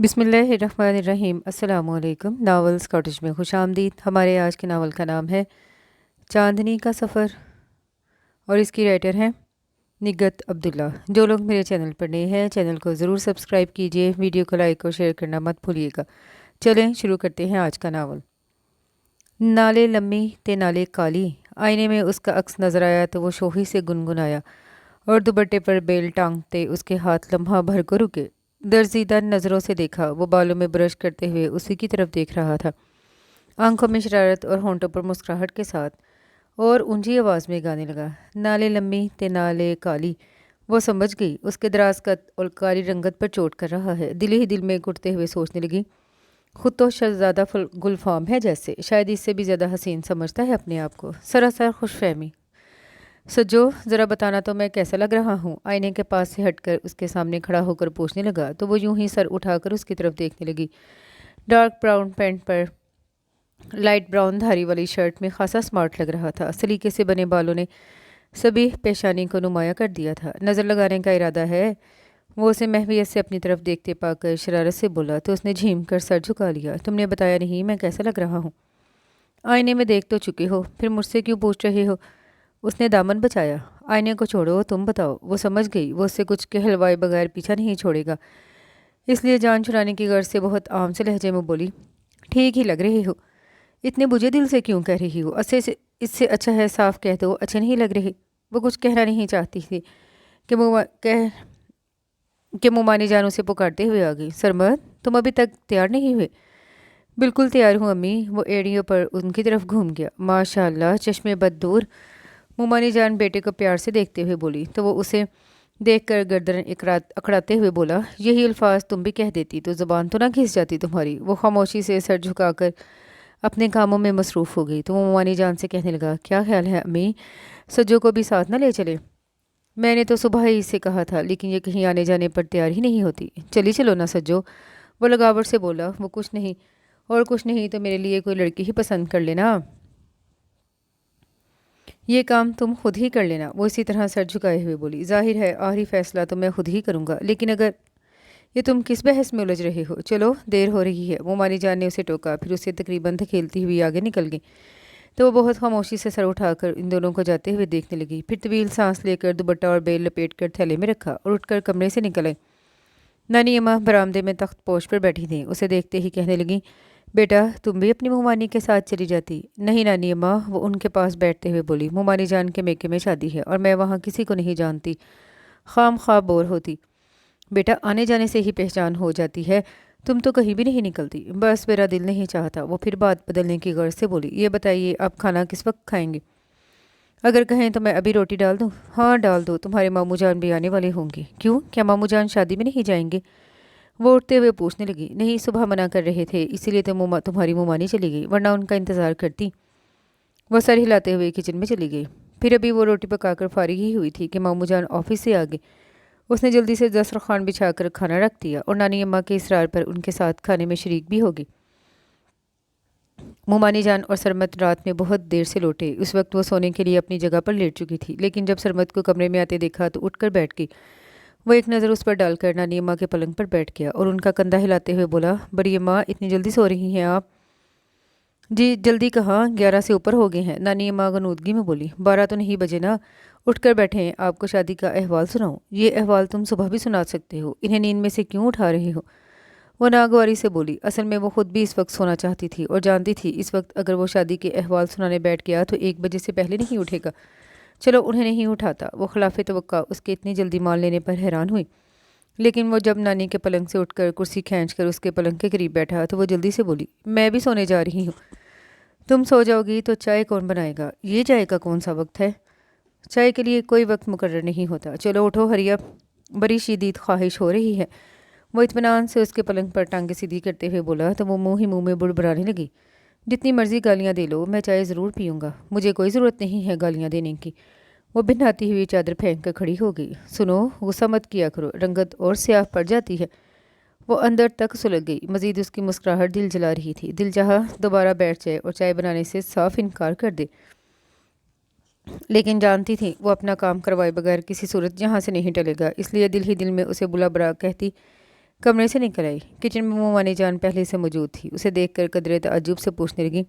बिस्मिल्लाहिर्रहमानिर्रहीम। अस्सलामुअलैकुम। Novels cottage में खुशामदीद। हमारे आज के नावल का नाम है चांदनी का सफ़र और इसकी राइटर हैं निगत अब्दुल्ला। जो लोग मेरे चैनल पर नए हैं चैनल को ज़रूर सब्सक्राइब कीजिए, वीडियो को लाइक और शेयर करना मत भूलिएगा। चलें शुरू करते हैं आज का नावल। नाले लम्मी ते नाले काली, आईने में उसका अक्स नज़र आया तो वो शोही से गुनगुनाया और दुपट्टे पर बेल टांगते उसके हाथ लम्हा भर को रुके। दर्जीदा नज़रों से देखा, वो बालों में ब्रश करते हुए उसी की तरफ देख रहा था, आंखों में शरारत और होंठों पर मुस्कुराहट के साथ, और ऊंची आवाज़ में गाने लगा, नाले लम्मी ते नाले काली। वो समझ गई उसके दराज कद और काली रंगत पर चोट कर रहा है। दिल ही दिल में घुटते हुए सोचने लगी, खुद तो शहजादा गुलफाम है जैसे, शायद इससे भी ज़्यादा हसीन समझता है अपने आप को। सरासर खुशफहमी। सज्जो, ज़रा बताना तो मैं कैसा लग रहा हूँ? आईने के पास से हटकर उसके सामने खड़ा होकर पूछने लगा तो वो यूं ही सर उठाकर उसकी तरफ देखने लगी। डार्क ब्राउन पैंट पर लाइट ब्राउन धारी वाली शर्ट में खासा स्मार्ट लग रहा था। सलीके से बने बालों ने सभी पेशानी को नुमाया कर दिया था। नज़र लगाने का इरादा है? वो उसे महवियत से अपनी तरफ देखते पाकर शरारत से बोला तो उसने झीम कर सर झुका लिया। तुमने बताया नहीं मैं कैसा लग रहा हूँ? आईने में देख तो चुके हो, फिर मुझसे क्यों पूछ रहे हो? उसने दामन बचाया। आईने को छोड़ो, तुम बताओ। वो समझ गई वो उससे कुछ कहलवाए बगैर पीछा नहीं छोड़ेगा, इसलिए जान छुड़ाने की गर्ज से बहुत आम से लहजे में बोली, ठीक ही लग रहे हो। इतने बुझे दिल से क्यों कह रही हो? इससे अच्छा है साफ कह दो अच्छे नहीं लग रहे। वो कुछ कहना नहीं चाहती थी कि मुमानी जान उसे पुकारते हुए आ गई। सरमद, तुम अभी तक तैयार नहीं हुए? बिल्कुल तैयार हूँ अम्मी। वो एड़ियों पर उनकी तरफ घूम गया। माशाल्लाह, चश्मे बद दूर। मुमानी जान बेटे को प्यार से देखते हुए बोली तो वो उसे देखकर गर्दन अकड़ाते हुए बोला, यही अल्फाज तुम भी कह देती तो ज़बान तो ना घिस जाती तुम्हारी। वो खामोशी से सर झुकाकर अपने कामों में मसरूफ़ हो गई तो वो मुमानी जान से कहने लगा, क्या ख्याल है अम्मी, सज्जो को भी साथ ना ले चले? मैंने तो सुबह ही इसे कहा था, लेकिन ये कहीं आने जाने पर तैयार ही नहीं होती। चली चलो ना सज्जो, वो लगावट से बोला। वो कुछ नहीं तो मेरे लिए कोई लड़की ही पसंद कर लेना। ये काम तुम खुद ही कर लेना। वो इसी तरह सर झुकाए हुए बोली, जाहिर है आखिरी फैसला तो मैं खुद ही करूँगा, लेकिन अगर ये तुम किस बहस में उलझ रहे हो? चलो देर हो रही है। वो मानी जान ने उसे टोका, फिर उसे तकरीबन धकेलती हुई आगे निकल गई तो वो बहुत खामोशी से सर उठाकर इन दोनों को जाते हुए देखने लगी। फिर तवील सांस लेकर दुपट्टा और बेल लपेट कर थैले में रखा और उठकर कमरे से निकल आई। नानी अम्मा बरामदे में तख्त पोश पर बैठी थी। उसे देखते ही कहने लगी, बेटा तुम भी अपनी मुमानी के साथ चली जाती? नहीं नानी अम्मा, वो उनके पास बैठते हुए बोली, मुमानी जान के मेके में शादी है और मैं वहाँ किसी को नहीं जानती, खाम ख्वाब बोर होती। बेटा आने जाने से ही पहचान हो जाती है, तुम तो कहीं भी नहीं निकलती। बस मेरा दिल नहीं चाहता। वो फिर बात बदलने की गर्ज से बोली, ये बताइए आप खाना किस वक्त खाएंगे? अगर कहें तो मैं अभी रोटी डाल दूँ? हाँ डाल दो, तुम्हारे मामू जान भी आने वाले होंगे। क्यों, क्या मामू जान शादी में नहीं जाएंगे? वो उठते हुए पूछने लगी, नहीं सुबह मना कर रहे थे इसीलिए तो तुम्हारी मुमानी चली गई, वरना उनका इंतज़ार करती। वह सर हिलाते हुए किचन में चली गई। फिर अभी वो रोटी पकाकर फारिग ही हुई थी कि मामू जान ऑफिस से आ गए। उसने जल्दी से दस्तरखान बिछाकर खाना रख दिया और नानी अम्मा के इसरार पर उनके साथ खाने में शरीक भी होगी। मुमानी जान और सरमत रात में बहुत देर से लौटे। उस वक्त वो सोने के लिए अपनी जगह पर लेट चुकी थी, लेकिन जब सरमत को कमरे में आते देखा तो उठकर बैठ गई। वो एक नज़र उस पर डालकर नानी अम्मा के पलंग पर बैठ गया और उनका कंधा हिलाते हुए बोला, बड़ी अम्मा इतनी जल्दी सो रही हैं आप? जी जल्दी कहाँ, 11 से ऊपर हो गए हैं। नानी अम्मा गनूदगी में बोली, 12 तो नहीं बजे ना, उठकर बैठे हैं। आपको शादी का अहवाल सुनाऊं? ये अहवाल तुम सुबह भी सुना सकते हो, इन्हें नींद में से क्यों उठा रहे हो? वो नागवारी से बोली। असल में वो खुद भी इस वक्त सोना चाहती थी और जानती थी इस वक्त अगर वो शादी के अहवाल सुनाने बैठ गया तो 1 बजे से पहले नहीं उठेगा। चलो उन्हें नहीं उठाता। वो खिलाफ़े तवक्का उसके इतनी जल्दी मान लेने पर हैरान हुई, लेकिन वो जब नानी के पलंग से उठकर कुर्सी खींचकर उसके पलंग के करीब बैठा तो वो जल्दी से बोली, मैं भी सोने जा रही हूँ। तुम सो जाओगी तो चाय कौन बनाएगा? ये चाय का कौन सा वक्त है? चाय के लिए कोई वक्त मुकर्रर नहीं होता। चलो उठो हरिया, बड़ी शदीद ख्वाहिश हो रही है। वो इत्मीनान से उसके पलंग पर टांगे सीधी करते हुए बोला तो वो मुंह ही मुंह में बुड़बुड़ाने लगी, जितनी मर्जी गालियाँ दे लो, मैं चाय ज़रूर पीऊँगा, मुझे कोई ज़रूरत नहीं है गालियाँ देने की। वो भिनहाती हुई चादर फेंक कर खड़ी हो गई। सुनो, गुस्सा मत किया करो, रंगत और स्याह पड़ जाती है। वो अंदर तक सुलग गई। मजीद उसकी मुस्कुराहट दिल जला रही थी। दिल चाहा दोबारा बैठ जाए और चाय बनाने से साफ इनकार कर दे, लेकिन जानती थी वो अपना काम करवाए बगैर किसी सूरत यहाँ से नहीं टलेगा। इसलिए दिल ही दिल में उसे बुला बुरा कहती, कमरे से निकल आई। किचन में मोमानी जान पहले से मौजूद थी। उसे देखकर कदरे ताज्जुब से पूछने लगी,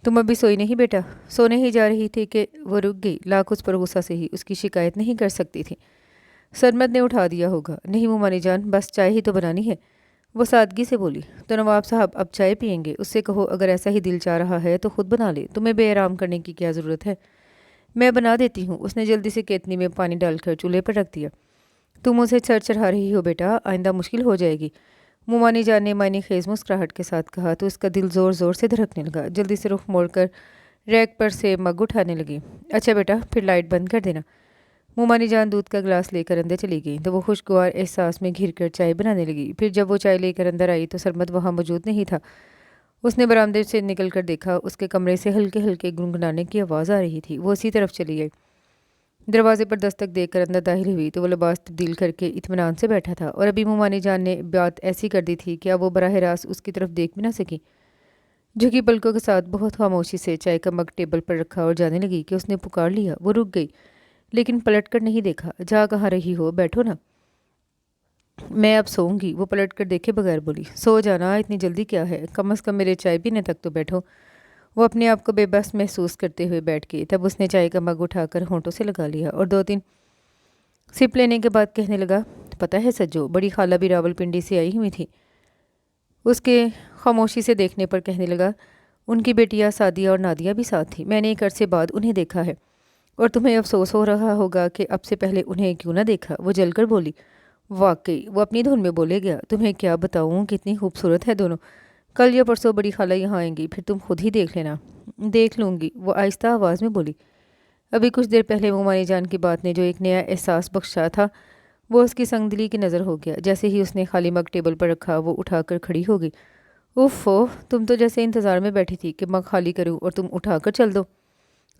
तुम अभी सोई नहीं बेटा? सोने ही जा रही थी कि वो रुक गई। लाख उस पर गुस्सा से ही उसकी शिकायत नहीं कर सकती थी। सरमद ने उठा दिया होगा। नहीं मोमानी जान, बस चाय ही तो बनानी है, वो सादगी से बोली। तो नवाब साहब अब चाय पियेंगे? उससे कहो अगर ऐसा ही दिल चाह रहा है तो खुद बना ले, तुम्हें बेआराम करने की क्या ज़रूरत है? मैं बना देती हूँ। उसने जल्दी से केतली में पानी डालकर चूल्हे पर रख दिया। तुम उसे सर चढ़ा रही हो बेटा, आइंदा मुश्किल हो जाएगी, मोमानी जान ने मायने खेज मुस्कुराहट के साथ कहा तो उसका दिल ज़ोर ज़ोर से धड़कने लगा। जल्दी से रुख मोड़कर रैक पर से मग उठाने लगी। अच्छा बेटा, फिर लाइट बंद कर देना। मोमानी जान दूध का गिलास लेकर अंदर चली गई तो वो खुशगवार एहसास में घिर कर चाय बनाने लगी। फिर जब वो चाय लेकर अंदर आई तो सरमद वहाँ मौजूद नहीं था। उसने बरामदे से निकलकर देखा, उसके कमरे से हल्के हल्के गुनगुनाने की आवाज़ आ रही थी। वो उसी तरफ चली गई। दरवाजे पर दस्तक देकर अंदर दाखिल हुई तो वो लिबास तब्दील करके इत्मीनान से बैठा था और अभी मोमानी जान ने बात ऐसी कर दी थी कि अब वो बराह रास्त उसकी तरफ देख भी ना सकी। झुकी पलकों के साथ बहुत खामोशी से चाय का मग टेबल पर रखा और जाने लगी कि उसने पुकार लिया। वो रुक गई लेकिन पलट कर नहीं देखा। जा कहाँ रही हो, बैठो ना, मैं अब सोऊंगी। वो पलट कर देखे बगैर बोली। सो जाना, इतनी जल्दी क्या है, कम अज़ कम मेरे चाय पीने तक तो बैठो। वो अपने आप को बेबस महसूस करते हुए बैठ गई। तब उसने चाय का मग उठाकर होंठों से लगा लिया और 2-3 सिप लेने के बाद कहने लगा, पता है सज्जो, बड़ी खाला भी रावलपिंडी से आई हुई थी। उसके खामोशी से देखने पर कहने लगा, उनकी बेटियां सादिया और नादिया भी साथ थी। मैंने एक अरसे बाद उन्हें देखा है और तुम्हें अफसोस हो रहा होगा कि अब से पहले उन्हें क्यों ना देखा। वो जलकर बोली। वाकई, वो अपनी धुन में बोले गया। तुम्हें क्या बताऊं, कितनी खूबसूरत है दोनों। कल या परसों बड़ी खाला यहाँ आएंगी, फिर तुम खुद ही देख लेना। देख लूँगी, वो आहिस्ता आवाज़ में बोली। अभी कुछ देर पहले मोमानी जान की बात ने जो एक नया एहसास बख्शा था वो उसकी संगदिली की नज़र हो गया। जैसे ही उसने खाली मग टेबल पर रखा वो उठाकर खड़ी हो गई। उफ़ो, तुम तो जैसे इंतज़ार में बैठी थी कि मग खाली करूं और तुम उठाकर चल दो।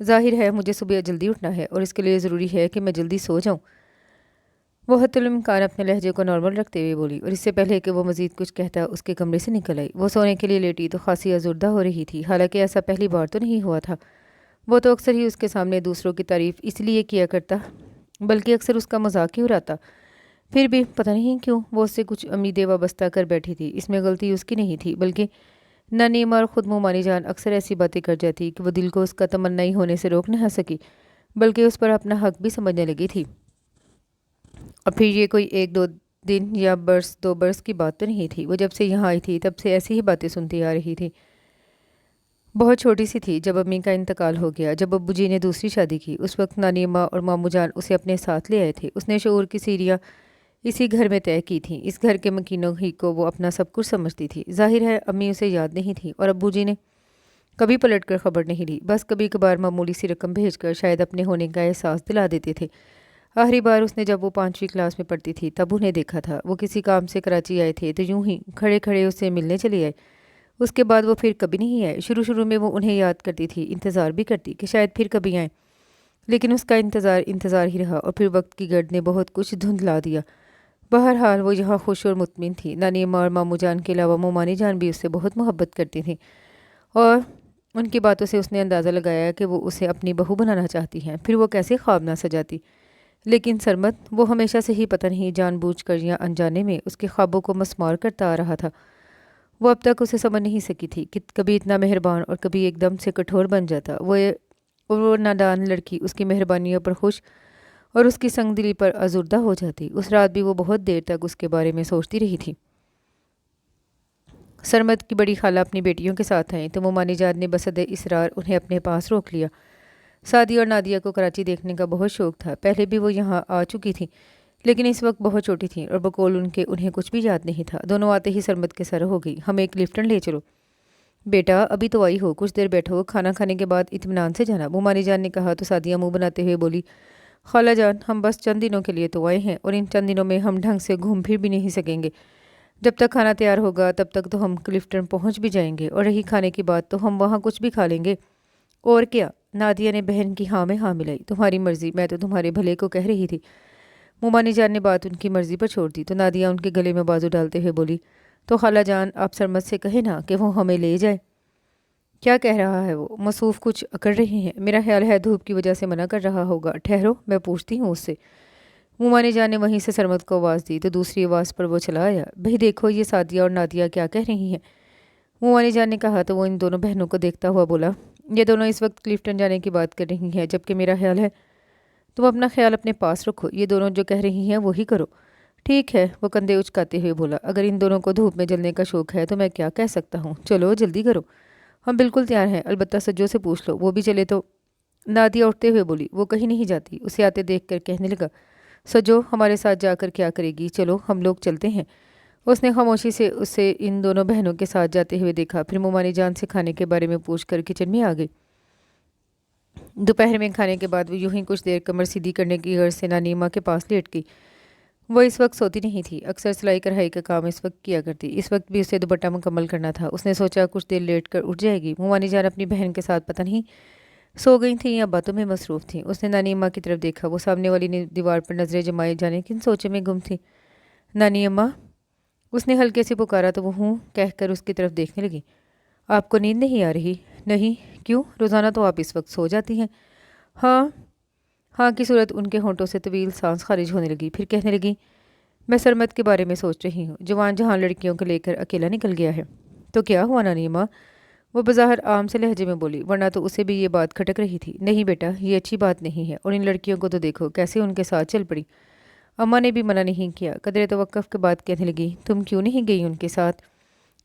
जाहिर है मुझे सुबह जल्दी उठना है और इसके लिए ज़रूरी है कि मैं जल्दी सो जाऊं। वो हत्तुल-इम्कान अपने लहजे को नॉर्मल रखते हुए बोली और इससे पहले कि वो मज़ीद कुछ कहता उसके कमरे से निकल आई। वो सोने के लिए लेटी तो खासी अज़ुर्दा हो रही थी। हालांकि ऐसा पहली बार तो नहीं हुआ था। वो तो अक्सर ही उसके सामने दूसरों की तारीफ़ इसलिए किया करता, बल्कि अक्सर उसका मजाक ही उड़ाता। फिर भी पता नहीं क्यों वो उससे कुछ उम्मीदें वाबस्ता कर बैठी थी। इसमें गलती उसकी नहीं थी, बल्कि ननीम और खुद मोमानी जान अक्सर ऐसी बातें कर जाती कि वो दिल को उसका तमन्नाई होने से रोक न सकी, बल्कि उस पर अपना हक भी समझने लगी थी। और फिर ये कोई 1-2 दिन या बरस 2 बरस की बात तो नहीं थी। वो जब से यहाँ आई थी तब से ऐसी ही बातें सुनती आ रही थी। बहुत छोटी सी थी जब अम्मी का इंतकाल हो गया। जब अब्बू जी ने दूसरी शादी की उस वक्त नानी अम्मा और मामू जान उसे अपने साथ ले आए थे। उसने शऊर की सीढ़ियाँ इसी घर में तय की थी। इस घर के मकीनों ही को वो अपना सब कुछ समझती थी। जाहिर है अम्मी उसे याद नहीं थी और अब्बू जी ने कभी पलट कर खबर नहीं ली। बस कभी कभार मामूली सी रकम भेजकर शायद अपने होने का एहसास दिला देते थे। आखिरी बार उसने जब वो 5वीं क्लास में पढ़ती थी तब उन्हें देखा था। वो किसी काम से कराची आए थे तो यूं ही खड़े खड़े उससे मिलने चले आए। उसके बाद वो फिर कभी नहीं आए। शुरू शुरू में वो उन्हें याद करती थी, इंतज़ार भी करती कि शायद फिर कभी आए, लेकिन उसका इंतज़ार इंतज़ार ही रहा और फिर वक्त की गर्द ने बहुत कुछ धुंधला दिया। बहरहाल वो यहाँ खुश और मुतमिन थी। नानी अम्मा और मामू जान के अलावा मोमानी जान भी उससे बहुत मोहब्बत करती थी और उनकी बातों से उसने अंदाज़ा लगाया कि वो उसे अपनी बहू बनाना चाहती हैं। फिर वो कैसे ख्वाब ना सजाती। लेकिन सरमद, वो हमेशा से ही पता नहीं जानबूझकर या अनजाने में उसके ख्वाबों को मसमार करता आ रहा था। वो अब तक उसे समझ नहीं सकी थी कि कभी इतना मेहरबान और कभी एकदम से कठोर बन जाता। वो नादान लड़की उसकी मेहरबानियों पर खुश और उसकी संगदिली पर अज़ुर्दा हो जाती। उस रात भी वो बहुत देर तक उसके बारे में सोचती रही थी। सरमद की बड़ी खाला अपनी बेटियों के साथ आई तो मोमानी जान ने बसद इसरार उन्हें अपने पास रोक लिया। सादी और नादिया को कराची देखने का बहुत शौक था। पहले भी वो यहाँ आ चुकी थी, लेकिन इस वक्त बहुत छोटी थी और बकौल उनके उन्हें कुछ भी याद नहीं था। दोनों आते ही सरमद के सर हो गई। हम एक लिफ्टन ले चलो। बेटा अभी तो आई हो, कुछ देर बैठो, खाना खाने के बाद इत्मीनान से जाना, मोमानी जान ने कहा तो सादिया मुंह बनाते हुए बोली, खाला जान हम बस चंद दिनों के लिए तो आए हैं और इन चंद दिनों में हम ढंग से घूम फिर भी नहीं सकेंगे। जब तक खाना तैयार होगा तब तक तो हम क्लिफ्टन पहुंच भी जाएंगे और रही खाने की बात तो हम वहाँ कुछ भी खा लेंगे। और क्या? नादिया ने बहन की हाँ में हाँ मिलाई। तुम्हारी मर्जी, मैं तो तुम्हारे भले को कह रही थी। मोमानी जान ने बात उनकी मर्जी पर छोड़ दी तो नादिया उनके गले में बाजू डालते हुए बोली, तो खाला जान आप सरमद से कहे ना कि वो हमें ले जाए। क्या कह रहा है वो? मसूफ़ कुछ कर रही हैं, मेरा ख्याल है धूप की वजह से मना कर रहा होगा। ठहरो मैं पूछती हूँ उससे। मोमानी जान ने वहीं से सरमद को आवाज़ दी तो दूसरी आवाज़ पर वो चला आया। भाई देखो ये सादिया और नादिया क्या कह रही हैं। मोमानी जान ने कहा तो वो इन दोनों बहनों को देखता हुआ बोला, ये दोनों इस वक्त क्लिफ्टन जाने की बात कर रही हैं, जबकि मेरा ख्याल है तुम अपना ख्याल अपने पास रखो, ये दोनों जो कह रही हैं वही करो। ठीक है, वो कंधे उचकाते हुए बोला, अगर इन दोनों को धूप में जलने का शौक है तो मैं क्या कह सकता हूँ। चलो जल्दी करो, हम बिल्कुल तैयार हैं, अलबत्ता सज्जो से पूछ लो वो भी चले तो। नादिया उठते हुए बोली, वो कहीं नहीं जाती। उसे आते देख कर कहने लगा, सज्जो हमारे साथ जाकर क्या करेगी, चलो हम लोग चलते हैं। उसने खामोशी से उसे इन दोनों बहनों के साथ जाते हुए देखा, फिर मोमानी जान से खाने के बारे में पूछ कर किचन में आ गई। दोपहर में खाने के बाद वो यूं ही कुछ देर कमर सीधी करने की गर्ज से नानीमा के पास लेट गई। वो इस वक्त सोती नहीं थी, अक्सर सिलाई कढ़ाई का काम इस वक्त किया करती। इस वक्त भी उसे दुपट्टा मुकम्मल करना था। उसने सोचा कुछ देर लेट कर उठ जाएगी। मोमानी जान अपनी बहन के साथ पता नहीं सो गई थी या बातों में मसरूफ़ थी। उसने नानी अम्मा की तरफ देखा, वो सामने वाली ने दीवार पर नजरें जमाए जाने किन सोचे में गुम थी। नानी अम्मा, उसने हल्के से पुकारा तो वो हूँ कहकर उसकी तरफ देखने लगी। आपको नींद नहीं आ रही? नहीं, क्यों? रोज़ाना तो आप इस वक्त सो जाती हैं। हाँ। हाँ की सूरत उनके होंठों से तवील सांस खारिज होने लगी। फिर कहने लगी, मैं सरमद के बारे में सोच रही हूँ, जवान जहाँ लड़कियों को लेकर अकेला निकल गया है। तो क्या हुआ नानी अम्मा? वो बज़ाहिर आम से लहजे में बोली, वरना तो उसे भी ये बात खटक रही थी। नहीं बेटा, ये अच्छी बात नहीं है, और इन लड़कियों को तो देखो कैसे उनके साथ चल पड़ी। अम्मा ने भी मना नहीं किया। कदरे तवक्कुफ़ के बाद कहने लगी, तुम क्यों नहीं गई उनके साथ?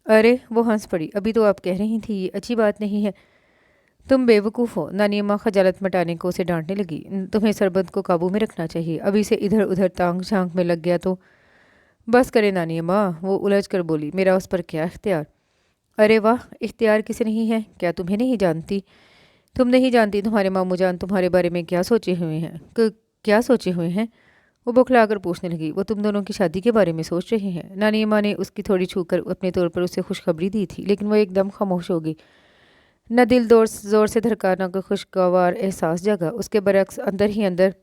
अरे, वो हंस पड़ी, अभी तो आप कह रही थी ये अच्छी बात नहीं है। तुम बेवकूफ़ हो। नानी अम्मा खजालत मटाने को उसे डांटने लगी। तुम्हें सरबत को काबू में रखना चाहिए, अभी से इधर उधर तांग झांक में लग गया तो। बस करे नानी अम्मा, वो उलझ कर बोली, मेरा उस पर क्या इख्तियार। अरे वाह, इख्तियार किसे नहीं है? क्या तुम्हें नहीं जानती? तुम नहीं जानती तुम्हारे मामू जान तुम्हारे बारे में क्या सोचे हुए हैं? क्या सोचे हुए हैं? वो बौखला कर पूछने लगी। वो तुम दोनों की शादी के बारे में सोच रहे हैं। नानी अम्मा ने उसकी थोड़ी छूकर अपने तौर पर उसे खुशखबरी दी थी, लेकिन वो एकदम खामोश हो गई। न दिल जोर से धड़का, न कोई खुशगवार एहसास जगा। उसके बरक्स अंदर ही अंदर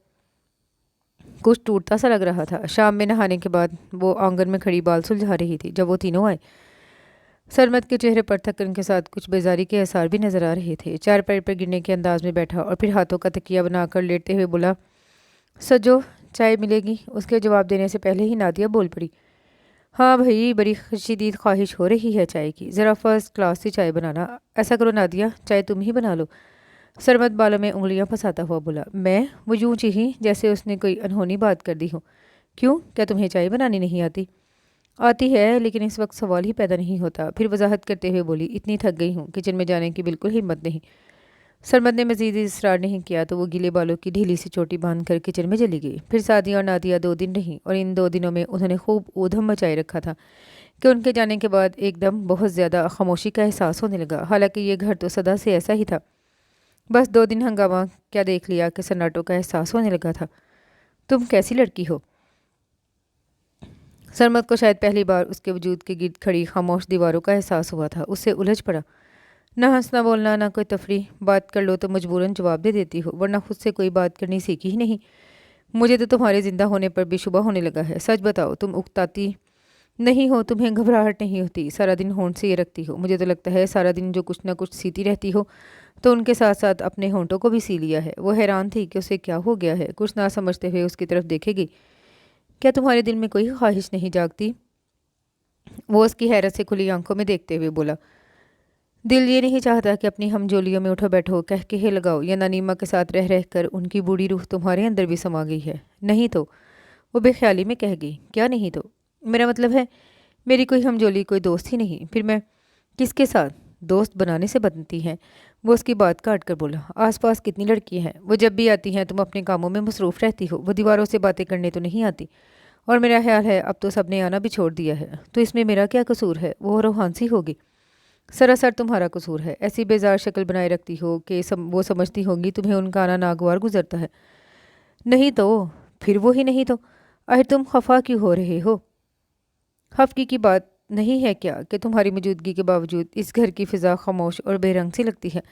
कुछ टूटता सा लग रहा था। शाम में नहाने के बाद वो आंगन में खड़ी बाल सुलझा रही थी जब वो तीनों आए। सरमद के चेहरे पर थकन के साथ कुछ बेजारी के आसार भी नजर आ रहे थे। चार पैर पर गिरने के अंदाज में बैठा और फिर हाथों का तकिया बनाकर लेटते हुए बोला, सजो चाय मिलेगी? उसके जवाब देने से पहले ही नादिया बोल पड़ी, हाँ भाई, बड़ी शदीद ख्वाहिश हो रही है चाय की, ज़रा फर्स्ट क्लास सी चाय बनाना। ऐसा करो नादिया, चाय तुम ही बना लो। सरमद बालों में उंगलियां फंसाता हुआ बोला, मैं? वो यूं ही जैसे उसने कोई अनहोनी बात कर दी हो। क्यों, क्या तुम्हें चाय बनानी नहीं आती? आती है, लेकिन इस वक्त सवाल ही पैदा नहीं होता। फिर वजाहत करते हुए बोली, इतनी थक गई हूँ, किचन में जाने की बिल्कुल हिम्मत नहीं। सरमद ने मजीद इसरार नहीं किया तो वो गीले बालों की ढीली सी चोटी बांध कर किचन में चली गई। फिर सादिया और नादिया 2 दिन रहीं, और इन 2 दिनों में उन्होंने खूब ऊधम मचाए रखा था कि उनके जाने के बाद एकदम बहुत ज़्यादा खामोशी का एहसास होने लगा। हालांकि ये घर तो सदा से ऐसा ही था, बस 2 दिन हंगामा क्या देख लिया कि सन्नाटों का एहसास होने लगा था। तुम कैसी लड़की हो? सरमद को शायद पहली बार उसके वजूद के गिर्द खड़ी खामोश दीवारों का एहसास हुआ था। उससे उलझ पड़ा। ना हंसना बोलना, ना कोई तफरी। बात कर लो तो मजबूरन जवाब दे देती हो, वरना खुद से कोई बात करनी सीखी ही नहीं। मुझे तो तुम्हारे ज़िंदा होने पर भी शुबा होने लगा है। सच बताओ, तुम उकताती नहीं हो? तुम्हें घबराहट नहीं होती? सारा दिन होंठ से ये रखती हो। मुझे तो लगता है सारा दिन जो कुछ ना कुछ सीती रहती हो, तो उनके साथ साथ अपने होंठों को भी सी लिया है। वो हैरान थी कि उसे क्या हो गया है। कुछ ना समझते हुए उसकी तरफ देखेगी। क्या तुम्हारे दिल में कोई ख्वाहिश नहीं जागती? वो उसकी हैरत से खुली आंखों में देखते हुए बोला, दिल ये नहीं चाहता कि अपनी हमजोलियों में उठो बैठो कह के लगाओ, या नानीमा के साथ रह रह कर उनकी बूढ़ी रूह तुम्हारे अंदर भी समा गई है? नहीं तो? वो बेख्याली में कह गई, क्या नहीं तो? मेरा मतलब है मेरी कोई हमजोली, कोई दोस्त ही नहीं। फिर मैं किसके साथ दोस्त बनाने से बनती हैं? वो उसकी बात काट कर बोला, आसपास कितनी लड़कियां हैं, वो जब भी आती हैं तुम अपने कामों में मसरूफ़ रहती हो। वो दीवारों से बातें करने तो नहीं आती, और मेरा ख्याल है अब तो सबने आना भी छोड़ दिया है। तो इसमें मेरा क्या कसूर है? वो रोहानसी होगी। सरासर तुम्हारा कसूर है। ऐसी बेजार शक्ल बनाए रखती हो कि वो समझती होंगी तुम्हें उनका आना नागवार गुजरता है। नहीं तो? फिर वो ही नहीं तो? आखिर तुम खफा क्यों हो रहे हो? खफगी की बात नहीं है क्या कि तुम्हारी मौजूदगी के बावजूद इस घर की फ़िज़ा खामोश और बेरंग सी लगती है,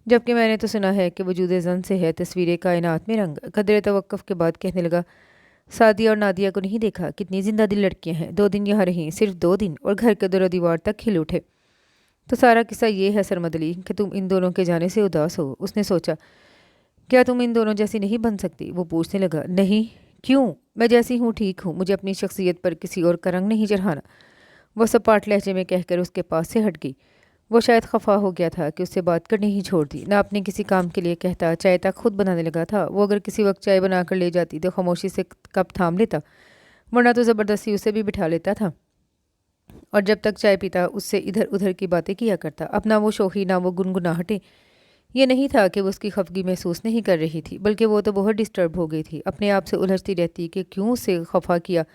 जबकि मैंने तो सुना है कि वजूद ज़न से है तस्वीर कायनात में रंग। कदर तवक्कुफ़ के बाद कहने लगा, सादिया और नादिया को नहीं देखा? कितनी जिंदा दिल लड़कियां हैं। 2 दिन यहाँ रहीं, सिर्फ 2 दिन, और घर के दरो दीवार तक खिल उठे। तो सारा किस्सा ये है सरमद अली कि तुम इन दोनों के जाने से उदास हो। उसने सोचा, क्या तुम इन दोनों जैसी नहीं बन सकती? वो पूछने लगा, नहीं। क्यों? मैं जैसी हूँ ठीक हूँ, मुझे अपनी शख्सियत पर किसी और का रंग नहीं चढ़ाना। वो सपाट लहजे में कहकर उसके पास से हट गई। वो शायद खफा हो गया था कि उससे बात करनी ही छोड़ दी। ना अपने किसी काम के लिए कहता, चाय तक खुद बनाने लगा था। वो अगर किसी वक्त चाय बना कर ले जाती तो खामोशी से कप थाम लेता, वरना तो ज़बरदस्ती उसे भी बिठा लेता था और जब तक चाय पीता उससे इधर उधर की बातें किया करता। अब ना वो शोखी ना वो गुनगुनाहटें। ये नहीं था कि वो उसकी खफगी महसूस नहीं कर रही थी, बल्कि वो तो बहुत डिस्टर्ब हो गई थी। अपने आप से उलझती रहती कि क्यों उसे खफा किया,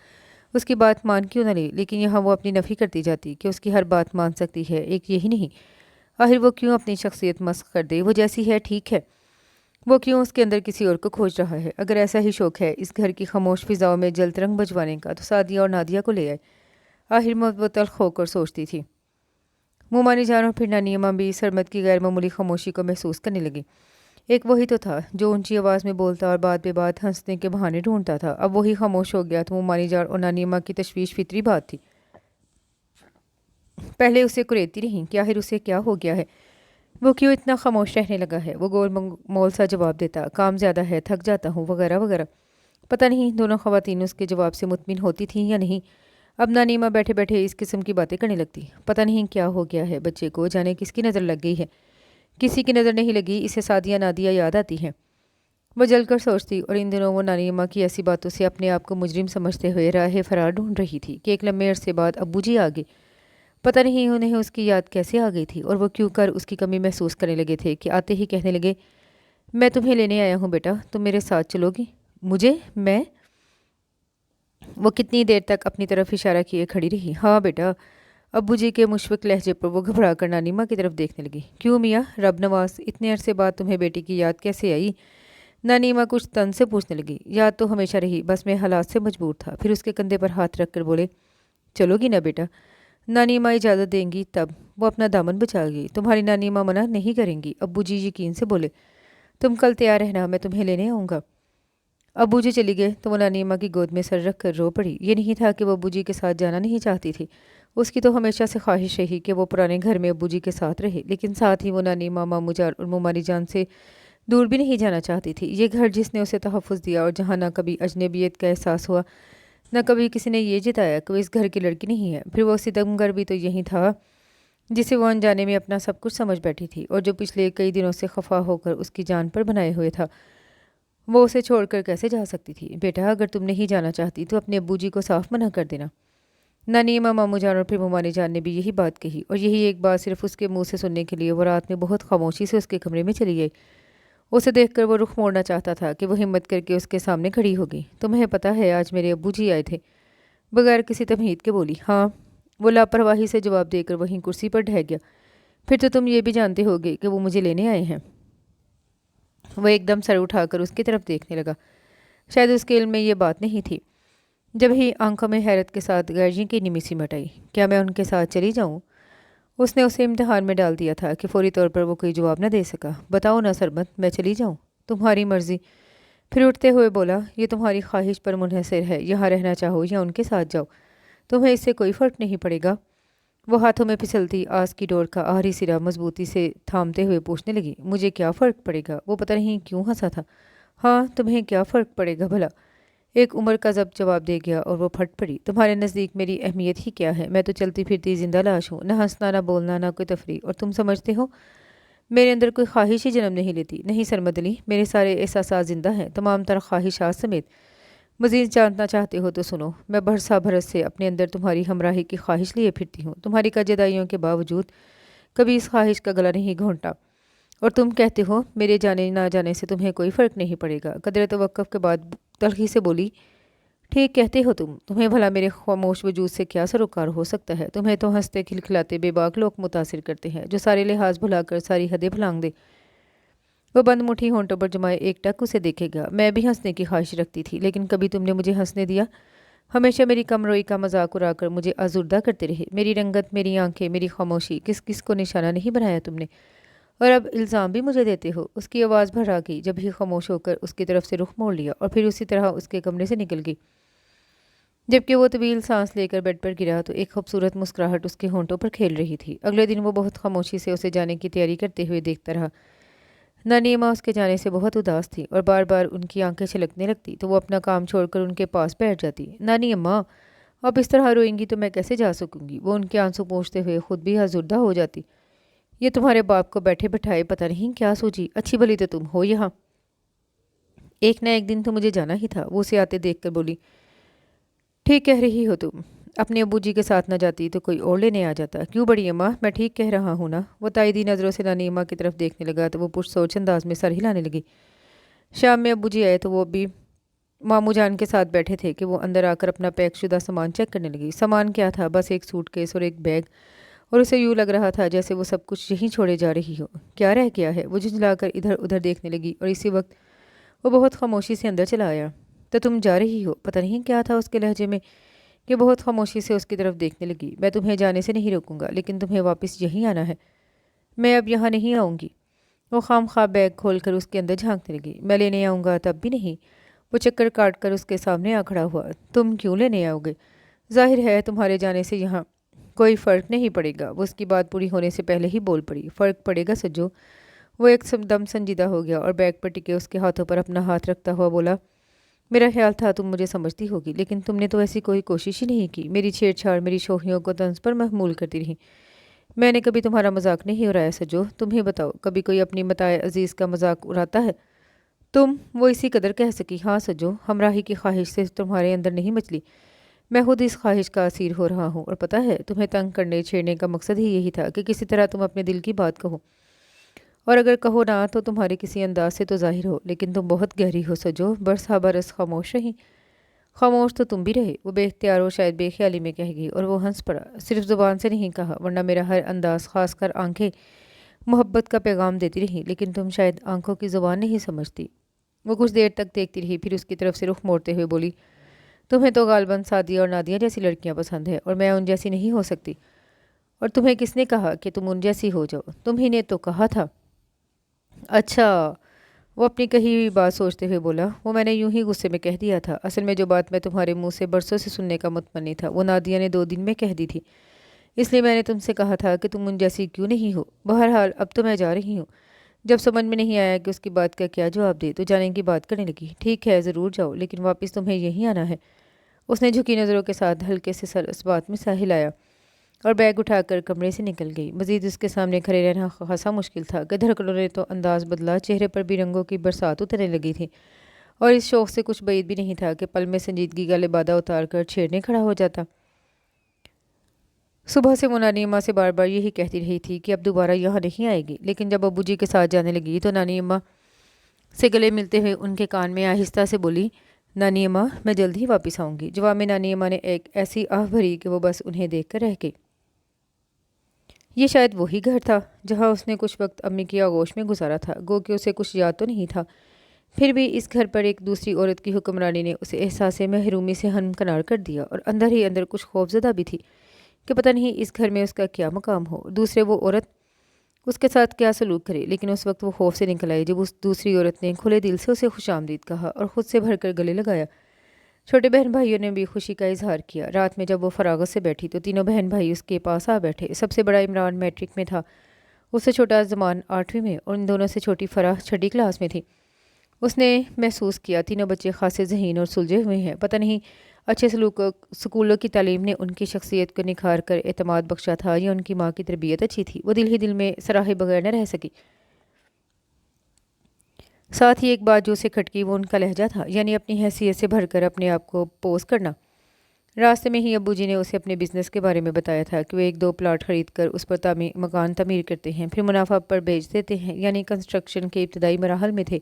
उसकी बात मान क्यों न ली। लेकिन यहाँ वो अपनी नफ़ी करती जाती कि उसकी हर बात मान सकती है, एक यही नहीं। आखिर वो क्यों अपनी शख्सियत मस्क कर दे, वो जैसी है ठीक है। वो क्यों उसके अंदर किसी और को खोज रहा है। अगर ऐसा ही शौक है इस घर की खामोश फिजाओं में जल तरंग बजवाने का तो सादिया और नादिया को ले आए। आखिर वो तल्ख होकर सोचती थी। मोमानी जान और फिर नानी अम्मा भी सरमत की गैर मामूली खामोशी को महसूस करने लगी। एक वही तो था जो ऊंची आवाज़ में बोलता और बात बे बात हंसने के बहाने ढूंढता था। अब वही खामोश हो गया तो मोमानी जान और नानी अम्मा की तशवीश फितरी बात थी। पहले उसे कुरेदती रही कि आखिर उसे क्या हो गया है, वो क्यों इतना खामोश रहने लगा है। वो गोल मोल सा जवाब देता, काम ज़्यादा है, थक जाता हूँ, वगैरह वगैरह। पता नहीं दोनों ख़वातीन उसके जवाब से मुतमिन होती थीं या नहीं। अब नानी माँ बैठे बैठे इस किस्म की बातें करने लगती। पता नहीं क्या हो गया है बच्चे को, जाने किसकी नज़र लग गई है। किसी की नज़र नहीं लगी, इसे सादिया नादिया याद आती हैं। वो जलकर सोचती और इन दिनों वो नानी अम्मा की ऐसी बातों से अपने आप को मुजरिम समझते हुए राह फरार ढूंढ रही थी कि एक लम्बे अरसे बाद अब्बू जी आ गए। पता नहीं उन्हें उसकी याद कैसे आ गई थी और वो क्यों कर उसकी कमी महसूस करने लगे थे कि आते ही कहने लगे, मैं तुम्हें लेने आया हूँ बेटा, तुम मेरे साथ चलोगी। मुझे? मैं? वो कितनी देर तक अपनी तरफ इशारा किए खड़ी रही। हाँ बेटा। अब्बू जी के मुशफ़िक़ लहजे पर वो घबरा कर नानी माँ की तरफ देखने लगी। क्यों मियाँ, रब नवाज, इतने अरसे बाद तुम्हें बेटी की याद कैसे आई? नानी माँ कुछ तन से पूछने लगी। याद तो हमेशा रही, बस मैं हालात से मजबूर था। फिर उसके कंधे पर हाथ रख कर बोले, चलोगी ना बेटा? नानी माँ इजाज़त देंगी तब। वो अपना दामन बचा गई। तुम्हारी नानी माँ मना नहीं करेंगी, अब्बू जी यकीन से बोले। तुम कल तैयार रहना, मैं तुम्हें लेने आऊँगा। अब्बू जी चली गए तो वो नानी अम्मा की गोद में सर रख कर रो पड़ी। ये नहीं था कि वो अब्बू जी के साथ जाना नहीं चाहती थी। उसकी तो हमेशा से ख्वाहिश रही कि वो पुराने घर में अब्बू जी के साथ रहे, लेकिन साथ ही वो नानी माँ, मामू जान और मोमारी जान से दूर भी नहीं जाना चाहती थी। ये घर जिसने उसे तहफ़्फ़ुज़ दिया और जहाँ ना कभी अजनबियत का एहसास हुआ, न कभी किसी ने ये जिताया कि वो इस घर की लड़की नहीं है। फिर वो सितमगर भी तो यही था जिसे वो अनजाने में अपना सब कुछ समझ बैठी थी और जो पिछले कई दिनों से खफा होकर उसकी जान पर बनाए हुए था। वो उसे छोड़कर कैसे जा सकती थी। बेटा, अगर तुम नहीं जाना चाहती तो अपने अब्बू जी को साफ मना कर देना। नानी अम्मा, मामू जान और फिर मोमानी जान ने भी यही बात कही और यही एक बात सिर्फ उसके मुंह से सुनने के लिए वो रात में बहुत खामोशी से उसके कमरे में चली गई। उसे देखकर वो रुख मोड़ना चाहता था कि वो हिम्मत करके उसके सामने खड़ी होगी। तुम्हें पता है आज मेरे अब्बू जी आए थे? बगैर किसी तमहीद के बोली। हाँ। वो लापरवाही से जवाब देकर वहीं कुर्सी पर ढह गया। फिर तो तुम ये भी जानते होगे कि वो मुझे लेने आए हैं। वो एकदम सर उठाकर उसकी तरफ देखने लगा। शायद उसके इल्म में ये बात नहीं थी। जब ही आंखों में हैरत के साथ गर्जी की निमी सिमट आई। क्या मैं उनके साथ चली जाऊँ? उसने उसे इम्तिहान में डाल दिया था कि फौरी तौर पर वो कोई जवाब न दे सका। बताओ ना सरमत, मैं चली जाऊँ? तुम्हारी मर्ज़ी। फिर उठते हुए बोला, ये तुम्हारी ख्वाहिश पर मुनहसर है, यहाँ रहना चाहो या उनके साथ जाओ, तुम्हें इससे कोई फ़र्क नहीं पड़ेगा। वो हाथों में फिसलती आस की डोर का आखिरी सिरा मजबूती से थामते हुए पूछने लगी, मुझे क्या फ़र्क पड़ेगा? वो पता नहीं क्यों हंसा था। हाँ, तुम्हें क्या फ़र्क पड़ेगा भला? एक उम्र का जब जवाब दे गया और वो फट पड़ी। तुम्हारे नज़दीक मेरी अहमियत ही क्या है? मैं तो चलती फिरती जिंदा लाश हूँ, ना हंसना ना बोलना ना कोई तफरी। और तुम समझते हो मेरे अंदर कोई ख्वाहिश ही जन्म नहीं लेती? नहीं सरमद अली, मेरे सारे एहसास जिंदा हैं, तमाम तर ख्वाहिशात समेत। मज़ीद जानना चाहते हो तो सुनो, मैं बरसा भरस से अपने अंदर तुम्हारी हमराही की ख्वाहिश लिए फिरती हूँ। तुम्हारी कजदाइयों के बावजूद कभी इस ख्वाहिश का गला नहीं घोंटा। और तुम कहते हो मेरे जाने ना जाने से तुम्हें कोई फ़र्क नहीं पड़ेगा। कदर तवक्कुफ़ के बाद तलखी से बोली, ठीक कहते हो तुम। तुम्हें भला मेरे खामोश वजूद से क्या सरोकार हो सकता है? तुम्हें तो हंसते खिलखिलाते बेबाक लोग मुतासिर करते हैं, जो सारे लिहाज भुलाकर सारी हदें भुलांग दे। वो बंद मुट्ठी होंठों पर जमाए एक टक उसे देखेगा। मैं भी हंसने की ख्वाहिश रखती थी, लेकिन कभी तुमने मुझे हंसने दिया? हमेशा मेरी कमरोई का मजाक उड़ाकर मुझे आजुर्दा करते रहे। मेरी रंगत, मेरी आंखें, मेरी खामोशी, किस किस को निशाना नहीं बनाया तुमने? और अब इल्ज़ाम भी मुझे देते हो। उसकी आवाज़ भर आ गई जब ही खामोश होकर उसकी तरफ से रुख मोड़ लिया और फिर उसी तरह उसके कमरे से निकल गई। जबकि वो तवील सांस लेकर बेड पर गिरा तो एक खूबसूरत मुस्कुराहट उसके होंठों पर खेल रही थी। अगले दिन वो बहुत खामोशी से उसे जाने की तैयारी करते हुए देखता रहा। नानी अम्मा उसके जाने से बहुत उदास थी और बार बार उनकी आंखें छलकने लगती तो वो अपना काम छोड़कर उनके पास बैठ जाती। नानी अम्मा, अब इस तरह रोएंगी तो मैं कैसे जा सकूंगी? वो उनके आंसू पोंछते हुए खुद भी आजुर्दा हो जाती। ये तुम्हारे बाप को बैठे बैठाए पता नहीं क्या सोची, अच्छी भली तो तुम हो यहाँ, एक ना एक दिन तो मुझे जाना ही था। वो उसे आते देख कर बोली, ठीक कह रही हो तुम, अपने अब्बू जी के साथ ना जाती तो कोई और लेने आ जाता। क्यों बड़ी अम्मा, मैं ठीक कह रहा हूँ ना? वो ताईदी नज़रों से नानी अम्मा की तरफ देखने लगा तो वो पुरसोच अंदाज में सर हिलाने लगी। शाम में अब्बू जी आए तो वो भी मामू जान के साथ बैठे थे कि वो अंदर आकर अपना पैक शुदा सामान चेक करने लगी। सामान क्या था? बस एक सूटकेस और एक बैग, और उसे यूँ लग रहा था जैसे वो सब कुछ यहीं छोड़े जा रही हो। क्या रह गया है? वो झुंझलाकर इधर उधर देखने लगी और इसी वक्त वो बहुत खामोशी से अंदर चला आया। तो तुम जा रही हो? पता नहीं क्या था उसके लहजे में कि बहुत खामोशी से उसकी तरफ देखने लगी। मैं तुम्हें जाने से नहीं रोकूंगा, लेकिन तुम्हें वापस यहीं आना है। मैं अब यहाँ नहीं आऊँगी। वो खाम खा बैग खोल कर उसके अंदर झांकने लगी। मैं लेने आऊँगा तब भी नहीं। वो चक्कर काट कर उसके सामने आ खड़ा हुआ। तुम क्यों लेने आओगे? जाहिर है तुम्हारे जाने से यहाँ कोई फ़र्क नहीं पड़ेगा। वो उसकी बात पूरी होने से पहले ही बोल पड़ी। फ़र्क पड़ेगा सज्जो। वो एक दम संजीदा हो गया और बैग पर टिके उसके हाथों पर अपना हाथ रखता हुआ बोला, मेरा ख्याल था तुम मुझे समझती होगी, लेकिन तुमने तो ऐसी कोई कोशिश ही नहीं की। मेरी छेड़छाड़, मेरी शोखियों को तंज पर महमूल करती रही। मैंने कभी तुम्हारा मजाक नहीं उड़ाया सज्जो। तुम ही बताओ, कभी कोई अपनी मताए अजीज़ का मजाक उड़ाता है? तुम वो इसी कदर कह सकी। हाँ सज्जो, हमराही की ख्वाहिश से तुम्हारे अंदर नहीं मचली। मैं खुद इस ख्वाहिश का असीर हो रहा हूँ, और पता है तुम्हें तंग करने छेड़ने का मकसद ही यही था कि किसी तरह तुम अपने दिल की बात कहो, और अगर कहो ना तो तुम्हारे किसी अंदाज से तो जाहिर हो, लेकिन तुम बहुत गहरी हो सजो। बरसा बरस खामोश रही। खामोश तो तुम भी रहे। वो बेख्तियार और शायद बेख्याली में कह गई और वो हंस पड़ा। सिर्फ ज़ुबान से नहीं कहा, वरना मेरा हर अंदाज, खासकर आंखें, मोहब्बत का पैगाम देती रही, लेकिन तुम शायद आंखों की ज़ुबान नहीं समझती। वो कुछ देर तक देखती रही, फिर उसकी तरफ से रुख मोड़ते हुए बोली, तुम्हें तो गालबन सादिया और नादिया जैसी लड़कियां पसंद है, और मैं उन जैसी नहीं हो सकती। और तुम्हें किसने कहा कि तुम उन जैसी हो जाओ? तुम ही ने तो कहा था। अच्छा, वो अपनी कही हुई बात सोचते हुए बोला, वो मैंने यूं ही गुस्से में कह दिया था। असल में जो बात मैं तुम्हारे मुंह से बरसों से सुनने का मुतमन्नी था, वो नादिया ने 2 दिन में कह दी थी। इसलिए मैंने तुमसे कहा था कि तुम उन जैसी क्यों नहीं हो। बहरहाल अब तो मैं जा रही हूँ। जब समझ में नहीं आया कि उसकी बात का क्या जवाब दे तो जाने की बात करने लगी। ठीक है, ज़रूर जाओ, लेकिन वापस तुम्हें यहीं आना है। उसने झुकी नज़रों के साथ हल्के से सर इस बात में सा हिलाया और बैग उठाकर कमरे से निकल गई। मज़ीद उसके सामने खड़े रहना खासा मुश्किल था कि धड़कनों ने तो अंदाज़ बदला, चेहरे पर भी रंगों की बरसात उतरने लगी थी, और इस शौक़ से कुछ बैद भी नहीं था कि पल में संजीदगी का लिबादा उतार कर छेड़ने खड़ा हो जाता। सुबह से वो नानी अम्मा से बार बार यही कहती रही थी कि अब दोबारा यहाँ नहीं आएगी, लेकिन जब अब्बू जी के साथ जाने लगी तो नानी अम्मा से गले मिलते हुए उनके कान में आहिस्ता से बोली, नानी अम्मा, मैं जल्द ही वापस आऊँगी। जवाब में नानी अम्मा ने एक ऐसी आह भरी कि वो बस उन्हें देख कर रह गई। ये शायद वही घर था जहाँ उसने कुछ वक्त अम्मी की आगोश में गुजारा था। गो कि उसे कुछ याद तो नहीं था, फिर भी इस घर पर एक दूसरी औरत की हुक्मरानी ने उसे एहसास महरूमी से हमकनार कर दिया, और अंदर ही अंदर कुछ खौफजदा भी थी कि पता नहीं इस घर में उसका क्या मकाम हो, दूसरे वो औरत उसके साथ क्या सलूक करे। लेकिन उस वक्त वो खौफ से निकल आई जब उस दूसरी औरत ने खुले दिल से उसे खुशामदीद कहा और ख़ुद से भरकर गले लगाया। छोटे बहन भाइयों ने भी खुशी का इजहार किया। रात में जब वो फरागत से बैठी तो तीनों बहन भाई उसके पास आ बैठे। सबसे बड़ा इमरान मैट्रिक में था, उससे छोटा ज़मान 8वीं में, और इन दोनों से छोटी फराह 6ठी क्लास में थी। उसने महसूस किया तीनों बच्चे खासे ज़हीन और सुलझे हुए हैं। पता नहीं अच्छे सलूक स्कूलों की तालीम ने उनकी शख्सियत को निखार कर एतमाद बख्शा था, या उनकी माँ की तरबियत अच्छी थी। वो दिल ही दिल में सराहे बगैर न रह सकी। साथ ही एक बात जो उसे खटकी वो उनका लहजा था, यानी अपनी हैसियत से भरकर अपने आप को पोस करना। रास्ते में ही अब्बू जी ने उसे अपने बिज़नेस के बारे में बताया था कि वो 1-2 प्लाट ख़रीद कर उस पर मकान तमीर करते हैं, फिर मुनाफा पर बेच देते हैं, यानी कंस्ट्रक्शन के इब्तदाई मराहल में थे।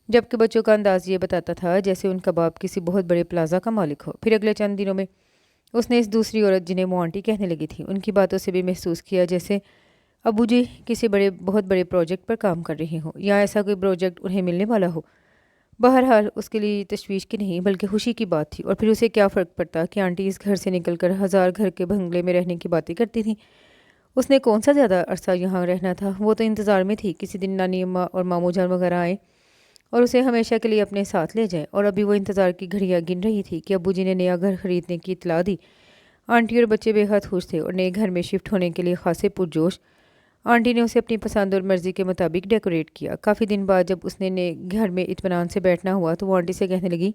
जबकि बच्चों का अंदाज़ ये बताता था जैसे उनका बाप किसी बहुत बड़े प्लाजा का मालिक हो। फिर अगले चंद दिनों में उसने इस दूसरी औरत, जिन्हें वो आंटी कहने लगी थी, उनकी बातों से भी महसूस किया जैसे अब्बू जी किसी बहुत बड़े प्रोजेक्ट पर काम कर रहे हों, या ऐसा कोई प्रोजेक्ट उन्हें मिलने वाला हो। बहरहाल उसके लिए तशवीश की नहीं बल्कि खुशी की बात थी। और फिर उसे क्या फ़र्क पड़ता कि आंटी इस घर से निकलकर 1000 घर के बंगले में रहने की बातें करती थी। उसने कौन सा ज़्यादा अरसा यहाँ रहना था। वो तो इंतज़ार में थी किसी दिन नानी अम्मा और मामू जान वगैरह आए और उसे हमेशा के लिए अपने साथ ले जाएं। और अभी वो इंतज़ार की घड़ियाँ गिन रही थी कि अब्बू जी ने नया घर ख़रीदने की इतला दी। आंटी और बच्चे बेहद खुश थे और नए घर में शिफ्ट होने के लिए खासे पुरजोश। आंटी ने उसे अपनी पसंद और मर्ज़ी के मुताबिक डेकोरेट किया। काफ़ी दिन बाद जब उसने घर में इत्मीनान से बैठना हुआ तो वो आंटी से कहने लगी,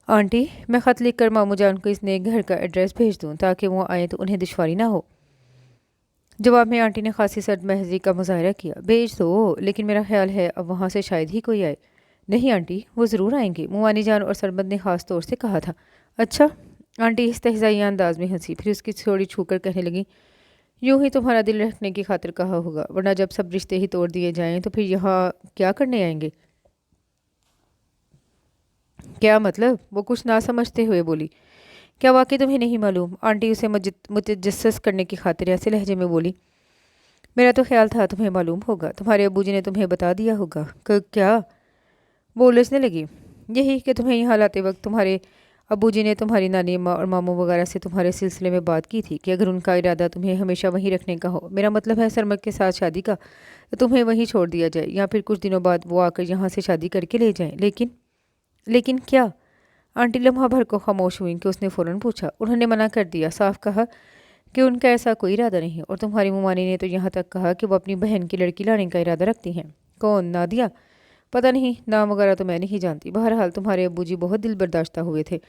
आंटी मैं ख़त लिख कर मामू जान को इस नए घर का एड्रेस भेज दूँ ताकि वो आए तो उन्हें दुश्वारी ना हो। जवाब में आंटी ने खासी सर्द महज़ी का मुजाहरा किया। भेज दो, लेकिन मेरा ख्याल है अब वहाँ से शायद ही कोई आए। नहीं आंटी, वो ज़रूर आएंगे, मुआनी जान और सरबत ने ख़ास तौर से कहा था। अच्छा, आंटी इस्तेहज़ाई अंदाज में हंसी, फिर उसकी छोड़ी छूकर कहने लगी, यूं ही तुम्हारा दिल रखने की खातिर कहा होगा, वरना जब सब रिश्ते ही तोड़ दिए जाएं तो फिर यहाँ क्या करने आएंगे। क्या मतलब? वो कुछ ना समझते हुए बोली। क्या वाकई तुम्हें नहीं मालूम? आंटी उसे मुतजस्सस करने की खातिर ऐसे लहजे में बोली। मेरा तो ख्याल था तुम्हें मालूम होगा, तुम्हारे अबू जी ने तुम्हें बता दिया होगा। क्या? वो उलझने लगी। यही कि तुम्हें यहाँ लाते वक्त तुम्हारे अबू जी ने तुम्हारी नानी अम्मा और मामू वगैरह से तुम्हारे सिलसिले में बात की थी कि अगर उनका इरादा तुम्हें हमेशा वहीं रखने का हो, मेरा मतलब है सरमद के साथ शादी का, तो तुम्हें वहीं छोड़ दिया जाए या फिर कुछ दिनों बाद वो आकर यहाँ से शादी करके ले जाएं। लेकिन क्या? आंटी लम्हा भर को खामोश हुई कि उसने फ़ौरन पूछा। उन्होंने मना कर दिया, साफ कहा कि उनका ऐसा कोई इरादा नहीं। और तुम्हारी मुमानी ने तो यहाँ तक कहा कि वो अपनी बहन की लड़की लाने का इरादा रखती हैं। कौन? नादिया? पता नहीं, नाम वगैरह तो मैं नहीं जानती। बहरहाल तुम्हारे अब्बू जी बहुत दिल बर्दाश्ता हुए थे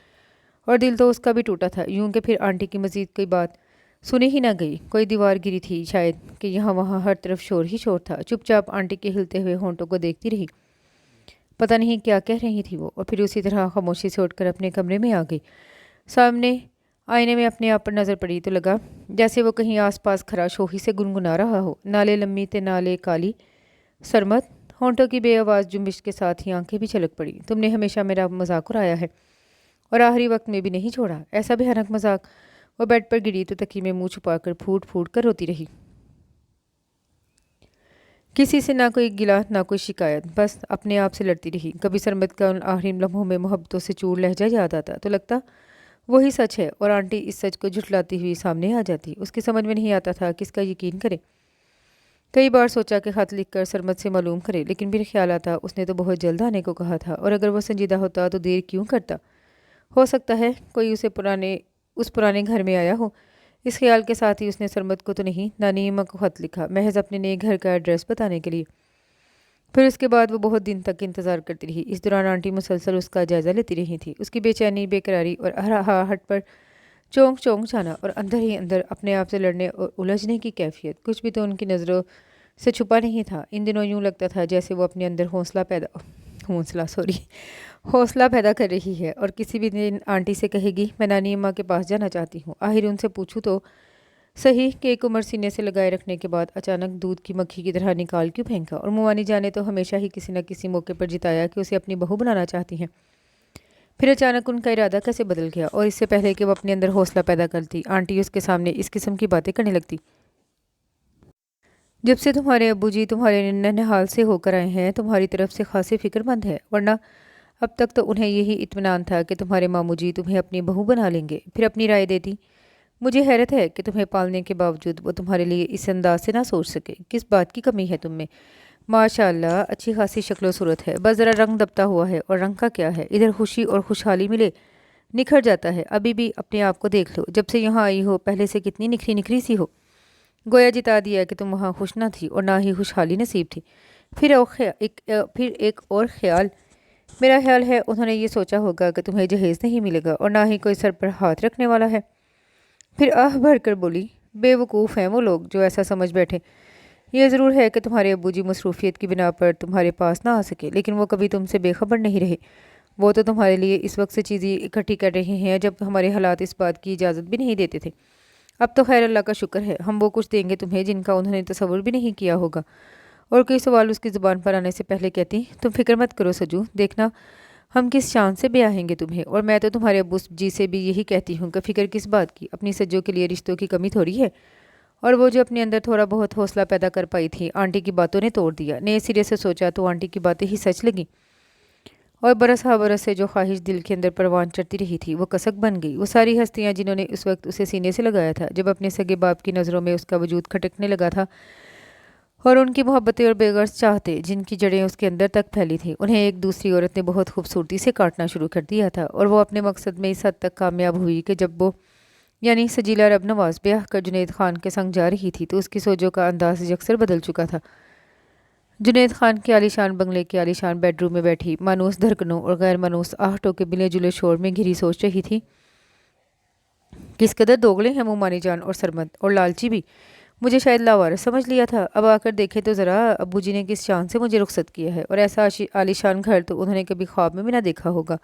और दिल तो उसका भी टूटा था। यूं कि फिर आंटी की मजीद कोई बात सुनी ही ना गई। कोई दीवार गिरी थी शायद कि यहाँ वहाँ हर तरफ शोर ही शोर था। चुपचाप आंटी के हिलते हुए होंठों को देखती रही। पता नहीं क्या कह रही थी वो, और फिर उसी तरह खामोशी से उठकर अपने कमरे में आ गई। सामने आईने में अपने आप पर नज़र पड़ी तो लगा जैसे वो कहीं आसपास खरा शोही से गुनगुना रहा हो। नाले लम्मी ते नाले काली सरमत। होंठों की बेआवाज़ जुम्बिश के साथ ही आंखें भी छलक पड़ी। तुमने हमेशा मेरा मजाक उड़ाया है और आखिरी वक्त में भी नहीं छोड़ा। ऐसा भयानक मजाक। वो बेड पर गिरी तो तकी में मुंह छुपाकर फूट फूट कर रोती रही। किसी से ना कोई गिला ना कोई शिकायत, बस अपने आप से लड़ती रही। कभी सरमत का उन आखिरी लम्हों में मोहब्बतों से चूर लहजा याद आता तो लगता वही सच है, और आंटी इस सच को झुठलाती हुई सामने आ जाती। उसकी समझ में नहीं आता था किसका यकीन करे। कई बार सोचा कि ख़त लिख कर सरमत से मालूम करे, लेकिन फिर ख्याल आता उसने तो बहुत जल्द आने को कहा था, और अगर वो संजीदा होता तो देर क्यों करता। हो सकता है कोई उस पुराने घर में आया हो। इस ख्याल के साथ ही उसने सरमत को तो नहीं, नानी अम्मा को ख़त लिखा, महज अपने नए घर का एड्रेस बताने के लिए। फिर उसके बाद वो बहुत दिन तक इंतज़ार करती रही। इस दौरान आंटी मुसलसल उसका जायज़ा लेती रही थी। उसकी बेचैनी, बेकरारी और हट पर चौंक चौंक जाना और अंदर ही अंदर अपने आप से लड़ने और उलझने की कैफियत, कुछ भी तो उनकी नज़रों से छुपा नहीं था। इन दिनों यूँ लगता था जैसे वो अपने अंदर हौसला पैदा कर रही है और किसी भी दिन आंटी से कहेगी, मैं नानी अम्मा के पास जाना चाहती हूँ। आखिर उनसे पूछूँ तो सही कि एक उम्र सीने से लगाए रखने के बाद अचानक दूध की मक्खी की तरह निकाल क्यों फेंका। और मुमानी जाने तो हमेशा ही किसी न किसी मौके पर जिताया कि उसे अपनी बहू बनाना चाहती हैं। फिर अचानक उनका इरादा कैसे बदल गया, और इससे पहले कि वो अपने अंदर हौसला पैदा करती, आंटी उसके सामने इस किस्म की बातें करने लगती। जब से तुम्हारे अब्बू जी तुम्हारे ननिहाल से होकर आए हैं, तुम्हारी तरफ से खासी फिक्रमंद है, वरना अब तक तो उन्हें यही इत्मीनान था कि तुम्हारे मामू जी तुम्हें अपनी बहू बना लेंगे, फिर अपनी राय देती। मुझे हैरत है कि तुम्हें पालने के बावजूद वो तुम्हारे लिए इस अंदाज से ना सोच सके। किस बात की कमी है तुम में? माशाअल्लाह अच्छी खासी शक्ल सूरत है, बस ज़रा रंग दबता हुआ है। और रंग का क्या है, इधर खुशी और खुशहाली मिले निखर जाता है। अभी भी अपने आप को देख लो, जब से यहाँ आई हो पहले से कितनी निखरी निखरी सी हो। गोया जिता दिया कि तुम वहाँ खुश ना थी और ना ही खुशहाली नसीब थी। फिर एक और ख्याल, मेरा ख्याल है उन्होंने ये सोचा होगा कि तुम्हें जहेज़ नहीं मिलेगा और ना ही कोई सर पर हाथ रखने वाला है। फिर आह भर कर बोली, बेवकूफ़ हैं वो लोग जो ऐसा समझ बैठे। ये ज़रूर है कि तुम्हारे अब्बू जी मसरूफियत की बिना पर तुम्हारे पास ना आ सके, लेकिन वो कभी तुमसे बेखबर नहीं रहे। वो तो तुम्हारे लिए इस वक्त से चीज़ें इकट्ठी कर रहे हैं जब हमारे हालात इस बात की इजाज़त भी नहीं देते थे। अब तो खैर अल्लाह का शुक्र है, हम वो कुछ देंगे तुम्हें जिनका उन्होंने तसव्वुर भी नहीं किया होगा। और कोई सवाल उसकी ज़ुबान पर आने से पहले कहती, तुम फिक्र मत करो सजू, देखना हम किस शान से ब्याहेंगे तुम्हें। और मैं तो तुम्हारे अब्बू जी से भी यही कहती हूँ कि फ़िक्र किस बात की, अपनी सज्जों के लिए रिश्तों की कमी थोड़ी है। और वो जो अपने अंदर थोड़ा बहुत हौसला पैदा कर पाई थी, आंटी की बातों ने तोड़ दिया। नए सिरे से सोचा तो आंटी की बातें ही सच लगी, और बरस हा बरस से जो ख्वाहिश दिल के अंदर परवान चढ़ती रही थी वो कसक बन गई। वो सारी हस्तियाँ जिन्होंने उस वक्त उसे सीने से लगाया था, जब अपने सगे बाप की नज़रों में उसका वजूद खटकने लगा था, और उनकी मोहब्बतें और बेगर्स चाहते जिनकी जड़ें उसके अंदर तक फैली थी, उन्हें एक दूसरी औरत ने बहुत खूबसूरती से काटना शुरू कर दिया था। और वो अपने मकसद में इस हद तक कामयाब हुई कि जब वो یعنی سجیلا رب نواز بیاہ کر جنید خان کے سنگ جا رہی تھی تو اس کی سوچوں کا انداز یکسر بدل چکا تھا۔ جنید خان کے عالیشان بنگلے کے عالیشان بیڈ روم میں بیٹھی مانوس دھڑکنوں اور غیر مانوس آہٹوں کے ملے جلے شور میں گھری سوچ رہی تھی، کس قدر دوگلے ہیں مومانی جان اور سرمد اور لالچی بھی۔ مجھے شاید لاوارث سمجھ لیا تھا، اب آ کر دیکھے تو ذرا ابو جی نے کس شان سے مجھے رخصت کیا ہے، اور ایسا عالیشان گھر تو انہوں نے کبھی خواب میں بھی نہ دیکھا ہوگا۔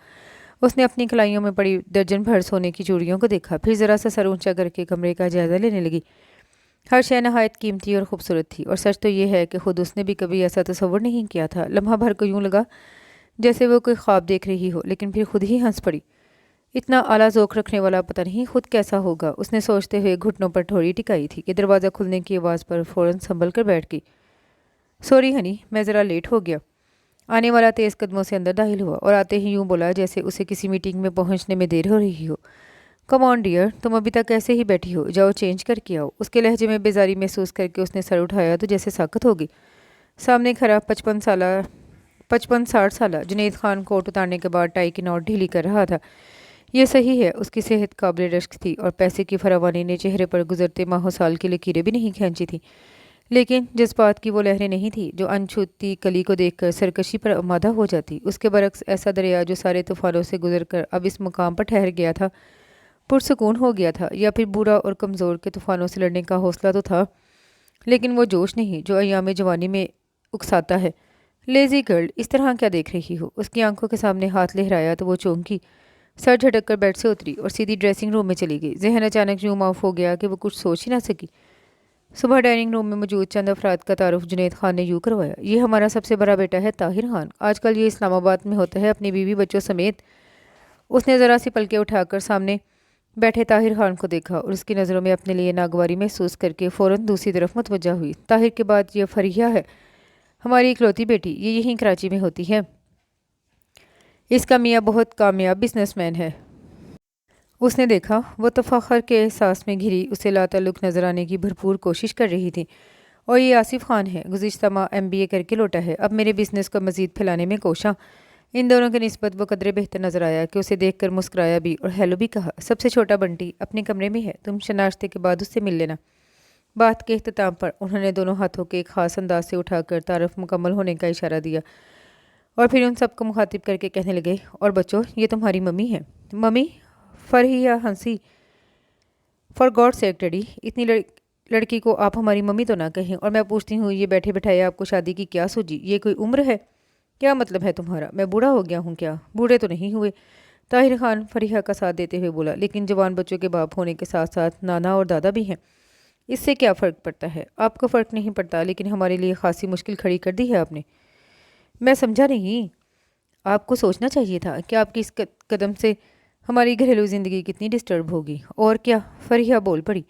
اس نے اپنی کلائیوں میں پڑی درجن بھر سونے کی چوڑیوں کو دیکھا، پھر ذرا سا سر اونچا کر کے کمرے کا جائزہ لینے لگی۔ ہر شے نہایت قیمتی اور خوبصورت تھی، اور سچ تو یہ ہے کہ خود اس نے بھی کبھی ایسا تصور نہیں کیا تھا۔ لمحہ بھر کو یوں لگا جیسے وہ کوئی خواب دیکھ رہی ہو، لیکن پھر خود ہی ہنس پڑی۔ اتنا اعلیٰ ذوق رکھنے والا پتہ نہیں خود کیسا ہوگا، اس نے سوچتے ہوئے گھٹنوں پر ٹھوڑی ٹکائی تھی کہ دروازہ کھلنے کی آواز پر فوراً سنبھل کر بیٹھ گئی۔ سوری ہنی، میں ذرا لیٹ ہو گیا۔ آنے والا تیز قدموں سے اندر داخل ہوا اور آتے ہی یوں بولا جیسے اسے کسی میٹنگ میں پہنچنے میں دیر ہو رہی ہو۔ کم آن ڈیئر، تم ابھی تک ایسے ہی بیٹھی ہو، جاؤ چینج کر کے آؤ۔ اس کے لہجے میں بیزاری محسوس کر کے اس نے سر اٹھایا تو جیسے ساکت ہو گئی۔ سامنے کھڑا 55-60 سالہ جنید خان کوٹ اتارنے کے بعد ٹائی کی نوٹ ڈھیلی کر رہا تھا۔ یہ صحیح ہے، اس کی صحت قابل رشک تھی اور پیسے کی فراوانی نے چہرے پر گزرتے ماہ و سال کی لکیریں بھی نہیں کھینچی تھیں، لیکن جذبات کی وہ لہریں نہیں تھی جو انچھوتی کلی کو دیکھ کر سرکشی پر آمادہ ہو جاتی۔ اس کے برعکس ایسا دریا جو سارے طوفانوں سے گزر کر اب اس مقام پر ٹھہر گیا تھا پرسکون ہو گیا تھا، یا پھر بوڑھا اور کمزور کے طوفانوں سے لڑنے کا حوصلہ تو تھا، لیکن وہ جوش نہیں جو ایام جوانی میں اکساتا ہے۔ لیزی گرل، اس طرح کیا دیکھ رہی ہو؟ اس کی آنکھوں کے سامنے ہاتھ لہرایا تو وہ چونکی، سر جھٹک کر بیڈ سے اتری اور سیدھی ڈریسنگ روم میں چلی گئی۔ ذہن اچانک یوں معاف ہو گیا کہ وہ کچھ سوچ ہی نہ سکی۔ صبح ڈائننگ روم میں موجود چند افراد کا تعارف جنید خان نے یوں کروایا، یہ ہمارا سب سے بڑا بیٹا ہے طاہر خان، آج کل یہ اسلام آباد میں ہوتا ہے اپنی بیوی بچوں سمیت۔ اس نے ذرا سی پلکیں اٹھا کر سامنے بیٹھے طاہر خان کو دیکھا اور اس کی نظروں میں اپنے لیے ناگواری محسوس کر کے فوراً دوسری طرف متوجہ ہوئی۔ طاہر کے بعد یہ فریہ ہے، ہماری اکلوتی بیٹی، یہ یہیں کراچی میں ہوتی ہے۔ اس کا میاں بہت کامیاب بزنس مین ہے۔ اس نے دیکھا وہ تفاخر کے احساس میں گھری اسے لا تعلق نظر آنے کی بھرپور کوشش کر رہی تھی۔ اور یہ آصف خان ہے، گزشتہ ماہ MBA کر کے لوٹا ہے، اب میرے بزنس کو مزید پھیلانے میں کوشاں۔ ان دونوں کے نسبت وہ قدرے بہتر نظر آیا کہ اسے دیکھ کر مسکرایا بھی اور ہیلو بھی کہا۔ سب سے چھوٹا بنٹی اپنے کمرے میں ہے، تم ناشتے کے بعد اس سے مل لینا۔ بات کے اختتام پر انہوں نے دونوں ہاتھوں کے ایک خاص انداز سے اٹھا کر تعارف مکمل ہونے کا اشارہ دیا اور پھر ان سب کو مخاطب کر کے کہنے لگے، اور بچوں، یہ تمہاری ممی ہے۔ ممی؟ فرحیہ ہنسی۔ فار گاڈ سیک ڈیڈی، اتنی لڑکی کو آپ ہماری ممی تو نہ کہیں، اور میں پوچھتی ہوں یہ بیٹھے بٹھائے آپ کو شادی کی کیا سوجی؟ یہ کوئی عمر ہے؟ کیا مطلب ہے تمہارا؟ میں بوڑھا ہو گیا ہوں کیا؟ بوڑھے تو نہیں ہوئے، طاہر خان فرحیہ کا ساتھ دیتے ہوئے بولا، لیکن جوان بچوں کے باپ ہونے کے ساتھ ساتھ نانا اور دادا بھی ہیں۔ اس سے کیا فرق پڑتا ہے؟ آپ کو فرق نہیں پڑتا، لیکن ہمارے لیے خاصی مشکل کھڑی کر دی ہے آپ نے۔ میں سمجھا نہیں۔ آپ کو سوچنا چاہیے تھا کہ آپ کی اس قدم سے ہماری گھریلو زندگی کتنی ڈسٹرب ہوگی۔ اور کیا؟ فرحیہ بول پڑی،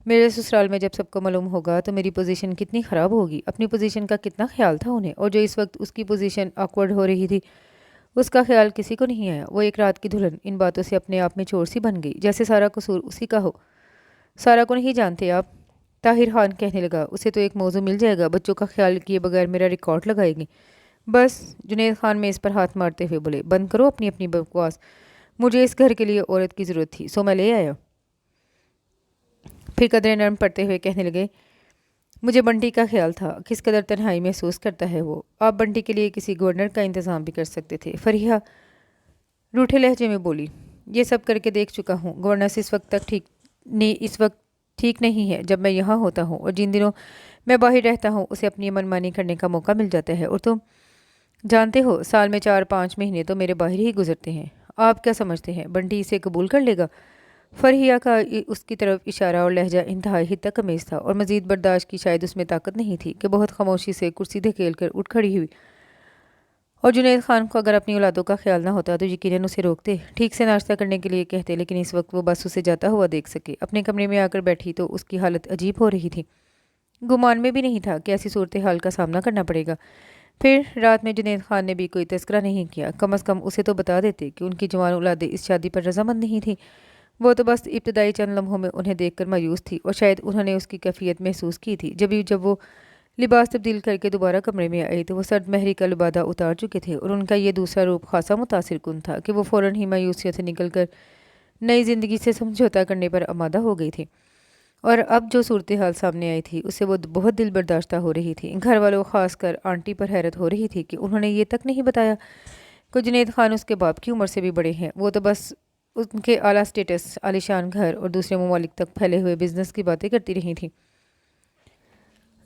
میرے سسرال میں جب سب کو معلوم ہوگا تو میری پوزیشن کتنی خراب ہوگی۔ اپنی پوزیشن کا کتنا خیال تھا انہیں، اور جو اس وقت اس کی پوزیشن آکورڈ ہو رہی تھی اس کا خیال کسی کو نہیں آیا۔ وہ ایک رات کی دلہن ان باتوں سے اپنے آپ میں چور سی بن گئی، جیسے سارا قصور اسی کا ہو۔ سارا کو نہیں جانتے آپ؟ طاہر خان کہنے لگا، اسے تو ایک موضوع مل جائے گا، بچوں کا خیال کیے بغیر میرا ریکارڈ لگائے گی۔ بس، جنید خان میں اس پر ہاتھ مارتے ہوئے بولے، بند کرو اپنی اپنی بکواس، مجھے اس گھر کے لیے عورت کی ضرورت تھی سو میں لے آیا۔ پھر قدرے نرم پڑتے ہوئے کہنے لگے، مجھے بنٹی کا خیال تھا، کس قدر تنہائی محسوس کرتا ہے وہ، آپ بنٹی کے لیے کسی گورنر کا انتظام بھی کر سکتے تھے۔ فرحیہ روٹھے لہجے میں بولی، یہ سب کر کے دیکھ چکا ہوں، گورننس اس وقت ٹھیک نہیں ہے جب میں یہاں ہوتا ہوں، اور جن دنوں میں باہر رہتا ہوں اسے اپنی منمانی کرنے کا موقع مل جاتا ہے، اور تم جانتے ہو سال میں 4-5 مہینے تو میرے باہر ہی گزرتے ہیں۔ آپ کیا سمجھتے ہیں بنٹی اسے قبول کر لے گا؟ فرحیہ کا اس کی طرف اشارہ اور لہجہ انتہائی حد تک امیز تھا، اور مزید برداشت کی شاید اس میں طاقت نہیں تھی کہ بہت خاموشی سے کرسی دھکیل کر اٹھ کھڑی ہوئی۔ اور جنید خان کو اگر اپنی اولادوں کا خیال نہ ہوتا تو یقیناً اسے روکتے، ٹھیک سے ناشتہ کرنے کے لیے کہتے، لیکن اس وقت وہ بس اسے جاتا ہوا دیکھ سکے۔ اپنے کمرے میں آ کر بیٹھی تو اس کی حالت عجیب ہو رہی تھی، گمان میں بھی نہیں تھا کہ ایسی صورتحال کا سامنا کرنا پڑے گا۔ پھر رات میں جنید خان نے بھی کوئی تذکرہ نہیں کیا، کم از کم اسے تو بتا دیتے کہ ان کی جوان اولادیں اس شادی پر رضامند نہیں تھیں۔ وہ تو بس ابتدائی چند لمحوں میں انہیں دیکھ کر مایوس تھی، اور شاید انہوں نے اس کی کیفیت محسوس کی تھی۔ جب وہ لباس تبدیل کر کے دوبارہ کمرے میں آئی تو وہ سرد مہری کا لبادہ اتار چکے تھے، اور ان کا یہ دوسرا روپ خاصا متاثر کن تھا کہ وہ فوراً ہی مایوسیوں سے نکل کر नई ज़िंदगी से समझौता करने पर आमादा हो गई थी। और अब जो सूरत हाल सामने आई थी उससे वो बहुत दिल बर्दाश्त हो रही थी। घर वालों ख़ासकर आंटी पर हैरत हो रही थी कि उन्होंने ये तक नहीं बताया कि जुनैद खान उसके बाप की उम्र से भी बड़े हैं। वो तो बस उनके आला स्टेटस, आलीशान घर और दूसरे ममालिक तक फैले हुए बिजनेस की बातें करती रही थी।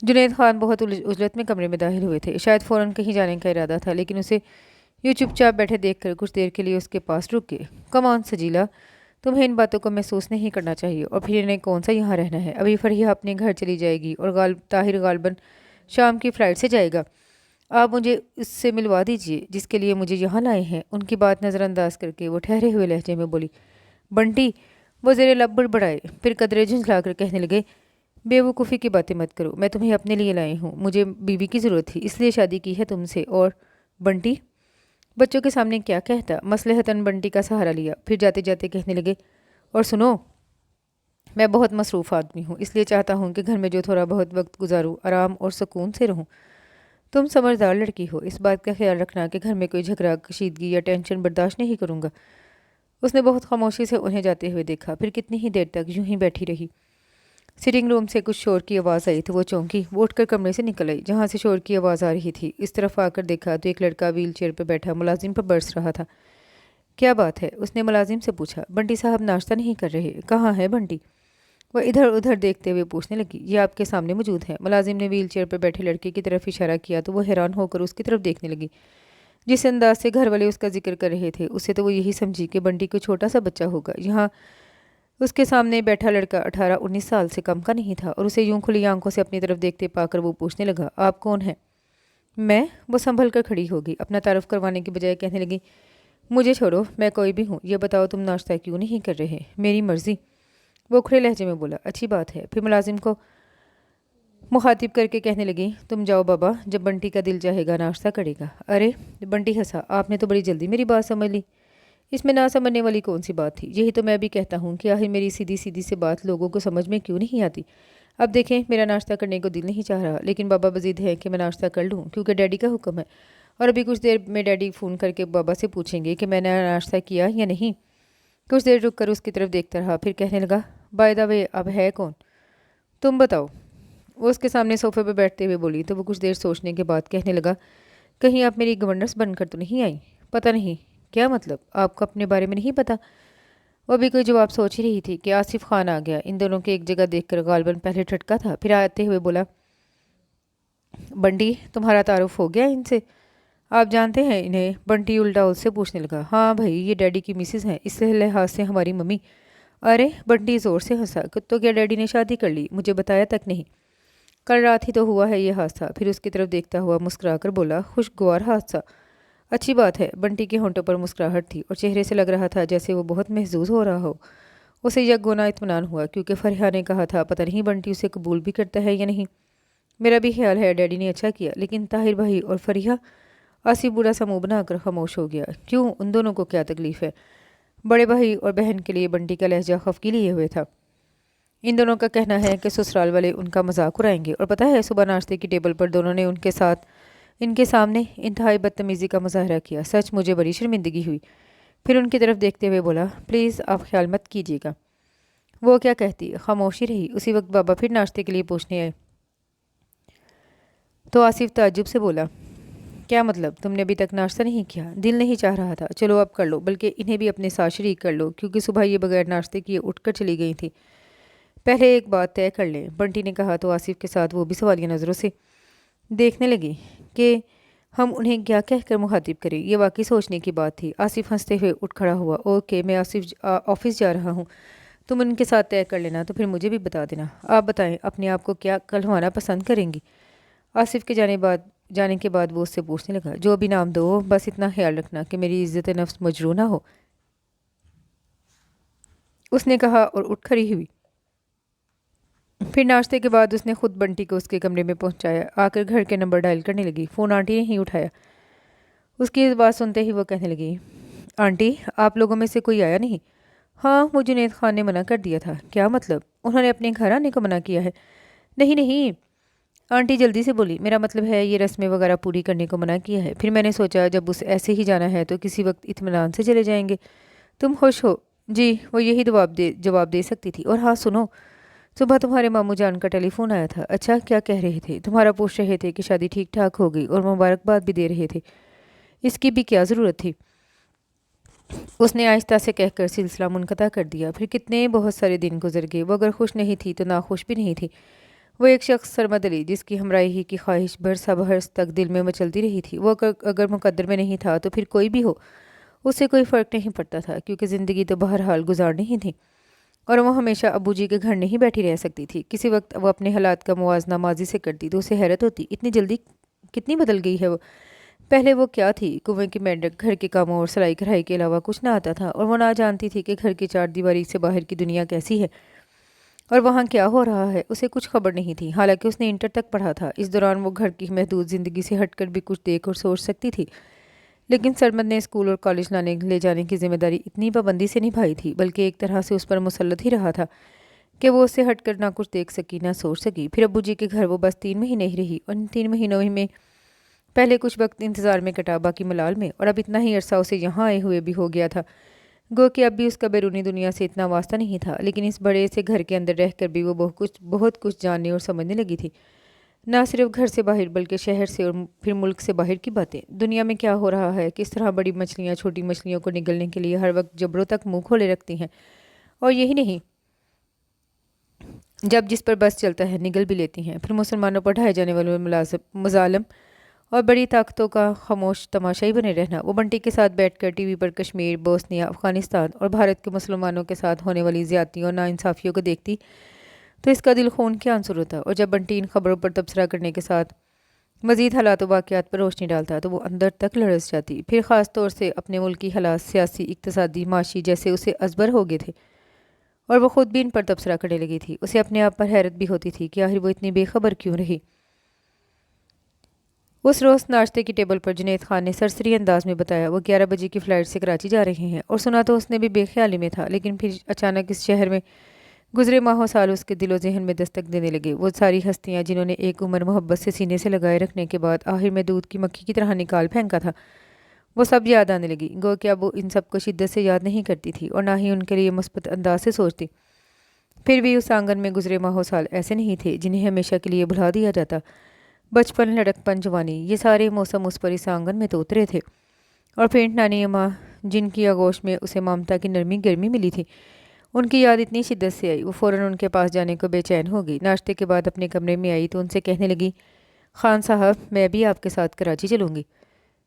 जुनैद खान बहुत उजलत में कमरे में दाखिल हुए थे। शायद फ़ौरन कहीं जाने का इरादा था, लेकिन उसे यूँ चुपचाप बैठे देखकर कुछ देर के लिए उसके पास रुक गए। कम ऑन सजीला, तुम्हें इन बातों को महसूस नहीं करना चाहिए, और फिर इन्हें कौन सा यहाँ रहना है। अभी फरिया अपने घर चली जाएगी और ताहिर गालबन शाम की फ़्लाइट से जाएगा। आप मुझे उससे मिलवा दीजिए जिसके लिए मुझे यहाँ लाए हैं। उनकी बात नज़रअंदाज करके वो ठहरे हुए लहजे में बोली, बंटी। वो ज़ेरे लब बढ़ाए, फिर कदरे झुंझला कर कहने लगे, बेवकूफ़ी की बातें मत करो। मैं तुम्हें अपने लिए लाई हूँ, मुझे बीवी की ज़रूरत थी, इसलिए शादी की है तुमसे। और बंटी बच्चों के सामने क्या कहता। मसलहतन बंटी का सहारा लिया, फिर जाते जाते कहने लगे, और सुनो, मैं बहुत मसरूफ़ आदमी हूँ, इसलिए चाहता हूँ कि घर में जो थोड़ा बहुत वक्त गुजारूँ आराम और सुकून से रहूँ। तुम समझदार लड़की हो, इस बात का ख्याल रखना कि घर में कोई झगड़ा, कशीदगी या टेंशन बर्दाश्त नहीं करूँगा। उसने बहुत खामोशी से उन्हें जाते हुए देखा, फिर कितनी ही देर तक यूं ही बैठी रही। सिटिंग रूम से कुछ शोर की आवाज़ आई तो वो चौंकी। वो उठकर कमरे से निकल आई जहाँ से शोर की आवाज़ आ रही थी। इस तरफ आकर देखा तो एक लड़का व्हील चेयर पर बैठा मुलाजिम पर बरस रहा था। क्या बात है, उसने मुलाजिम से पूछा। बंटी साहब नाश्ता नहीं कर रहे, कहाँ है बंटी? वह इधर उधर देखते हुए पूछने लगी। ये आपके सामने मौजूद है। मुलाजिम ने व्हील चेयर पर बैठे लड़के की तरफ इशारा किया तो वो हैरान होकर उसकी तरफ देखने लगी। जिस अंदाज से घर वाले उसका जिक्र कर रहे थे उससे तो वो यही समझी कि बंटी कोई छोटा सा बच्चा होगा। यहाँ उसके सामने बैठा लड़का 18-19 साल से कम का नहीं था, और उसे यूं खुली आंखों से अपनी तरफ देखते पाकर वो पूछने लगा, आप कौन हैं? मैं? वो संभल कर खड़ी होगी। अपना तारुफ करवाने की बजाय कहने लगी, मुझे छोड़ो, मैं कोई भी हूँ। ये बताओ तुम नाश्ता क्यों नहीं कर रहे? मेरी मर्ज़ी, वो उखड़े लहजे में बोला। अच्छी बात है। फिर मुलाजिम को मुखातिब करके कहने लगी, तुम जाओ बाबा, जब बंटी का दिल चाहेगा नाश्ता करेगा। अरे, बंटी हंसा, आपने तो बड़ी जल्दी मेरी बात समझ ली। इसमें ना समझने वाली कौन सी बात थी? यही तो मैं भी कहता हूँ कि आखिर मेरी सीधी सीधी से बात लोगों को समझ में क्यों नहीं आती। अब देखें, मेरा नाश्ता करने को दिल नहीं चाह रहा, लेकिन बाबा बजीद है कि मैं नाश्ता कर लूँ क्योंकि डैडी का हुक्म है। और अभी कुछ देर में डैडी फ़ोन करके बाबा से पूछेंगे कि मैंने नाश्ता किया या नहीं। कुछ देर रुक कर उसकी तरफ देखता रहा, फिर कहने लगा, बाय द वे अब है कौन? तुम बताओ। वो उसके सामने सोफे पर बैठते हुए बोली तो वो कुछ देर सोचने के बाद कहने लगा, कहीं आप मेरी गवर्नेंस बनकर तो नहीं आई? पता नहीं। क्या मतलब? आपको अपने बारे में नहीं पता? वो भी कोई जवाब सोच ही रही थी कि आसिफ खान आ गया। इन दोनों के एक जगह देखकर गालबन पहले ठटका था, फिर आते हुए बोला, बंटी तुम्हारा तारुफ हो गया इनसे? आप जानते हैं इन्हें? बंटी उल्टा उससे पूछने लगा। हाँ भाई, ये डैडी की मिसेज हैं, इस लिहाज से हमारी मम्मी। अरे, बंटी ज़ोर से हंसा, तो क्या डैडी ने शादी कर ली? मुझे बताया तक नहीं। कल रात ही तो हुआ है ये हादसा। फिर उसकी तरफ देखता हुआ मुस्कुराकर बोला, खुशगवार हादसा। अच्छी बात है। बंटी के होंठों पर मुस्कुराहट थी और चेहरे से लग रहा था जैसे वो बहुत महजूज हो रहा हो। उसे यकगोना इत्मीनान हुआ क्योंकि फरिया ने कहा था, पता नहीं बंटी उसे कबूल भी करता है या नहीं। मेरा भी ख्याल है डैडी ने अच्छा किया। लेकिन ताहिर भाई और फरिया? आसिफ बुरा सा मुँह बनाकर खामोश हो गया। क्यों, उन दोनों को क्या तकलीफ़ है? बड़े भाई और बहन के लिए बंटी का लहजा खफकी लिए हुए था। इन दोनों का कहना है कि ससुराल वाले उनका मजाक उड़ाएंगे, और पता है सुबह नाश्ते की टेबल पर दोनों ने उनके साथ इनके सामने इंतहाई बदतमीज़ी का मुजाहरा किया। सच मुझे बड़ी शर्मिंदगी हुई। फिर उनकी तरफ देखते हुए बोला, प्लीज़ आप ख्याल मत कीजिएगा। वो क्या कहती? खामोशी रही। उसी वक्त बाबा फिर नाश्ते के लिए पूछने आए तो आसिफ ताज्जुब से बोला, क्या मतलब? तुमने अभी तक नाश्ता नहीं किया? दिल नहीं चाह रहा था? चलो अब कर लो, बल्कि इन्हें भी अपने साथ शरीक कर लो, क्योंकि सुबह ये बगैर नाश्ते किए उठकर चली गई थी। पहले एक बात तय कर लें, बंटी ने कहा तो आसिफ के साथ वो भी सवालिया नज़रों से देखने लगी कि हम उन्हें क्या कहकर मुखातिब करें। ये वाकई सोचने की बात थी। आसिफ हंसते हुए उठ खड़ा हुआ। ओके, मैं ऑफिस जा रहा हूँ, तुम उनके साथ तय कर लेना, तो फिर मुझे भी बता देना। आप बताएं, अपने आप को क्या कहलवाना पसंद करेंगी? आसिफ के जाने के बाद वो उससे पूछने लगा, जो भी नाम दो, बस इतना ख्याल रखना कि मेरी इज्जत नफ्स मजरू ना हो। उसने कहा और उठ खड़ी हुई। फिर नाश्ते के बाद उसने खुद बंटी को उसके कमरे में पहुंचाया। आकर घर के नंबर डायल करने लगी। फ़ोन आंटी ने ही उठाया। उसकी इस बात सुनते ही वो कहने लगी, आंटी आप लोगों में से कोई आया नहीं? हाँ, वो जुनैद खान ने मना कर दिया था। क्या मतलब? उन्होंने अपने घर आने को मना किया है? नहीं नहीं, आंटी जल्दी से बोली, मेरा मतलब है ये रस्में वगैरह पूरी करने को मना किया है। फिर मैंने सोचा जब उस ऐसे ही जाना है तो किसी वक्त इत्मीनान से चले जाएंगे। तुम खुश हो जी, वो यही जवाब दे सकती थी। और हाँ सुनो, सुबह तुम्हारे मामू जान का टेलीफोन आया था। अच्छा, क्या कह रहे थे? तुम्हारा पूछ रहे थे कि शादी ठीक ठाक हो गई और मुबारकबाद भी दे रहे थे। इसकी भी क्या ज़रूरत थी? उसने आहिस्ता से कहकर सिलसिला मुनक़ता कर दिया। फिर कितने बहुत सारे दिन गुजर गए। वो अगर खुश नहीं थी तो नाखुश भी नहीं थी। वो एक शख्स सरमद अली, जिसकी हमराही की ख्वाहिश बरसा बरस तक दिल में मचलती रही थी। वो अगर मुकद्दर में नहीं था तो फिर कोई भी हो, उससे कोई फ़र्क नहीं पड़ता था, क्योंकि ज़िंदगी तो बहरहाल गुजारनी ही थी। और वो हमेशा अब्बू जी के घर नहीं बैठी रह सकती थी। किसी वक्त वो अपने हालात का मुवाजना माजी से करती तो उसे हैरत होती, इतनी जल्दी कितनी बदल गई है वो। पहले वो क्या थी? कुएं की मेंढक। घर के कामों और सिलाई कढ़ाई के अलावा कुछ ना आता था, और वो ना जानती थी कि घर की चार दीवारी से बाहर की दुनिया कैसी है और वहाँ क्या हो रहा है। उसे कुछ खबर नहीं थी। हालांकि उसने इंटर तक पढ़ा था। इस दौरान वो घर की महदूद ज़िंदगी से हटकर भी कुछ देख और सोच सकती थी। लेकिन सरमद ने स्कूल और कॉलेज लाने ले जाने की जिम्मेदारी इतनी पाबंदी से निभाई थी, बल्कि एक तरह से उस पर मुसल्लत ही रहा था, कि वो उससे हटकर ना कुछ देख सकी ना सोच सकी। फिर अब्बू जी के घर वो बस 3 महीने ही रही, और इन 3 महीनों में पहले कुछ वक्त इंतज़ार में कटा, बाकी मलाल में। और अब इतना ही अरसा उसे यहाँ आए हुए भी हो गया था। गो कि अब भी उसका बैरूनी दुनिया से इतना वास्ता नहीं था, लेकिन इस बड़े से घर के अंदर रहकर भी वो बहुत कुछ जानने और समझने लगी थी। ना सिर्फ घर से बाहर, बल्कि शहर से और फिर मुल्क से बाहर की बातें। दुनिया में क्या हो रहा है, किस तरह बड़ी मछलियाँ छोटी मछलियों को निगलने के लिए हर वक्त जबरों तक मुंह खोले रखती हैं। और यही नहीं, जब जिस पर बस चलता है निगल भी लेती हैं। फिर मुसलमानों पर ढाए जाने वाले मुजालम और बड़ी ताकतों का खामोश तमाशाई बने रहना। वो बंटी के साथ बैठकर टीवी पर कश्मीर, बोस्निया, अफगानिस्तान और भारत के मुसलमानों के साथ होने वाली ज़्यादतियों और नाइंसाफ़ियों को देखती तो इसका दिल खून के आंसू होता। और जब बंटी इन खबरों पर तबसरा करने के साथ मज़ीद हालात व वाक़यात पर रोशनी डालता तो वो अंदर तक लड़स जाती। फिर ख़ास तौर से अपने मुल्क की हालात, सियासी, इक़्तिसादी, माशी, जैसे उसे अजबर हो गए थे, और वो ख़ुद भी इन पर तबसरा करने लगी थी। उसे अपने आप पर हैरत भी होती थी कि आखिर वो इतनी बेखबर क्यों रही। उस रोज़ नाश्ते की टेबल पर जुनैद खान ने सरसरी अंदाज में बताया वो 11 बजे की फ़्लाइट से कराची जा रहे हैं। और सुना तो उसने भी बेख्याली में था, लेकिन फिर अचानक इस शहर में गुजरे माहों साल उसके दिलो जहन में दस्तक देने लगे। वो सारी हस्तियाँ जिन्होंने एक उम्र मोहब्बत से सीने से लगाए रखने के बाद आखिर में दूध की मक्खी की तरह निकाल फेंका था, वो सब याद आने लगी। गो कि अब वो इन सब को शिद्दत से याद नहीं करती थी और ना ही उनके लिए मुस्बत अंदाज से सोचती। फिर भी उस आंगन में गुजरे माहों साल ऐसे नहीं थे जिन्हें हमेशा के लिए भुला दिया जाता। बचपन, लड़कपन, जवानी, ये सारे मौसम उस पर इस आंगन में तो उतरे थे। और फेंट नानी अम्मा, जिनकी आगोश में उसे ममता की नरमी गर्मी मिली थी, उनकी याद इतनी शिद्दत से आई वो फ़ौरन उनके पास जाने को बेचैन हो गई। नाश्ते के बाद अपने कमरे में आई तो उनसे कहने लगी, खान साहब, मैं भी आपके साथ कराची चलूँगी।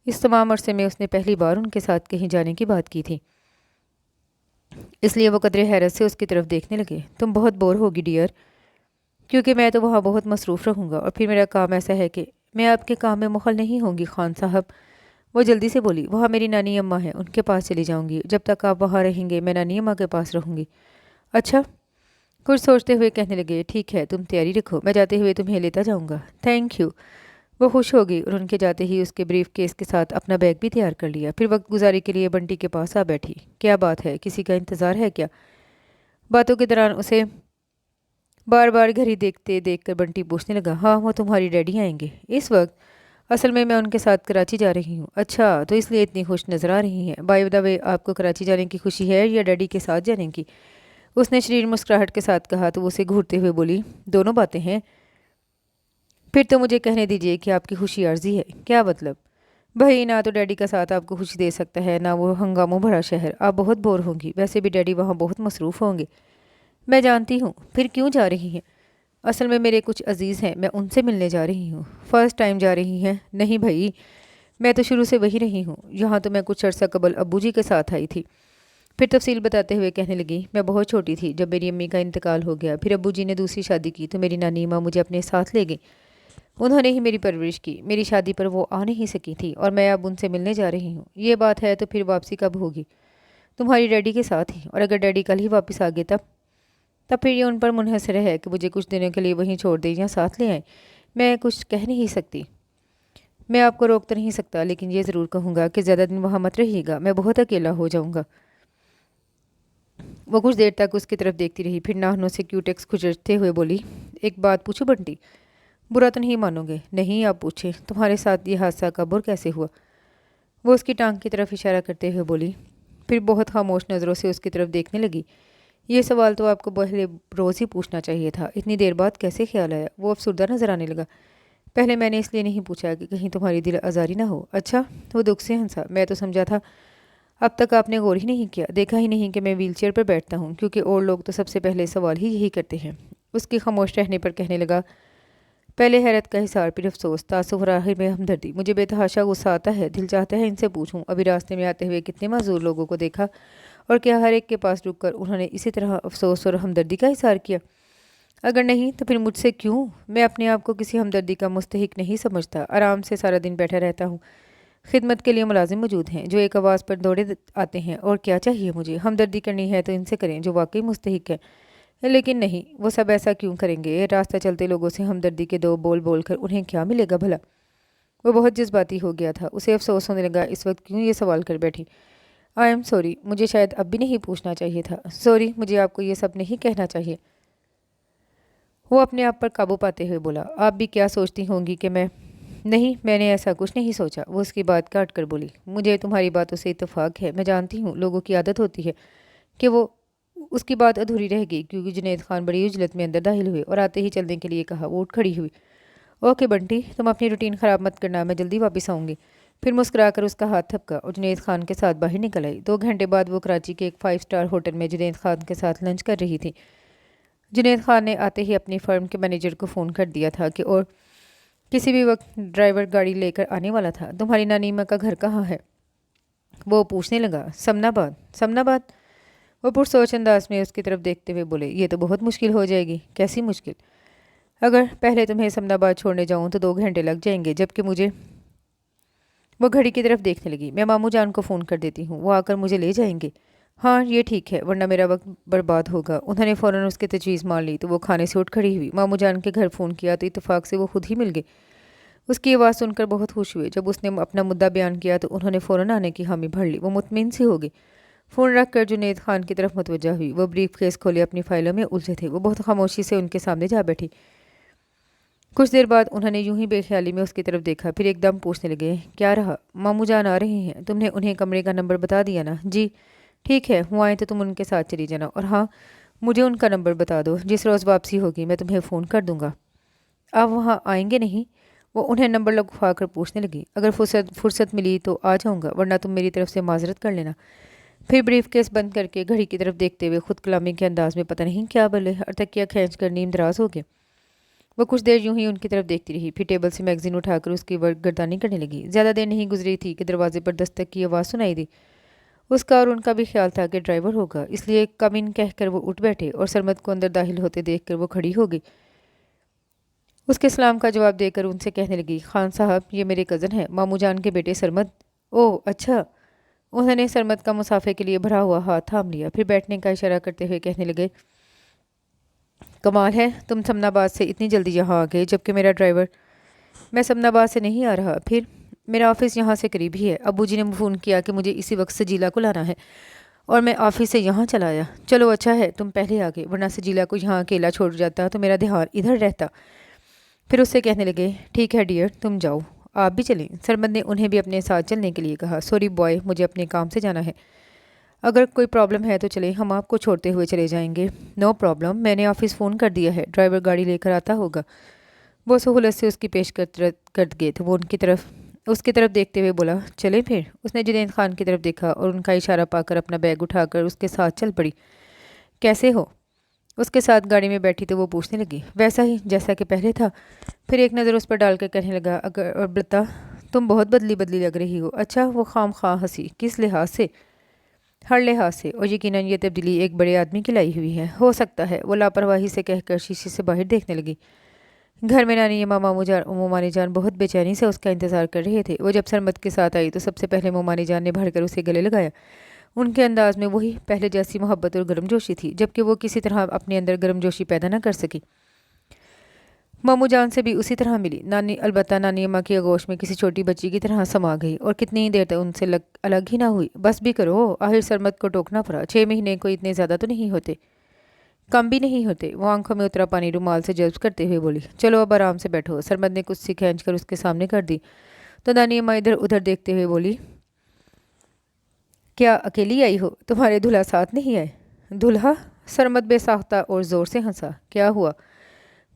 इस तमाम अरसे में उसने पहली बार उनके साथ कहीं जाने की बात की थी, इसलिए वो कदरे हैरत से उसकी तरफ देखने लगे। तुम बहुत बोर होगी डियर, क्योंकि मैं तो वहाँ बहुत मसरूफ़ रहूँगा, और फिर मेरा काम ऐसा है कि मैं आपके काम में मुखल नहीं होंगी खान साहब। वो जल्दी से बोली, वहाँ मेरी नानी अम्मा है, उनके पास चली जाऊँगी। जब तक आप वहाँ रहेंगे मैं नानी अम्मा के पास रहूँगी। अच्छा, कुछ सोचते हुए कहने लगे, ठीक है, तुम तैयारी रखो, मैं जाते हुए तुम्हें लेता जाऊँगा। Thank you. वो खुश हो गई और उनके जाते ही उसके ब्रीफ केस के साथ अपना बैग भी तैयार कर लिया। फिर वक्त गुजारी के लिए बंटी के पास आ बैठी। क्या बात है, किसी का इंतज़ार है क्या? बातों के दौरान उसे बार बार घड़ी देखते देख कर बंटी पूछने लगा, हाँ, वो तुम्हारी डैडी आएंगे इस वक्त? असल में मैं उनके साथ कराची जा रही हूँ। अच्छा, तो इसलिए इतनी खुश नज़र आ रही हैं। बाय द वे, आपको कराची जाने की खुशी है या डैडी के साथ जाने की? उसने शरीर मुस्कुराहट के साथ कहा तो वो उसे घूरते हुए बोली, दोनों बातें हैं। फिर तो मुझे कहने दीजिए कि आपकी खुशी अर्जी है। क्या मतलब? भाई, ना तो डैडी का साथ आपको खुशी दे सकता है, ना वो हंगामों भरा शहर। आप बहुत बोर होंगी। वैसे भी डैडी वहाँ बहुत मसरूफ़ होंगे। मैं जानती हूँ। फिर क्यों जा रही हैं? असल में मेरे कुछ अजीज़ हैं, मैं उनसे मिलने जा रही हूँ। फ़र्स्ट टाइम जा रही हैं? नहीं भाई, मैं तो शुरू से वही रही हूँ। यहाँ तो मैं कुछ अर्सा कबल अब्बू जी के साथ आई थी। फिर तफसील बताते हुए कहने लगी, मैं बहुत छोटी थी जब मेरी अम्मी का इंतकाल हो गया। फिर अब्बू जी ने दूसरी शादी की तो मेरी नानी माँ मुझे अपने साथ ले गई। उन्होंने ही मेरी परवरिश की। मेरी शादी पर वो आ नहीं सकी थी और मैं अब उनसे मिलने जा रही हूँ। ये बात है, तो फिर वापसी कब होगी? तुम्हारी डैडी के साथ ही। और अगर डैडी कल ही वापस आ गए तब फिर ये उन पर मुनहसर है कि मुझे कुछ दिनों के लिए वहीं छोड़ दें या साथ ले आएँ। मैं कुछ कह नहीं सकती। मैं आपको रोक तो नहीं सकता, लेकिन ये ज़रूर कहूँगा कि ज़्यादा दिन वहाँ मत रहिएगा, मैं बहुत अकेला हो जाऊँगा। वो कुछ देर तक उसकी तरफ देखती रही, फिर नाखूनों से क्यूटेक्स खुजरते हुए बोली, एक बात पूछूं बंटी? बुरा तो नहीं मानोगे? नहीं, आप पूछें। तुम्हारे साथ ये हादसा कब और कैसे हुआ? वो उसकी टांग की तरफ इशारा करते हुए बोली, پھر بہت خاموش نظروں سے اس کی طرف دیکھنے لگی۔ یہ سوال تو آپ کو پہلے روز ہی پوچھنا چاہیے تھا، اتنی دیر بعد کیسے خیال آیا؟ وہ افسردہ نظر آنے لگا۔ پہلے میں نے اس لیے نہیں پوچھا کہ کہیں تمہاری دل آزاری نہ ہو۔ اچھا، وہ دکھ سے ہنسا۔ میں تو سمجھا تھا اب تک آپ نے غور ہی نہیں کیا، دیکھا ہی نہیں کہ میں ویل چیئر پر بیٹھتا ہوں، کیونکہ اور لوگ تو سب سے پہلے سوال ہی یہی کرتے ہیں۔ اس کی خاموش رہنے پر کہنے لگا، پہلے حیرت کا حصار، پھر افسوس، تأسف اور آخر میں ہمدردی۔ مجھے بے تحاشا غصہ آتا ہے، دل چاہتا ہے ان سے پوچھوں، ابھی راستے میں آتے ہوئے کتنے معذور لوگوں کو دیکھا، اور کیا ہر ایک کے پاس رک کر انہوں نے اسی طرح افسوس اور ہمدردی کا اظہار کیا؟ اگر نہیں تو پھر مجھ سے کیوں؟ میں اپنے آپ کو کسی ہمدردی کا مستحق نہیں سمجھتا، آرام سے سارا دن بیٹھا رہتا ہوں، خدمت کے لیے ملازم موجود ہیں جو ایک آواز پر دوڑے آتے ہیں، اور کیا چاہیے مجھے؟ ہمدردی کرنی ہے تو ان سے کریں جو واقعی مستحق ہے، لیکن نہیں، وہ سب ایسا کیوں کریں گے؟ راستہ چلتے لوگوں سے ہمدردی کے دو بول بول کر انہیں کیا ملے گا بھلا؟ وہ بہت جذباتی ہو گیا تھا، اسے افسوس ہونے لگا اس وقت کیوں یہ سوال کر بیٹھی۔ آئی ایم سوری، مجھے شاید اب بھی نہیں پوچھنا چاہیے تھا، سوری، مجھے آپ کو یہ سب نہیں کہنا چاہیے۔ وہ اپنے آپ پر قابو پاتے ہوئے بولا، آپ بھی کیا سوچتی ہوں گی کہ نہیں، میں نے ایسا کچھ نہیں سوچا۔ وہ اس کی بات کاٹ کر بولی، مجھے تمہاری باتوں سے اتفاق ہے، میں جانتی ہوں لوگوں کی عادت ہوتی ہے کہ وہ اس کی بات ادھوری رہ گئی کیونکہ جنید خان بڑی عجلت میں اندر داخل ہوئے اور آتے ہی چلنے کے لیے کہا۔ وہ اٹھ کھڑی ہوئی۔ اوکے بنٹی، تم اپنی روٹین خراب مت کرنا، میں جلدی واپس آؤں گی۔ پھر مسکرا کر اس کا ہاتھ تھپکا اور جنید خان کے ساتھ باہر نکل آئی۔ 2 گھنٹے بعد وہ کراچی کے ایک 5 اسٹار ہوٹل میں جنید خان کے ساتھ لنچ کر رہی تھی۔ جنید خان نے آتے ہی اپنی فرم کے مینیجر کو فون کر دیا تھا کہ اور کسی بھی وقت ڈرائیور گاڑی لے کر آنے والا تھا۔ تمہاری نانیمہ کا گھر کہاں ہے؟ وہ پوچھنے لگا۔ سمناباد۔ سمناباد؟ وہ پرسوچ انداز میں اس کی طرف دیکھتے ہوئے بولے، یہ تو بہت مشکل ہو جائے گی۔ کیسی مشکل؟ اگر پہلے تمہیں سمناباد چھوڑنے جاؤں تو 2 گھنٹے لگ جائیں گے، جبکہ مجھے… وہ گھڑی کی طرف دیکھنے لگی۔ میں ماموں جان کو فون کر دیتی ہوں، وہ آ کر مجھے لے جائیں گے۔ ہاں یہ ٹھیک ہے، ورنہ میرا وقت برباد ہوگا۔ انہوں نے فوراً اس کی تجویز مان لی تو وہ کھانے سے اٹھ کھڑی ہوئی۔ ماموں جان کے گھر فون کیا تو اتفاق سے وہ خود ہی مل گئے۔ اس کی آواز سن کر بہت خوش ہوئے۔ جب اس نے اپنا مدعا بیان کیا تو انہوں نے فوراً آنے کی حامی بھر لی۔ وہ مطمئن سی ہو گئی۔ فون رکھ کر جنید خان کی طرف متوجہ ہوئی۔ وہ بریف کیس کھولے اپنی فائلوں میں الجھے تھے۔ وہ بہت خاموشی سے ان کے سامنے جا بیٹھی۔ کچھ دیر بعد انہوں نے یوں ہی بے خیالی میں اس کی طرف دیکھا، پھر ایک دم پوچھنے لگے، کیا رہا؟ ماموں جان آ رہے ہیں، تم نے انہیں کمرے کا نمبر بتا دیا نا؟ جی ٹھیک ہے، وہ آئیں تو تم ان کے ساتھ چلی جانا، اور ہاں مجھے ان کا نمبر بتا دو، جس روز واپسی ہوگی میں تمہیں فون کر دوں گا۔ آپ وہاں آئیں گے نہیں؟ وہ انہیں نمبر لگوا کر پوچھنے لگی۔ اگر فرصت ملی تو آ جاؤں گا، ورنہ تم میری طرف سے معذرت کر لینا۔ پھر بریف کیس بند کر کے گھڑی کی طرف دیکھتے ہوئے خود کلامی کے انداز میں پتہ نہیں کیا بولے اور تکیہ کھینچ کر نیم دراز ہو گیا۔ وہ کچھ دیر یوں ہی ان کی طرف دیکھتی رہی، پھر ٹیبل سے میگزین اٹھا کر اس کی گردانی کرنے لگی۔ زیادہ دیر نہیں گزری تھی کہ دروازے پر دستک کی آواز سنائی دی۔ اس کا اور ان کا بھی خیال تھا کہ ڈرائیور ہوگا، اس لیے کم ان کہہ کر وہ اٹھ بیٹھے اور سرمد کو اندر داخل ہوتے دیکھ کر وہ کھڑی ہو گئی۔ اس کے سلام کا جواب دے کر ان سے کہنے لگی، خان صاحب یہ میرے کزن ہیں، ماموں جان کے بیٹے سرمد۔ اوہ اچھا۔ انہوں نے سرمد کا مسافے کے لیے بھرا ہوا ہاتھ تھام لیا، پھر بیٹھنے کا اشارہ کرتے ہوئے کہنے لگے، کمال ہے، تم سمناباد سے اتنی جلدی یہاں آ گئے، جبکہ میرا ڈرائیور… میں سمناباد سے نہیں آ رہا، پھر میرا آفس یہاں سے قریب ہی ہے۔ ابو جی نے فون کیا کہ مجھے اسی وقت سجیلا کو لانا ہے اور میں آفس سے یہاں چلا آیا۔ چلو اچھا ہے تم پہلے آ گئے، ورنہ سجیلا کو یہاں اکیلا چھوڑ جاتا تو میرا دھیان ادھر رہتا۔ پھر اس سے کہنے لگے، ٹھیک ہے ڈیئر، تم جاؤ، آپ بھی چلیں۔ سرمد نے انہیں بھی اپنے ساتھ چلنے کے لیے کہا۔ سوری بوائے، مجھے اپنے کام سے جانا ہے، اگر کوئی پرابلم ہے تو چلیں، ہم آپ کو چھوڑتے ہوئے چلے جائیں گے۔ نو پرابلم، میں نے آفس فون کر دیا ہے، ڈرائیور گاڑی لے کر آتا ہوگا۔ وہ سہولت سے اس کی پیش کرد گئے تھے۔ وہ اس کی طرف دیکھتے ہوئے بولا، چلیں پھر۔ اس نے جنید خان کی طرف دیکھا اور ان کا اشارہ پا کر اپنا بیگ اٹھا کر اس کے ساتھ چل پڑی۔ کیسے ہو؟ اس کے ساتھ گاڑی میں بیٹھی تو وہ پوچھنے لگی۔ ویسا ہی جیسا کہ پہلے تھا۔ پھر ایک نظر اس پر ڈال کر کہنے لگا، البتہ تم بہت بدلی لگ رہی ہو۔ اچھا، وہ خام خواہ ہنسی، کس لحاظ سے؟ ہر لحاظ سے، اور یقیناً یہ تبدیلی ایک بڑے آدمی کی لائی ہوئی ہے۔ ہو سکتا ہے، وہ لاپرواہی سے کہہ کر شیشے سے باہر دیکھنے لگی۔ گھر میں نانی اماں مومانی جان بہت بے چینی سے اس کا انتظار کر رہے تھے۔ وہ جب سرمد کے ساتھ آئی تو سب سے پہلے مومانی جان نے بڑھ کر اسے گلے لگایا۔ ان کے انداز میں وہی پہلے جیسی محبت اور گرم جوشی تھی، جبکہ وہ کسی طرح اپنے اندر گرم جوشی پیدا نہ کر سکی۔ ماموں جان سے بھی اسی طرح ملی۔ البتہ نانی اماں کی آغوش میں کسی چھوٹی بچی کی طرح سما گئی اور کتنی ہی دیر تک ان سے الگ ہی نہ ہوئی۔ بس بھی کرو، آخر سرمد کو ٹوکنا پڑا، 6 مہینے کوئی اتنے زیادہ تو نہیں ہوتے، کم بھی نہیں ہوتے۔ وہ آنکھوں میں اترا پانی رومال سے جذب کرتے ہوئے بولی، چلو اب آرام سے بیٹھو۔ سرمد نے کچھ سی کھینچ کر اس کے سامنے کر دی تو نانی اماں ادھر ادھر دیکھتے ہوئے بولی، کیا اکیلی آئی ہو؟ تمہارے دلہا ساتھ نہیں آئے؟ دلہا؟ سرمد بے ساختہ اور زور سے ہنسا۔ کیا ہوا؟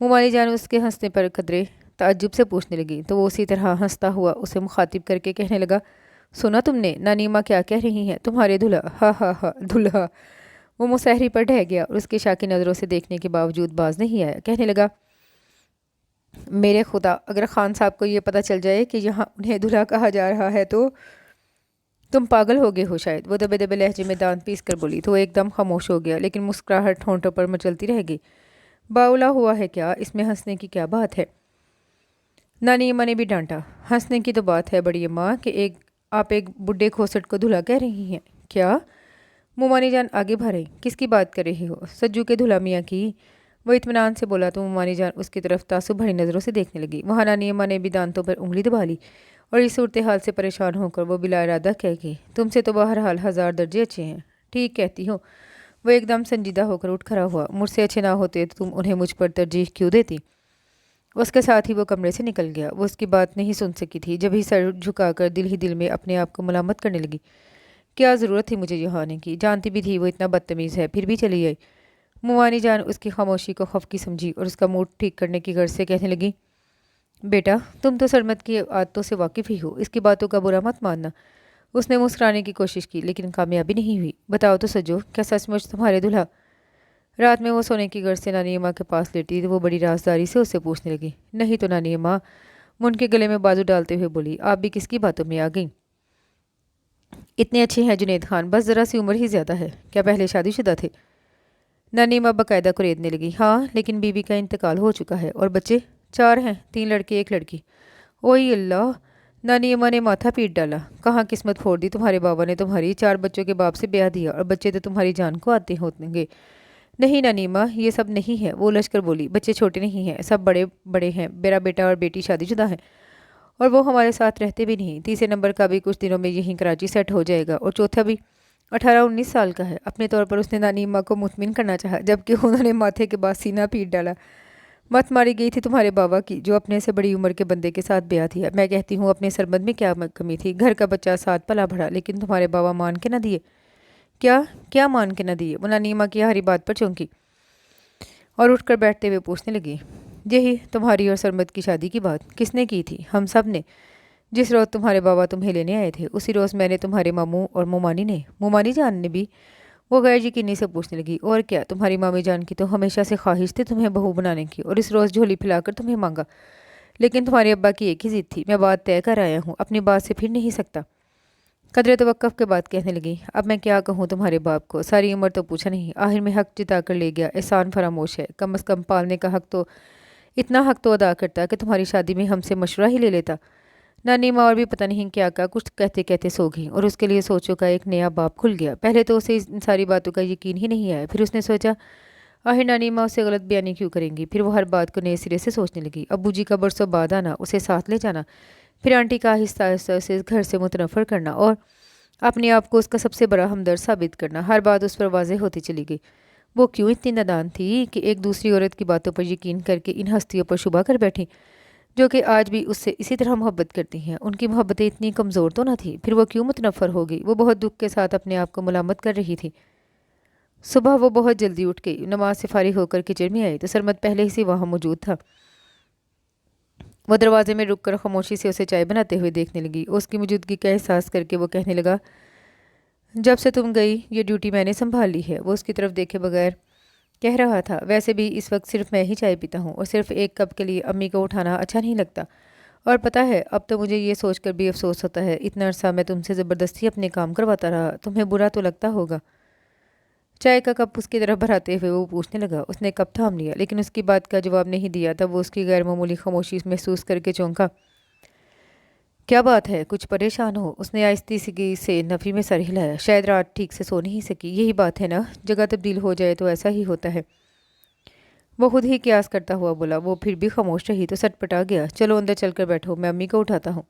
ممانی جان اس کے ہنسنے پر قدرے تعجب سے پوچھنے لگی تو وہ اسی طرح ہنستا ہوا اسے مخاطب کر کے کہنے لگا، سنا تم نے نانی ماں کیا کہہ رہی ہیں؟ تمہارے دلہا، ہا ہا ہا دلہا۔ وہ مسحری پر ڈھہ گیا اور اس کی شاکی نظروں سے دیکھنے کے باوجود باز نہیں آیا۔ کہنے لگا، میرے خدا، اگر خان صاحب کو یہ پتہ چل جائے کہ یہاں انہیں دلہا کہا جا رہا ہے تو تم پاگل ہو گئے ہو شاید۔ وہ دبے دبے لہجے میں دانت پیس کر بولی تو وہ ایک دم خاموش ہو گیا، لیکن مسکراہٹ ہونٹوں پر مچلتی رہ گئی۔ باولا ہوا ہے کیا؟ اس میں ہنسنے کی کیا بات ہے؟ نانی اماں نے بھی ڈانٹا۔ ہنسنے کی تو بات ہے بڑی اماں کہ آپ ایک بڈھے کھوسٹ کو دلہا کہہ رہی ہیں۔ کیا؟ ممانی جان آگے بڑھے۔ کس کی بات کر رہی ہو؟ سجو کے دلہا میاں کی۔ وہ اطمینان سے بولا تو ممانی جان اس کی طرف تعصب بھری نظروں سے دیکھنے لگی۔ وہاں نانی اماں نے بھی دانتوں پر انگلی دبا لی اور اس صورتحال سے پریشان ہو کر وہ بلا ارادہ کہہ گئی، تم سے تو بہرحال 1000 درجے اچھے ہیں۔ ٹھیک کہتی ہو۔ وہ ایک دم سنجیدہ ہو کر اٹھ کھڑا ہوا۔ مجھ سے اچھے نہ ہوتے تو تم انہیں مجھ پر ترجیح کیوں دیتی؟ اس کے ساتھ ہی وہ کمرے سے نکل گیا۔ وہ اس کی بات نہیں سن سکی تھی، جب ہی سر جھکا کر دل ہی دل میں اپنے آپ کو ملامت کرنے لگی۔ کیا ضرورت تھی مجھے یہاں آنے کی؟ جانتی بھی تھی وہ اتنا بدتمیز ہے، پھر بھی چلی آئی۔ ممانی جان اس کی خاموشی کو خفقی سمجھی اور اس کا موڈ ٹھیک کرنے کی غرض سے کہنے لگی، بیٹا تم تو سرمد کی عادتوں سے واقف ہی ہو، اس کی باتوں کا برا مت ماننا۔ اس نے مسکرانے کی کوشش کی لیکن کامیابی نہیں ہوئی۔ بتاؤ تو سجو، کیا سچ مچ تمہارے دلہا؟ رات میں وہ سونے کی غرض سے نانی اماں کے پاس لیٹی تو وہ بڑی رازداری سے اسے پوچھنے لگی۔ نہیں تو نانی اماں، وہ ان کے گلے میں بازو ڈالتے ہوئے بولی، آپ بھی کس کی باتوں میں آ گئیں؟ اتنے اچھے ہیں جنید خان، بس ذرا سی عمر ہی زیادہ ہے۔ کیا پہلے شادی شدہ تھے؟ نانی اماں باقاعدہ کوریدنے لگی۔ ہاں، لیکن بیوی کا انتقال ہو چکا ہے۔ اور بچے؟ 4 ہیں، 3 لڑکے 1 لڑکی۔ اوئی اللہ! نانی اماں نے ماتھا پیٹ ڈالا۔ کہاں قسمت پھوڑ دی تمہارے بابا نے تمہاری، 4 بچوں کے باپ سے بیاہ دیا اور بچے تو تمہاری جان کو آتے ہوتے گے۔ نہیں نانی اماں، یہ سب نہیں ہے، وہ لشکر بولی، بچے چھوٹے نہیں ہیں، سب بڑے بڑے ہیں، میرا بیٹا اور بیٹی شادی شدہ ہیں اور وہ ہمارے ساتھ رہتے بھی نہیں۔ تیسرے نمبر کا بھی کچھ دنوں میں یہیں کراچی سیٹ ہو جائے گا اور چوتھا بھی 18-19 سال کا ہے۔ اپنے طور پر اس نے نانی اماں کو مطمئن کرنا چاہا، جبکہ انہوں نے ماتھے کے بعد سینہ پیٹ ڈالا۔ مت ماری گئی تھی تمہارے بابا کی، جو اپنے سے بڑی عمر کے بندے کے ساتھ بیاہ تھی۔ میں کہتی ہوں اپنے سربند میں کیا کمی تھی؟ گھر کا بچہ ساتھ پلا بڑھا، لیکن تمہارے بابا مان کے نہ دیے۔ کیا مان کے نہ دیے؟ وہ نانی اماں کی ہری بات پر چونکی اور اٹھ کر بیٹھتے ہوئے پوچھنے لگی، یہی تمہاری اور سرمد کی شادی کی بات کس نے کی تھی؟ ہم سب نے۔ جس روز تمہارے بابا تمہیں لینے آئے تھے اسی روز میں نے، تمہارے ماموں اور ممانی نے۔ ممانی جان نے بھی؟ وہ غیر یقینی سے پوچھنے لگی۔ اور کیا، تمہاری مامی جان کی تو ہمیشہ سے خواہش تھی تمہیں بہو بنانے کی اور اس روز جھولی پھیلا کر تمہیں مانگا، لیکن تمہارے ابا کی ایک ہی ضد تھی، میں بات طے کر آیا ہوں، اپنی بات سے پھر نہیں سکتا۔ قدرے توقف کے بعد کہنے لگی، اب میں کیا کہوں تمہارے باپ کو، ساری عمر تو پوچھا نہیں، آخر میں حق جتا کر لے گیا، احسان فراموش ہے، کم از کم پالنے کا حق تو، اتنا حق تو ادا کرتا کہ تمہاری شادی میں ہم سے مشورہ ہی لے لیتا۔ نانی ماں اور بھی پتہ نہیں کیا کچھ کہتے کہتے سو گئی اور اس کے لیے سوچوں کا ایک نیا باب کھل گیا۔ پہلے تو اسے ان ساری باتوں کا یقین ہی نہیں آیا، پھر اس نے سوچا آخر نانی ماں اسے غلط بیانی کیوں کریں گی۔ پھر وہ ہر بات کو نئے سرے سے سوچنے لگی، ابو جی کا برسوں بعد آنا، اسے ساتھ لے جانا، پھر آنٹی کا آہستہ آہستہ اسے گھر سے متنفر کرنا اور اپنے آپ کو اس کا سب سے بڑا ہمدرد ثابت کرنا، ہر بات اس پر واضح ہوتی چلی گئی۔ وہ کیوں اتنی نادان تھی کہ ایک دوسری عورت کی باتوں پر یقین کر کے ان ہستیوں پر شبہ کر بیٹھی جو کہ آج بھی اس سے اسی طرح محبت کرتی ہیں۔ ان کی محبتیں اتنی کمزور تو نہ تھی، پھر وہ کیوں متنفر ہو گئی؟ وہ بہت دکھ کے ساتھ اپنے آپ کو ملامت کر رہی تھی۔ صبح وہ بہت جلدی اٹھ گئی، نماز سے فارغ ہو کر کچن میں آئی تو سرمد پہلے ہی سے وہاں موجود تھا۔ وہ دروازے میں رک کر خاموشی سے اسے چائے بناتے ہوئے دیکھنے لگی۔ اس کی موجودگی کا احساس کر کے وہ کہنے لگا، جب سے تم گئی یہ ڈیوٹی میں نے سنبھال لی ہے۔ وہ اس کی طرف دیکھے بغیر کہہ رہا تھا، ویسے بھی اس وقت صرف میں ہی چائے پیتا ہوں اور صرف ایک کپ کے لیے امی کو اٹھانا اچھا نہیں لگتا، اور پتہ ہے اب تو مجھے یہ سوچ کر بھی افسوس ہوتا ہے اتنا عرصہ میں تم سے زبردستی اپنے کام کرواتا رہا، تمہیں برا تو لگتا ہوگا۔ چائے کا کپ اس کی طرف بھراتے ہوئے وہ پوچھنے لگا۔ اس نے کپ تھام لیا لیکن اس کی بات کا جواب نہیں دیا، تب وہ اس کی غیر معمولی خاموشی محسوس کر کے چونکا۔ کیا بات ہے، کچھ پریشان ہو؟ اس نے آہستگی سے نفی میں سر ہلایا۔ شاید رات ٹھیک سے سو نہیں سکی، یہی بات ہے نا، جگہ تبدیل ہو جائے تو ایسا ہی ہوتا ہے۔ وہ خود ہی قیاس کرتا ہوا بولا۔ وہ پھر بھی خاموش رہی تو سٹ پٹا گیا۔ چلو اندر چل کر بیٹھو، میں امی کو اٹھاتا ہوں۔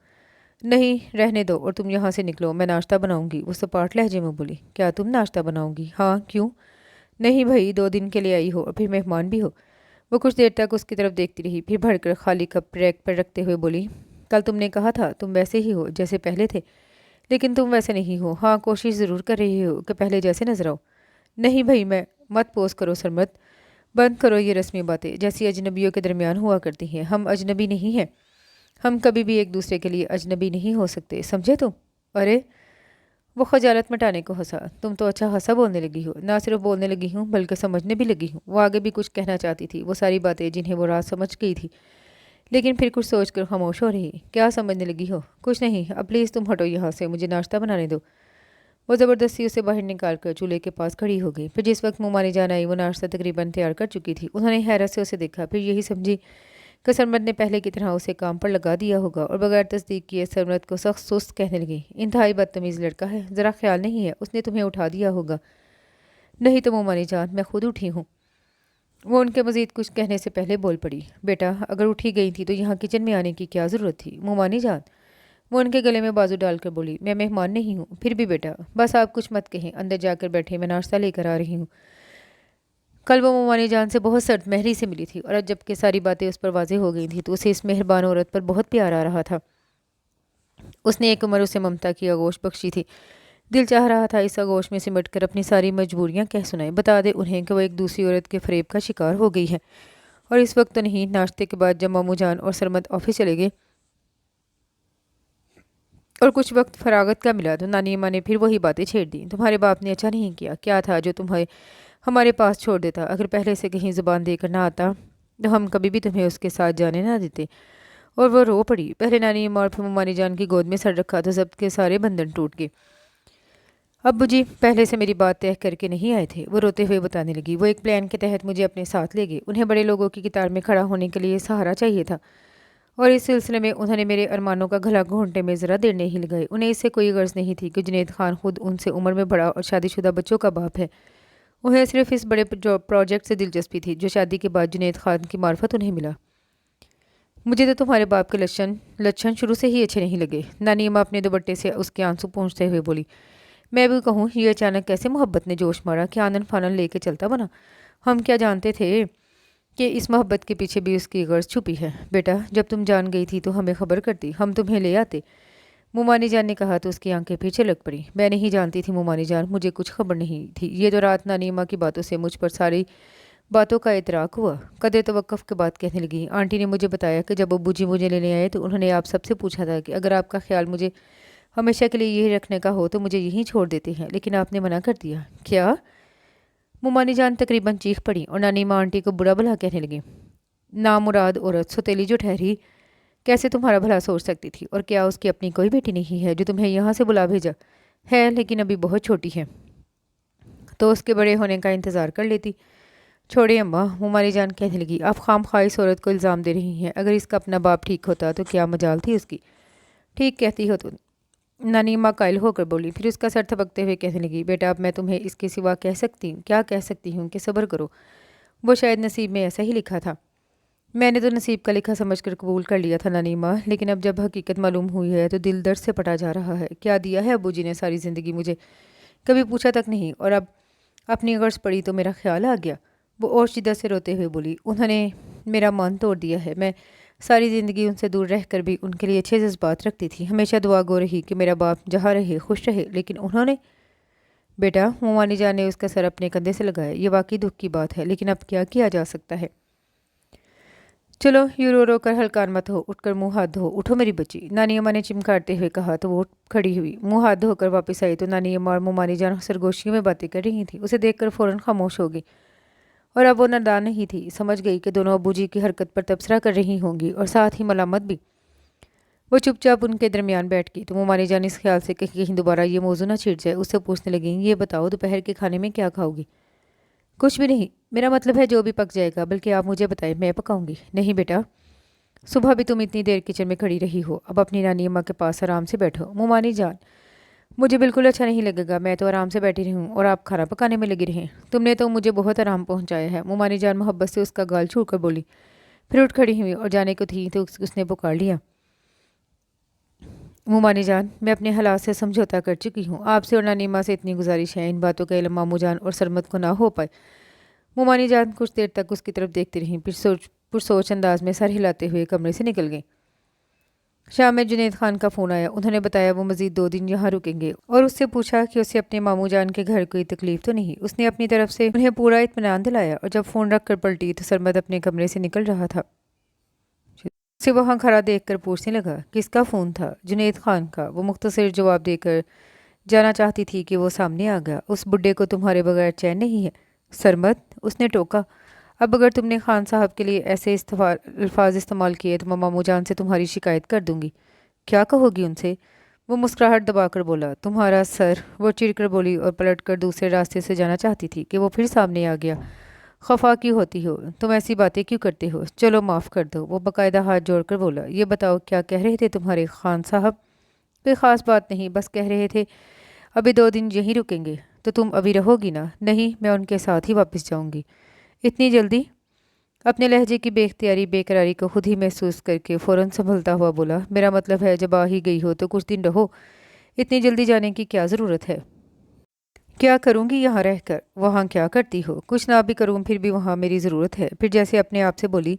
نہیں رہنے دو اور تم یہاں سے نکلو، میں ناشتہ بناؤں گی، وہ سپاٹ لہجے میں بولی۔ کیا تم ناشتہ بناؤ گی؟ ہاں، کیوں؟ نہیں بھائی، 2 دن کے لیے آئی ہو اور پھر مہمان بھی ہو۔ وہ کچھ دیر تک اس کی طرف دیکھتی رہی، پھر بڑھ کر خالی کپ ریک پر رکھتے ہوئے بولی، کل تم نے کہا تھا تم ویسے ہی ہو جیسے پہلے تھے، لیکن تم ویسے نہیں ہو. ہاں کوشش ضرور کر رہی ہو کہ پہلے جیسے نظر آؤ. نہیں بھائی میں مت پوز کرو سرمت. بند کرو یہ رسمی باتیں جیسی اجنبیوں کے درمیان ہوا کرتی ہیں. ہم اجنبی نہیں ہیں. ہم کبھی بھی ایک دوسرے کے لیے اجنبی نہیں ہو سکتے, سمجھے تم؟ ارے وہ خجالت مٹانے کو ہنسا. تم تو اچھا خاصا بولنے لگی ہو. نہ صرف بولنے لگی ہوں بلکہ سمجھنے بھی لگی ہوں. وہ آگے بھی کچھ کہنا چاہتی تھی, وہ ساری باتیں جنہیں وہ رات سمجھ گئی تھی, لیکن پھر کچھ سوچ کر خاموش ہو رہی. کیا سمجھنے لگی ہو؟ کچھ نہیں. اب پلیز تم ہٹو یہاں سے, مجھے ناشتہ بنانے دو. وہ زبردستی اسے باہر نکال کر چولہے کے پاس کھڑی ہو گئی. پھر جس وقت ممانی جان آئی وہ ناشتہ تقریباً تیار کر چکی تھی. انہوں نے حیرت سے اسے دیکھا. پھر یہی سمجھی کہ سرمد نے پہلے کی طرح اسے کام پر لگا دیا ہوگا, اور بغیر تصدیق کیے سرمد کو سخت سست کہنے لگی. انتہائی بدتمیز لڑکا ہے, ذرا خیال نہیں ہے اس نے تمہیں اٹھا دیا ہوگا. نہیں تو ممانی جان میں خود اٹھی ہوں. وہ ان کے مزید کچھ کہنے سے پہلے بول پڑی. بیٹا اگر اٹھی گئی تھی تو یہاں کچن میں آنے کی کیا ضرورت تھی؟ ممانی جان وہ ان کے گلے میں بازو ڈال کر بولی. میں مہمان نہیں ہوں. پھر بھی بیٹا بس آپ کچھ مت کہیں, اندر جا کر بیٹھے, میں ناشتہ لے کر آ رہی ہوں. کل وہ ممانی جان سے بہت سرد مہری سے ملی تھی, اور اب جب کہ ساری باتیں اس پر واضح ہو گئی تھیں تو اسے اس مہربان عورت پر بہت پیار آ رہا تھا. اس نے ایک عمر اسے ممتا کی آغوش بخشی تھی. دل چاہ رہا تھا اس آغوش میں سمٹ کر اپنی ساری مجبوریاں کہہ سنائے, بتا دے انہیں کہ وہ ایک دوسری عورت کے فریب کا شکار ہو گئی ہے. اور اس وقت تو نہیں. ناشتے کے بعد جب ماموں جان اور سرمد آفس چلے گئے اور کچھ وقت فراغت کا ملا تو نانی اماں نے پھر وہی باتیں چھیڑ دیں. تمہارے باپ نے اچھا نہیں کیا. کیا تھا جو تمہیں ہمارے پاس چھوڑ دیتا؟ اگر پہلے سے کہیں زبان دے کر نہ آتا تو ہم کبھی بھی تمہیں اس کے ساتھ جانے نہ دیتے. اور وہ رو پڑی. پہلے نانی اماں اور پھر ممانی جان کی گود میں سر رکھا تو ضبط کے سارے بندھن ٹوٹ گئے. ابو جی پہلے سے میری بات طے کر کے نہیں آئے تھے, وہ روتے ہوئے بتانے لگی. وہ ایک پلان کے تحت مجھے اپنے ساتھ لے گئے. انہیں بڑے لوگوں کی قطار میں کھڑا ہونے کے لیے سہارا چاہیے تھا, اور اس سلسلے میں انہوں نے میرے ارمانوں کا گلا گھونٹنے میں ذرا دیر نہیں لگائی. انہیں اس سے کوئی غرض نہیں تھی کہ جنید خان خود ان سے عمر میں بڑا اور شادی شدہ بچوں کا باپ ہے. انہیں صرف اس بڑے پروجیکٹ سے دلچسپی تھی جو شادی کے بعد جنید خان کی معرفت انہیں ملا. مجھے تو تمہارے باپ کے لچھن شروع سے ہی اچھے نہیں لگے. نانی اماں اپنے دوپٹے سے اس کے آنسو پونچھتے ہوئے بولی. میں بھی کہوں یہ اچانک کیسے محبت نے جوش مارا کہ آنن فانن لے کے چلتا بنا. ہم کیا جانتے تھے کہ اس محبت کے پیچھے بھی اس کی غرض چھپی ہے. بیٹا جب تم جان گئی تھی تو ہمیں خبر کرتی, ہم تمہیں لے آتے. ممانی جان نے کہا تو اس کی آنکھیں پھر چلک پڑی. میں نہیں جانتی تھی ممانی جان, مجھے کچھ خبر نہیں تھی. یہ تو رات نانی اماں کی باتوں سے مجھ پر ساری باتوں کا ادراک ہوا. قدر توقف کے بعد کہنے لگی. آنٹی نے مجھے بتایا کہ جب ابو جی مجھے لینے آئے تو انہوں نے آپ سب سے پوچھا تھا کہ اگر آپ کا خیال مجھے ہمیشہ کے لیے یہی رکھنے کا ہو تو مجھے یہیں چھوڑ دیتے ہیں, لیکن آپ نے منع کر دیا. کیا؟ ممانی جان تقریباً چیخ پڑی اور نانی ماں آنٹی کو برا بھلا کہنے لگی. نامراد عورت, ستیلی جو ٹھہری, کیسے تمہارا بھلا سوچ سکتی تھی؟ اور کیا اس کی اپنی کوئی بیٹی نہیں ہے جو تمہیں یہاں سے بلا بھیجا ہے؟ لیکن ابھی بہت چھوٹی ہے تو اس کے بڑے ہونے کا انتظار کر لیتی. چھوڑے اماں, ممانی جان کہنے لگی. آپ خام خواہ اس عورت کو الزام دے رہی ہیں. اگر اس کا اپنا باپ ٹھیک ہوتا تو کیا مجال تھی اس کی؟ ٹھیک کہتی ہو تو, نانی اماں قائل ہو کر بولی. پھر اس کا سر تھپکتے ہوئے کہنے لگی. بیٹا اب میں تمہیں اس کے سوا کیا کہہ سکتی ہوں کہ صبر کرو. وہ شاید نصیب میں ایسا ہی لکھا تھا. میں نے تو نصیب کا لکھا سمجھ کر قبول کر لیا تھا نانی ماں, لیکن اب جب حقیقت معلوم ہوئی ہے تو دل درد سے پٹا جا رہا ہے. کیا دیا ہے ابو جی نے ساری زندگی مجھے, کبھی پوچھا تک نہیں, اور اب اپنی غرض پڑی تو میرا خیال آ گیا. وہ اور شدت سے روتے ہوئے بولی. انہوں نے میرا مان توڑ دیا ہے. میں ساری زندگی ان سے دور رہ کر بھی ان کے لیے اچھے جذبات رکھتی تھی. ہمیشہ دعا گو رہی کہ میرا باپ جہاں رہے خوش رہے, لیکن انہوں نے. بیٹا, ممانی جان نے اس کا سر اپنے کندھے سے لگایا. یہ واقعی دکھ کی بات ہے, لیکن اب کیا جا سکتا ہے. چلو یوں رو رو کر ہلکان مت ہو, اٹھ کر منہ ہاتھ دھو. اٹھو میری بچی, نانی اماں نے چمکاتے ہوئے کہا تو وہ اٹھ کھڑی ہوئی. منہ ہاتھ دھو کر واپس آئی تو نانی اماں اور ممانی جان سرگوشیوں میں باتیں کر رہی تھیں. اسے دیکھ کر فوراً خاموش ہو گئی, اور اب وہ نادان نہیں تھی. سمجھ گئی کہ دونوں ابو جی کی حرکت پر تبصرہ کر رہی ہوں گی اور ساتھ ہی ملامت بھی. وہ چپ چاپ ان کے درمیان بیٹھ گئی تو ممانی جان اس خیال سے کہ کہیں دوبارہ یہ موضوع نہ چھڑ جائے اس سے پوچھنے لگیں. یہ بتاؤ دوپہر کے کھانے میں کیا کھاؤ گی؟ کچھ بھی نہیں, میرا مطلب ہے جو بھی پک جائے گا, بلکہ آپ مجھے بتائیں, میں پکاؤں گی. نہیں بیٹا, صبح بھی تم اتنی دیر کچن میں کھڑی رہی ہو, اب اپنی نانی اماں کے پاس آرام سے بیٹھو. ممانی جان مجھے بالکل اچھا نہیں لگے گا, میں تو آرام سے بیٹھی رہوں اور آپ کھانا پکانے میں لگی رہیں. تم نے تو مجھے بہت آرام پہنچایا ہے. ممانی جان محبت سے اس کا گال چھو کر بولی. پھر اٹھ کھڑی ہوئی اور جانے کو تھی تو اس نے پکار لیا. ممانی جان, میں اپنے حالات سے سمجھوتا کر چکی ہوں. آپ سے اور نانی ماں سے اتنی گزارش ہے, ان باتوں کا علم ماموں جان اور سرمد کو نہ ہو پائے. ممانی جان کچھ دیر تک اس کی طرف دیکھتی رہیں, پھر پرسوچ انداز میں سر ہلاتے ہوئے کمرے سے نکل گئیں. شام میں جنید خان کا فون آیا۔ انہوں نے بتایا وہ مزید 2 دن یہاں رکیں گے اور اس سے پوچھا کہ اسے اپنے ماموں جان کے گھر کوئی تکلیف تو نہیں۔ اس نے اپنی طرف سے انہیں پورا اطمینان دلایا اور جب فون رکھ کر پلٹی تو سرمد اپنے کمرے سے نکل رہا تھا۔ اسے وہاں کھڑا دیکھ کر پوچھنے لگا کس کا فون تھا؟ جنید خان کا۔ وہ مختصر جواب دے کر جانا چاہتی تھی کہ وہ سامنے آ گیا۔ اس بڈھے کو تمہارے بغیر چین نہیں ہے سرمد، اس نے ٹوکا۔ اب اگر تم نے خان صاحب کے لیے ایسے الفاظ استعمال کیے تو میں ماموں جان سے تمہاری شکایت کر دوں گی۔ کیا کہو گی ان سے؟ وہ مسکراہٹ دبا کر بولا تمہارا سر۔ وہ چڑ کر بولی اور پلٹ کر دوسرے راستے سے جانا چاہتی تھی کہ وہ پھر سامنے آ گیا۔ خفا کیوں ہوتی ہو؟ تم ایسی باتیں کیوں کرتے ہو؟ چلو معاف کر دو۔ وہ باقاعدہ ہاتھ جوڑ کر بولا یہ بتاؤ کیا کہہ رہے تھے تمہارے خان صاحب؟ کوئی خاص بات نہیں، بس کہہ رہے تھے ابھی 2 دن یہیں رکیں گے۔ تو تم ابھی رہو گی نا؟ نہیں، میں ان کے ساتھ ہی واپس جاؤں گی۔ اتنی جلدی؟ اپنے لہجے کی بے اختیاری بے قراری کو خود ہی محسوس کر کے فوراً سنبھلتا ہوا بولا میرا مطلب ہے جب آ ہی گئی ہو تو کچھ دن رہو، اتنی جلدی جانے کی کیا ضرورت ہے؟ کیا کروں گی یہاں رہ کر؟ وہاں کیا کرتی ہو؟ کچھ نہ بھی کروں پھر بھی وہاں میری ضرورت ہے۔ پھر جیسے اپنے آپ سے بولی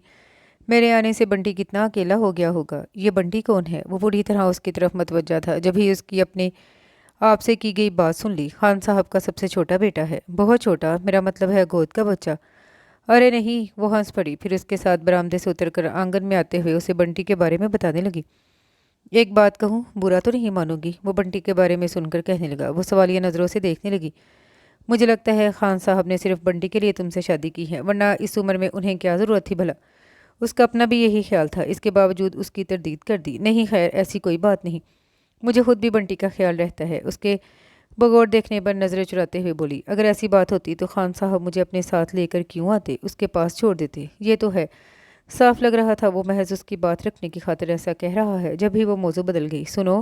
میرے آنے سے بنٹی کتنا اکیلا ہو گیا ہوگا۔ یہ بنٹی کون ہے؟ وہ پوری طرح اس کی طرف متوجہ تھا جب ہی اس کی اپنے آپ سے کی گئی بات سن لی۔ خان صاحب کا سب سے چھوٹا بیٹا ہے؟ بہت چھوٹا، میرا مطلب ہے گود کا بچہ۔ ارے نہیں، وہ ہنس پڑی، پھر اس کے ساتھ برآمدے سے اتر کر آنگن میں آتے ہوئے اسے بنٹی کے بارے میں بتانے لگی۔ ایک بات کہوں، برا تو نہیں مانو گی؟ وہ بنٹی کے بارے میں سن کر کہنے لگا۔ وہ سوالیہ نظروں سے دیکھنے لگی۔ مجھے لگتا ہے خان صاحب نے صرف بنٹی کے لیے تم سے شادی کی ہے، ورنہ اس عمر میں انہیں کیا ضرورت تھی بھلا؟ اس کا اپنا بھی یہی خیال تھا، اس کے باوجود اس کی تردید کر دی۔ نہیں خیر، ایسی کوئی بات نہیں، مجھے خود بھی بنٹی کا خیال رہتا ہے۔ اس کے بغور دیکھنے پر نظریں چراتے ہوئے بولی اگر ایسی بات ہوتی تو خان صاحب مجھے اپنے ساتھ لے کر کیوں آتے، اس کے پاس چھوڑ دیتے؟ یہ تو ہے۔ صاف لگ رہا تھا وہ محض اس کی بات رکھنے کی خاطر ایسا کہہ رہا ہے۔ جب ہی وہ موضوع بدل گئی، سنو،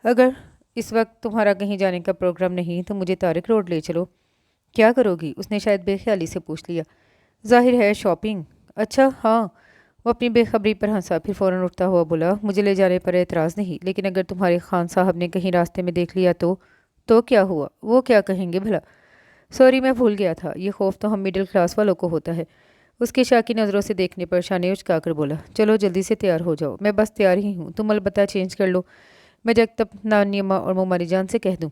اگر اس وقت تمہارا کہیں جانے کا پروگرام نہیں تو مجھے طارق روڈ لے چلو۔ کیا کرو گی؟ اس نے شاید بے خیالی سے پوچھ لیا۔ ظاہر ہے شاپنگ۔ اچھا ہاں۔ وہ اپنی بے خبری پر ہنسا، پھر فوراً اٹھتا ہوا بولا مجھے لے جانے پر اعتراض نہیں، لیکن اگر تمہارے خان صاحب نے کہیں راستے میں دیکھ لیا تو کیا ہوا؟ وہ کیا کہیں گے بھلا؟ سوری، میں بھول گیا تھا، یہ خوف تو ہم مڈل کلاس والوں کو ہوتا ہے۔ اس کی شاکی نظروں سے دیکھنے پر شانے اچکا کر بولا چلو جلدی سے تیار ہو جاؤ۔ میں بس تیار ہی ہوں، تم البتہ چینج کر لو، میں جب تک نانی اماں اور ممانی جان سے کہہ دوں۔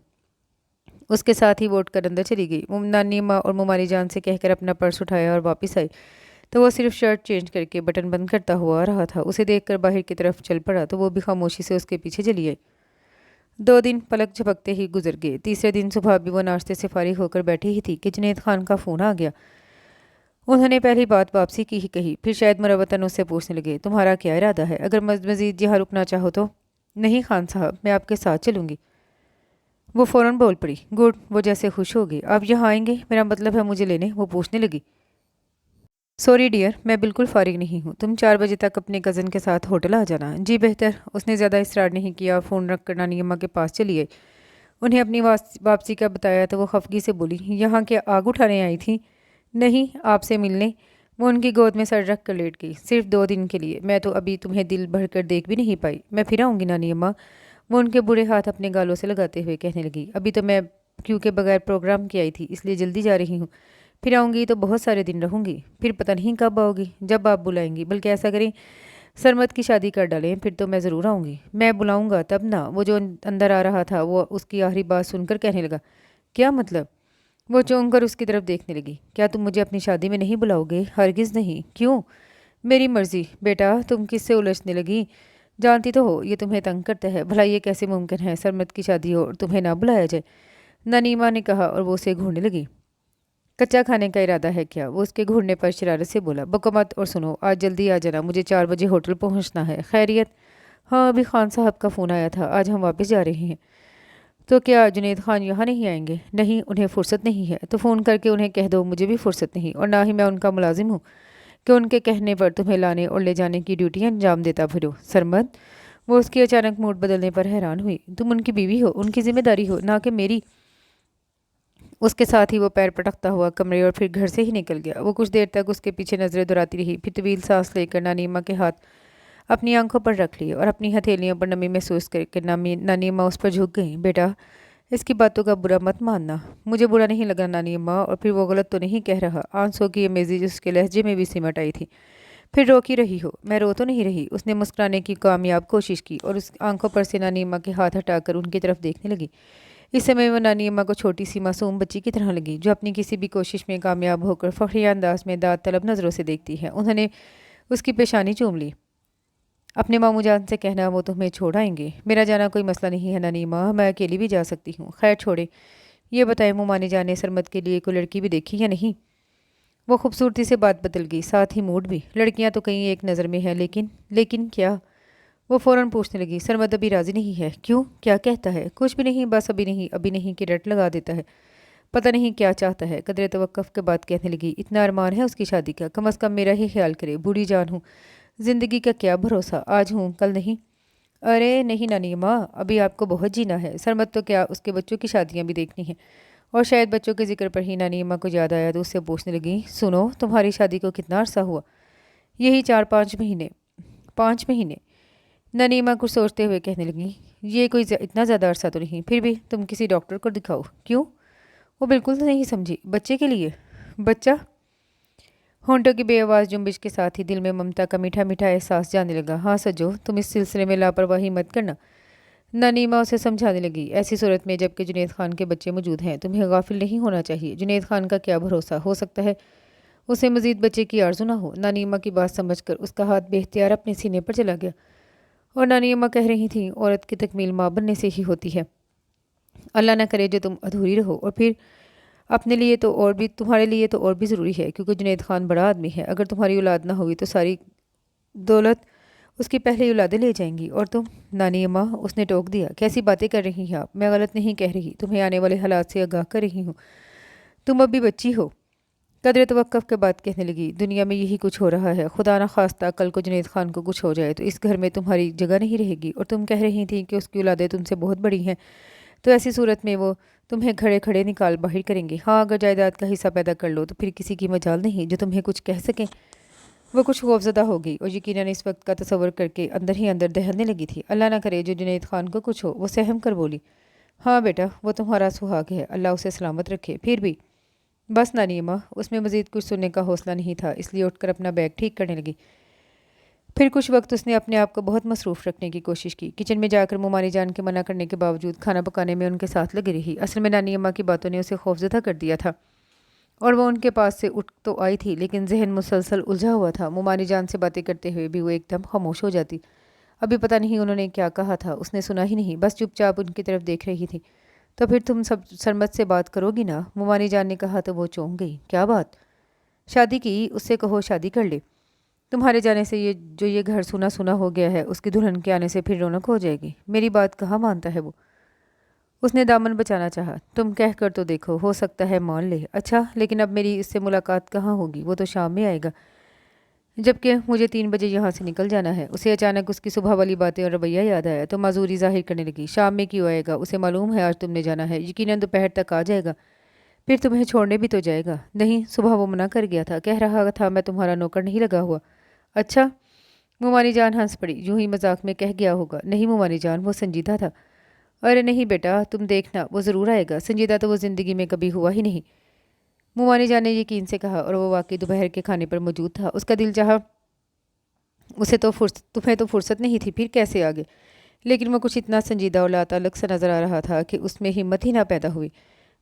اس کے ساتھ ہی وہ اٹھ کر اندر چلی گئی۔ نانی اماں اور ممانی جان سے کہہ کر اپنا پرس اٹھایا اور واپس آئی تو وہ صرف شرٹ چینج کر کے بٹن بند کرتا ہوا آ رہا تھا۔ اسے دیکھ کر باہر کی طرف چل پڑا تو وہ بھی خاموشی سے اس کے پیچھے چلی آئی۔ 2 دن پلک جھپکتے ہی گزر گئے۔ تیسرے دن صبح بھی وہ ناشتے سے فارغ ہو کر بیٹھی ہی تھی کہ جنید خان کا فون آ گیا۔ انہوں نے پہلی بات واپسی کی ہی کہی، پھر شاید مروتاً اس سے پوچھنے لگے تمہارا کیا ارادہ ہے؟ اگر مزید یہاں رکنا چاہو تو؟ نہیں خان صاحب، میں آپ کے ساتھ چلوں گی۔ وہ فوراً بول پڑی گڈ۔ وہ جیسے خوش ہو گئی۔ آپ یہاں آئیں گے؟ میرا مطلب ہے مجھے لینے؟ وہ پوچھنے لگی۔ سوری ڈیئر، میں بالکل فارغ نہیں ہوں، تم 4 بجے تک اپنے کزن کے ساتھ ہوٹل آ جانا۔ جی بہتر۔ اس نے زیادہ اصرار نہیں کیا اور فون رکھ کر نانی اماں کے پاس چلی آئی۔ انہیں اپنی واپسی کا بتایا تو وہ خفگی سے بولی یہاں کیا آگ اٹھانے آئی تھی؟ نہیں، آپ سے ملنے۔ وہ ان کی گود میں سر رکھ کر لیٹ گئی۔ صرف 2 دن کے لیے؟ میں تو ابھی تمہیں دل بھر کر دیکھ بھی نہیں پائی۔ میں پھر آؤں گی نانی اماں، وہ ان کے برے ہاتھ اپنے گالوں سے لگاتے ہوئے کہنے لگی ابھی تو میں کیونکہ بغیر پروگرام کی آئی تھی اس لیے جلدی جا رہی ہوں، پھر آؤں گی تو بہت سارے دن رہوں گی۔ پھر پتہ نہیں کب آؤ گی؟ جب آپ بلائیں گی، بلکہ ایسا کریں سرمد کی شادی کر ڈالیں، پھر تو میں ضرور آؤں گی۔ میں بلاؤں گا تب نہ۔ وہ جو اندر آ رہا تھا وہ اس کی آخری بات سن کر کہنے لگا کیا مطلب؟ وہ چونک کر اس کی طرف دیکھنے لگی۔ کیا تم مجھے اپنی شادی میں نہیں بلاؤ گے؟ ہرگز نہیں۔ کیوں؟ میری مرضی۔ بیٹا تم کس سے الجھنے لگی؟ جانتی تو ہو یہ تمہیں تنگ کرتا ہے، بھلا یہ کیسے ممکن ہے سرمد کی شادی ہو اور تمہیں نہ بلایا جائے؟ نانی ماں نے کہا اور وہ اسے گھورنے لگی۔ کچا کھانے کا ارادہ ہے کیا؟ وہ اس کے گھورنے پر شرارت سے بولا بکو مت اور سنو، آج جلدی آ جانا، مجھے 4 بجے ہوٹل پہنچنا ہے۔ خیریت؟ ہاں، ابھی خان صاحب کا فون آیا تھا، آج ہم واپس جا رہے ہیں۔ تو کیا جنید خان یہاں نہیں آئیں گے؟ نہیں، انہیں فرصت نہیں ہے۔ تو فون کر کے انہیں کہہ دو مجھے بھی فرصت نہیں، اور نہ ہی میں ان کا ملازم ہوں کہ ان کے کہنے پر تمہیں لانے اور لے جانے کی ڈیوٹی انجام دیتا پھروں۔ سرمد؟ وہ اس کی اچانک موڈ بدلنے پر حیران ہوئی۔ تم ان کی بیوی ہو، ان کی ذمہ داری ہو، نہ کہ میری۔ اس کے ساتھ ہی وہ پیر پٹکتا ہوا کمرے اور پھر گھر سے ہی نکل گیا۔ وہ کچھ دیر تک اس کے پیچھے نظریں دہراتی رہی، پھر طویل سانس لے کر نانی اماں کے ہاتھ اپنی آنکھوں پر رکھ لیے اور اپنی ہتھیلیوں پر نمی محسوس کر کے نانی اماں اس پر جھک گئیں۔ بیٹا اس کی باتوں کا برا مت ماننا۔ مجھے برا نہیں لگا نانی اماں، اور پھر وہ غلط تو نہیں کہہ رہا۔ آنسوں کی یہ میزی اس کے لہجے میں بھی سمٹ آئی تھی۔ پھر رو کی رہی ہو؟ میں رو تو نہیں رہی۔ اس نے مسکرانے کی کامیاب کوشش کی اور اس آنکھوں پر سے نانی اماں کے ہاتھ ہٹا کر ان کی طرف دیکھنے لگی۔ اس سمے وہ نانی اماں کو چھوٹی سی معصوم بچی کی طرح لگی جو اپنی کسی بھی کوشش میں کامیاب ہو کر فخریہ انداز میں داد طلب نظروں سے دیکھتی ہے۔ انہوں نے اس کی پیشانی چوم لی۔ اپنے ماموں جان سے کہنا وہ تمہیں چھوڑ آئیں گے۔ میرا جانا کوئی مسئلہ نہیں ہے نانی ماں، میں اکیلی بھی جا سکتی ہوں۔ خیر چھوڑے، یہ بتائیں ممانی جان نے سرمد کے لیے کوئی لڑکی بھی دیکھی یا نہیں؟ وہ خوبصورتی سے بات بدل گئی، ساتھ ہی موڈ بھی۔ لڑکیاں تو کہیں ایک نظر میں ہیں، لیکن کیا؟ وہ فوراً پوچھنے لگی۔ سرمد ابھی راضی نہیں ہے؟ کیوں؟ کیا کہتا ہے؟ کچھ بھی نہیں، بس ابھی نہیں کہ رٹ لگا دیتا ہے۔ پتہ نہیں کیا چاہتا ہے۔ قدرے توقف کے بعد کہنے لگی، اتنا ارمان ہے اس کی شادی کا؟ کم از کم میرا ہی خیال کرے، بوڑھی جان ہوں، زندگی کا کیا بھروسہ، آج ہوں کل نہیں۔ ارے نہیں نانی ماں، ابھی آپ کو بہت جینا ہے۔ سرمد تو کیا اس کے بچوں کی شادیاں بھی دیکھنی ہیں۔ اور شاید بچوں کے ذکر پر ہی نانی اماں کو یاد آیا تو اس سے پوچھنے لگی، سنو تمہاری شادی کو کتنا عرصہ ہوا؟ یہی 4-5 مہینے۔ 5 مہینے؟ نانی اماں کچھ سوچتے ہوئے کہنے لگی، یہ کوئی اتنا زیادہ عرصہ تو نہیں، پھر بھی تم کسی ڈاکٹر کو دکھاؤ۔ کیوں؟ وہ بالکل نہیں سمجھی۔ بچے کے لیے؟ بچہ؟ ہونٹوں کی بے آواز جنبش کے ساتھ ہی دل میں ممتا کا میٹھا میٹھا احساس جانے لگا۔ ہاں سجو، تم اس سلسلے میں لاپرواہی مت کرنا۔ نانی ماں اسے سمجھانے لگی، ایسی صورت میں جب کہ جنید خان کے بچے موجود ہیں تمہیں غافل نہیں ہونا چاہیے۔ جنید خان کا کیا بھروسہ، ہو سکتا ہے اسے مزید بچے کی آرزو نہ ہو۔ نانی ماں کی بات سمجھ کر اس کا ہاتھ بے اختیار اپنے سینے پر چلا گیا اور نانی اماں کہہ رہی تھیں، عورت کی تکمیل ماں بننے سے ہی ہوتی ہے۔ اللہ نہ کرے جو تم ادھوری رہو، اور پھر اپنے لیے تو اور بھی، تمہارے لیے تو اور بھی ضروری ہے، کیونکہ جنید خان بڑا آدمی ہے۔ اگر تمہاری اولاد نہ ہوئی تو ساری دولت اس کی پہلی اولادیں لے جائیں گی، اور تم؟ نانی اماں، اس نے ٹوک دیا، کیسی باتیں کر رہی ہیں آپ؟ میں غلط نہیں کہہ رہی، تمہیں آنے والے حالات سے آگاہ کر رہی ہوں۔ تم اب بھی بچی ہو۔ قدر توقف کے بعد کہنے لگی، دنیا میں یہی کچھ ہو رہا ہے، خدا نہ خواستہ کل کو جنید خان کو کچھ ہو جائے تو اس گھر میں تمہاری جگہ نہیں رہے گی۔ اور تم کہہ رہی تھی کہ اس کی اولادیں تم سے بہت بڑی ہیں، تو ایسی صورت میں وہ تمہیں کھڑے کھڑے نکال باہر کریں گے۔ ہاں، اگر جائیداد کا حصہ پیدا کر لو تو پھر کسی کی مجال نہیں جو تمہیں کچھ کہہ سکیں۔ وہ کچھ خوفزدہ ہو گئی اور یقیناً اس وقت کا تصور کر کے اندر ہی اندر دہلنے لگی تھی۔ اللہ نہ کرے جو جنید خان کو کچھ ہو۔ وہ سہم کر بولی، ہاں بیٹا، وہ تمہارا سہاگ ہے، اللہ اسے سلامت رکھے۔ پھر بھی بس نانی اماں، اس میں مزید کچھ سننے کا حوصلہ نہیں تھا، اس لیے اٹھ کر اپنا بیگ ٹھیک کرنے لگی۔ پھر کچھ وقت اس نے اپنے آپ کو بہت مصروف رکھنے کی کوشش کی۔ کچن میں جا کر ممانی جان کے منع کرنے کے باوجود کھانا پکانے میں ان کے ساتھ لگی رہی۔ اصل میں نانی اماں کی باتوں نے اسے خوفزدہ کر دیا تھا اور وہ ان کے پاس سے اٹھ تو آئی تھی، لیکن ذہن مسلسل الجھا ہوا تھا۔ ممانی جان سے باتیں کرتے ہوئے بھی وہ ایک دم خاموش ہو جاتی۔ ابھی پتہ نہیں انہوں نے کیا کہا تھا، اس نے سنا ہی نہیں، بس چپ چاپ ان کی طرف دیکھ رہی تھی۔ تو پھر تم سب سرمد سے بات کرو گی نا؟ ممانی جان نے کہا تو وہ چونک گئی۔ کیا بات؟ شادی کی؟ اس سے کہو شادی کر لے۔ تمہارے جانے سے یہ گھر سونا سونا ہو گیا ہے، اس کی دلہن کے آنے سے پھر رونق ہو جائے گی۔ میری بات کہاں مانتا ہے وہ؟ اس نے دامن بچانا چاہا۔ تم کہہ کر تو دیکھو، ہو سکتا ہے مان لے۔ اچھا، لیکن اب میری اس سے ملاقات کہاں ہوگی؟ وہ تو شام میں آئے گا، جبکہ مجھے 3 بجے یہاں سے نکل جانا ہے۔ اسے اچانک اس کی صبح والی باتیں اور رویہ یاد آیا تو معذوری ظاہر کرنے لگی۔ شام میں کیوں آئے گا؟ اسے معلوم ہے آج تم نے جانا ہے، یقیناً دوپہر تک آ جائے گا، پھر تمہیں چھوڑنے بھی تو جائے گا۔ نہیں، صبح وہ منع کر گیا تھا، کہہ رہا تھا میں تمہارا نوکر نہیں لگا ہوا۔ اچھا؟ ممانی جان ہنس پڑی، یوں ہی مذاق میں کہہ گیا ہوگا۔ نہیں ممانی جان، وہ سنجیدہ تھا۔ ارے نہیں بیٹا، تم دیکھنا وہ ضرور آئے گا، سنجیدہ تو وہ زندگی میں کبھی ہوا ہی نہیں، ممانی جان نے یقین سے کہا، اور وہ واقعی دوپہر کے کھانے پر موجود تھا۔ اس کا دل چاہا تمہیں تو فرصت نہیں تھی، پھر کیسے آگے؟ لیکن وہ کچھ اتنا سنجیدہ اور لاتعلق سا نظر آ رہا تھا کہ اس میں ہمت ہی نہ پیدا ہوئی۔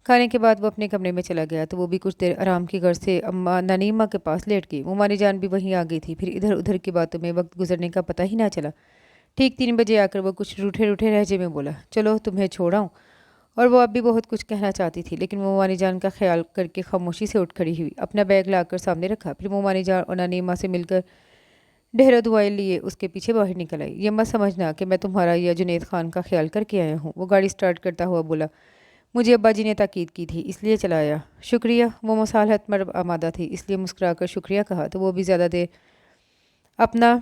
کھانے کے بعد وہ اپنے کمرے میں چلا گیا تو وہ بھی کچھ دیر آرام کی غرض سے نانی اماں کے پاس لیٹ گئی۔ ممانی جان بھی وہیں آ گئی تھی۔ پھر ادھر ادھر کی باتوں میں وقت گزرنے کا پتہ ہی نہ چلا۔ ٹھیک 3 بجے آ کر وہ کچھ روٹھے روٹھے لہجے میں بولا، چلو تمہیں چھوڑاؤں۔ اور وہ اب بھی بہت کچھ کہنا چاہتی تھی، لیکن ممانی جان کا خیال کر کے خاموشی سے اٹھ کھڑی ہوئی، اپنا بیگ لا کر سامنے رکھا۔ پھر ممانی جان اور نانی اماں سے مل کر ڈھیروں دعائیں لیے اس کے پیچھے باہر نکل آئی۔ یہ مت سمجھنا کہ میں تمہارا یا جنید خان کا خیال کر کے آیا ہوں، وہ گاڑی سٹارٹ کرتا ہوا بولا، مجھے ابا جی نے تاکید کی تھی اس لیے چلا آیا۔ شکریہ۔ وہ مصالحت پر آمادہ تھی، اس لیے مسکرا کر شکریہ کہا تو وہ بھی زیادہ دیر اپنا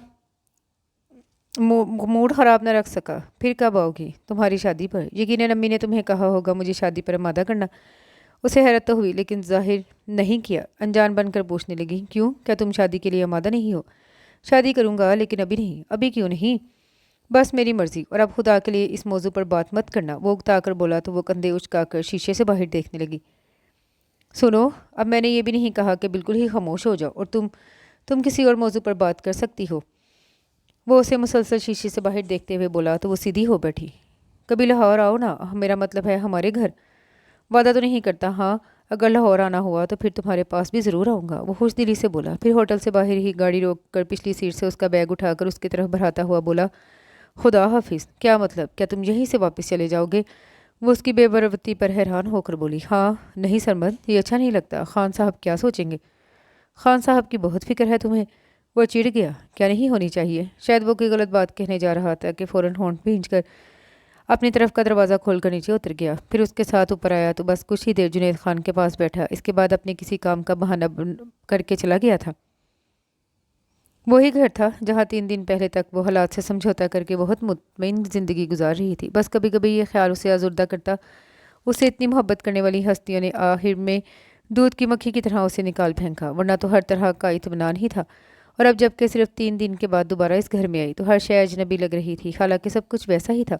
موڈ خراب نہ رکھ سکا۔ پھر کب آؤ گی؟ تمہاری شادی پر۔ یقیناً امی نے تمہیں کہا ہوگا مجھے شادی پر آمادہ کرنا۔ اسے حیرت تو ہوئی لیکن ظاہر نہیں کیا، انجان بن کر پوچھنے لگی، کیوں؟ کیا تم شادی کے لیے آمادہ نہیں ہو؟ شادی کروں گا لیکن ابھی نہیں۔ ابھی کیوں نہیں؟ بس میری مرضی، اور اب خدا کے لیے اس موضوع پر بات مت کرنا۔ وہ اکتا کر بولا تو وہ کندھے اچکا کر شیشے سے باہر دیکھنے لگی۔ سنو، اب میں نے یہ بھی نہیں کہا کہ بالکل ہی خاموش ہو جاؤ، اور تم तुम किसी और मौजू पर बात कर सकती हो। वो उसे मुसलसल शीशे से बाहर देखते हुए बोला तो वो सीधी हो बैठी। कभी लाहौर आओ ना, मेरा मतलब है हमारे घर। वादा तो नहीं करता, हाँ अगर लाहौर आना हुआ तो फिर तुम्हारे पास भी ज़रूर आऊँगा, वो खुश दिली से बोला। फिर होटल से बाहर ही गाड़ी रोक कर पिछली सीट से उसका बैग उठाकर उसकी तरफ बढ़ाता हुआ बोला, खुदा हाफिज़। क्या मतलब, क्या तुम यहीं से वापस चले जाओगे? वो उसकी बेबरवती पर हैरान होकर बोली, हाँ नहीं सरमद, ये अच्छा नहीं लगता, खान साहब क्या सोचेंगे? खान साहब की बहुत फिक्र है तुम्हें? वो चिढ़ गया। क्या नहीं होनी चाहिए? शायद वो कोई गलत बात कहने जा रहा था कि फ़ौरन होंठ भींचकर अपनी तरफ का दरवाज़ा खोलकर नीचे उतर गया। फिर उसके साथ ऊपर आया तो बस कुछ ही देर जुनैद खान के पास बैठा। इसके बाद अपने किसी काम का बहाना करके चला गया था। वही घर था जहाँ 3 दिन पहले तक वो हालात से समझौता करके बहुत मुतमईन ज़िंदगी गुजार रही थी। बस कभी कभी ये ख्याल उसे आजुर्दा करता, उसे इतनी मोहब्बत करने वाली हस्तियों ने आखिर में दूध की मक्खी की तरह उसे निकाल फेंका, वरना तो हर तरह का इत्मीनान ही था। और अब जबकि सिर्फ 3 दिन के बाद दोबारा इस घर में आई तो हर शय अजनबी लग रही थी। हालांकि सब कुछ वैसा ही था।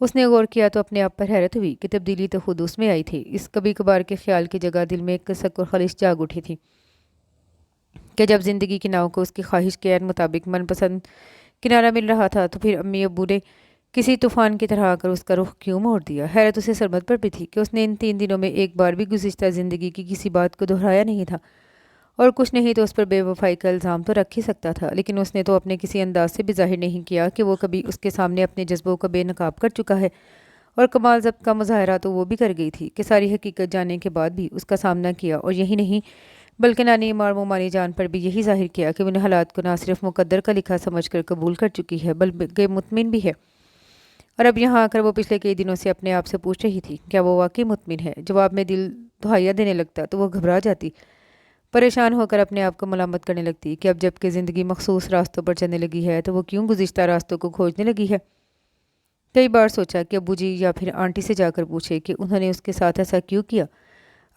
उसने गौर किया तो अपने आप पर हैरत हुई कि तब्दीली तो खुद उसमें आई थी। इस कभी कभार के ख्याल की जगह दिल में एक कसक और खलिश जाग उठी थी कि जब ज़िंदगी की नाव को उसकी ख्वाहिश के मुताबिक मनपसंद किनारा मिल रहा था तो फिर अम्मी अब्बू ने किसी तूफान की तरह आकर उसका रुख क्यों मोड़ दिया। हैरत उसे सरमद पर भी थी कि उसने इन 3 दिनों में एक बार भी गुज़िश्ता ज़िंदगी की किसी बात को दोहराया नहीं था। और कुछ नहीं तो उस पर बेवफाई का इल्ज़ाम तो रख ही सकता था, लेकिन उसने तो अपने किसी अंदाज से भी जाहिर नहीं किया कि वो कभी उसके सामने अपने जज्बों का बेनकाब कर चुका है। और कमाल ज़ब्त का मुजाहरा तो वो भी कर गई थी कि सारी हकीकत जानने के बाद भी उसका सामना किया। और यही नहीं बल्कि नानी मार मोमानी जान पर भी यही जाहिर किया कि उन हालात को ना सिर्फ मुकद्दर का लिखा समझकर कबूल कर चुकी है बल्कि मुतमिन भी है। और अब यहाँ आकर वो पिछले कई दिनों से अपने आप से पूछ रही थी क्या वो वाकई मुतमिन है। जवाब में दिल दुहाइया देने लगता तो वो घबरा जाती, परेशान होकर अपने आप को मलामत करने लगती कि अब जबकि ज़िंदगी मखसूस रास्तों पर चलने लगी है तो वो क्यों गुज़िश्ता रास्तों को खोजने लगी है। कई बार सोचा कि अब्बू जी या फिर आंटी से जाकर पूछे कि उन्होंने उसके साथ ऐसा क्यों किया,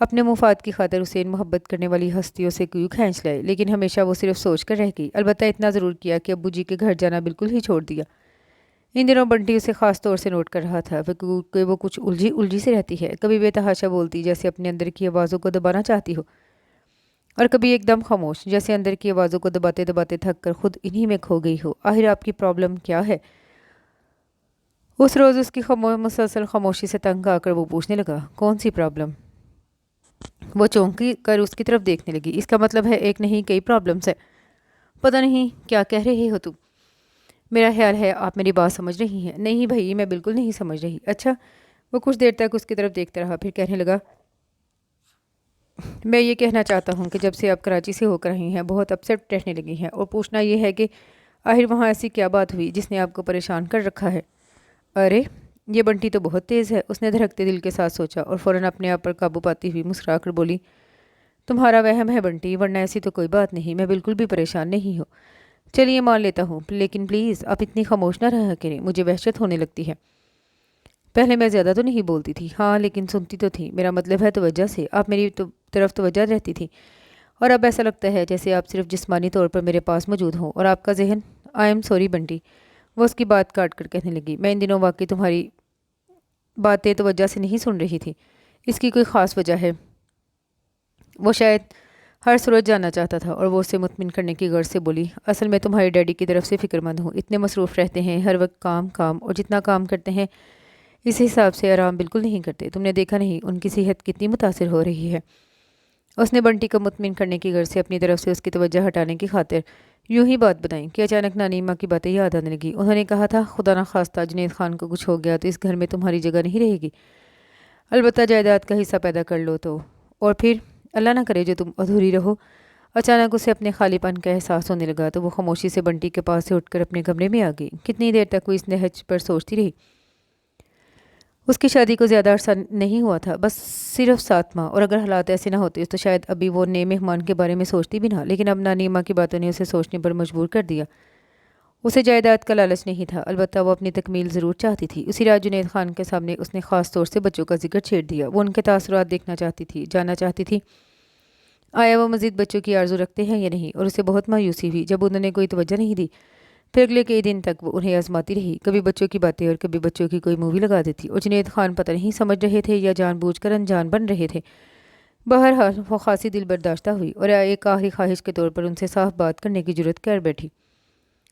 अपने मुफाद की खातिर उसे इन मोहब्बत करने वाली हस्तियों से क्यों खींच लाए। लेकिन हमेशा वो सिर्फ सोच कर रह गई। अलबत्ता इतना ज़रूर किया कि अब्बू जी के घर जाना बिल्कुल ही छोड़ दिया। इन दिनों बंटी उसे ख़ास तौर से नोट कर रहा था कि वो कुछ उलझी उलझी से रहती है, कभी बेतहाशा बोलती जैसे अपने अंदर की आवाज़ों को दबाना चाहती हो, और कभी एकदम खामोश जैसे अंदर की आवाज़ों को दबाते दबाते थक कर खुद इन्हीं में खो गई हो। आखिर आपकी प्रॉब्लम क्या है? उस रोज़ उसकी मुसलसल खामोशी से तंग आकर वो पूछने लगा, कौन सी प्रॉब्लम? वो चौंकी कर उसकी तरफ देखने लगी। इसका मतलब है एक नहीं कई प्रॉब्लम्स है। पता नहीं क्या कह रहे हो तुम। मेरा ख्याल है आप मेरी बात समझ रही हैं। नहीं भाई, मैं बिल्कुल नहीं समझ रही। अच्छा। वो कुछ देर तक उसकी तरफ देखता रहा, फिर कहने लगा, मैं ये कहना चाहता हूँ कि जब से आप कराची से होकर आई हैं बहुत अपसेट रहने लगी हैं, और पूछना ये है कि आखिर वहाँ ऐसी क्या बात हुई जिसने आपको परेशान कर रखा है? अरे ये बंटी तो बहुत तेज़ है, उसने धड़कते दिल के साथ सोचा और फ़ौरन अपने आप पर काबू पाती हुई मुस्कुरा कर बोली, तुम्हारा वहम है बंटी, वरना ऐसी तो कोई बात नहीं, मैं बिल्कुल भी परेशान नहीं हूँ। चलिए मान लेता हूँ, लेकिन प्लीज़ आप इतनी खामोश ना रहा करें, मुझे वहशत होने लगती है। पहले मैं ज़्यादा तो नहीं बोलती थी, हाँ लेकिन सुनती तो थी। मेरा मतलब है तवज्जो से, आप मेरी तरफ तवज्जो रहती थी। और अब ऐसा लगता है जैसे आप सिर्फ जिस्मानी तौर पर मेरे पास मौजूद हों और आपका जहन। आई एम सॉरी बंटी, वो उसकी बात काट कर कहने लगी, मैं इन दिनों वाकई तुम्हारी बातें तवज्जो से नहीं सुन रही थी। इसकी कोई ख़ास वजह है? वो शायद हर सूरत जानना चाहता था और वो उसे मुतमिन करने की गर्ज से बोली, असल में तुम्हारे डैडी की तरफ से फ़िक्रमंद हूँ। इतने मसरूफ़ रहते हैं, हर वक्त काम काम, और जितना काम करते हैं इस हिसाब से आराम बिल्कुल नहीं करते। तुमने देखा नहीं उनकी सेहत कितनी मुतासिर हो रही है। उसने बंटी को मुतमिन करने की गर्ज से अपनी तरफ से उसकी तवज्जो हटाने की खातिर यूं ही बात बताई कि अचानक नानी माँ की बातें याद आने लगी। उन्होंने कहा था खुदा ना खास्ता जुनैद खान को कुछ हो गया तो इस घर में तुम्हारी जगह नहीं रहेगी, अलबत्ता जायदाद का हिस्सा पैदा कर लो तो, और फिर अल्लाह ना करे जो तुम अधूरी रहो। अचानक उसे अपने खालीपन का एहसास होने लगा तो वो खामोशी से बंटी के पास से उठकर अपने कमरे में आ गई। कितनी देर तक वो इस नहज पर सोचती रही। उसकी शादी को ज़्यादा अरसा नहीं हुआ था, बस सिर्फ 7 माह, और अगर हालात ऐसे ना होते तो शायद अभी वो नए मेहमान के बारे में सोचती भी ना। लेकिन अब नानी माँ की बातों ने उसे सोचने पर मजबूर कर दिया। उसे जायदाद का लालच नहीं था, अलबत्ता वो अपनी तकमील ज़रूर चाहती थी। उसी रात जुनैद खान के सामने उसने ख़ास तौर से बच्चों का जिक्र छेड़ दिया। वो उनके तासुरात देखना चाहती थी, जानना चाहती थी आया वो मज़ीद बच्चों की आरज़ू रखते हैं या नहीं। और उसे बहुत मायूसी हुई जब उन्होंने कोई तवज्जो नहीं दी। फिर अगले कई दिन तक वो उन्हें आजमाती रही, कभी बच्चों की बातें और कभी बच्चों की कोई मूवी लगा देती। और जुनैद खान पता नहीं समझ रहे थे या जानबूझकर अनजान बन रहे थे। बहरहाल वो खासी दिल बर्दाश्ता हुई और एक आखिरी ख्वाहिश के तौर पर उनसे साफ बात करने की जुर्रत कर बैठी।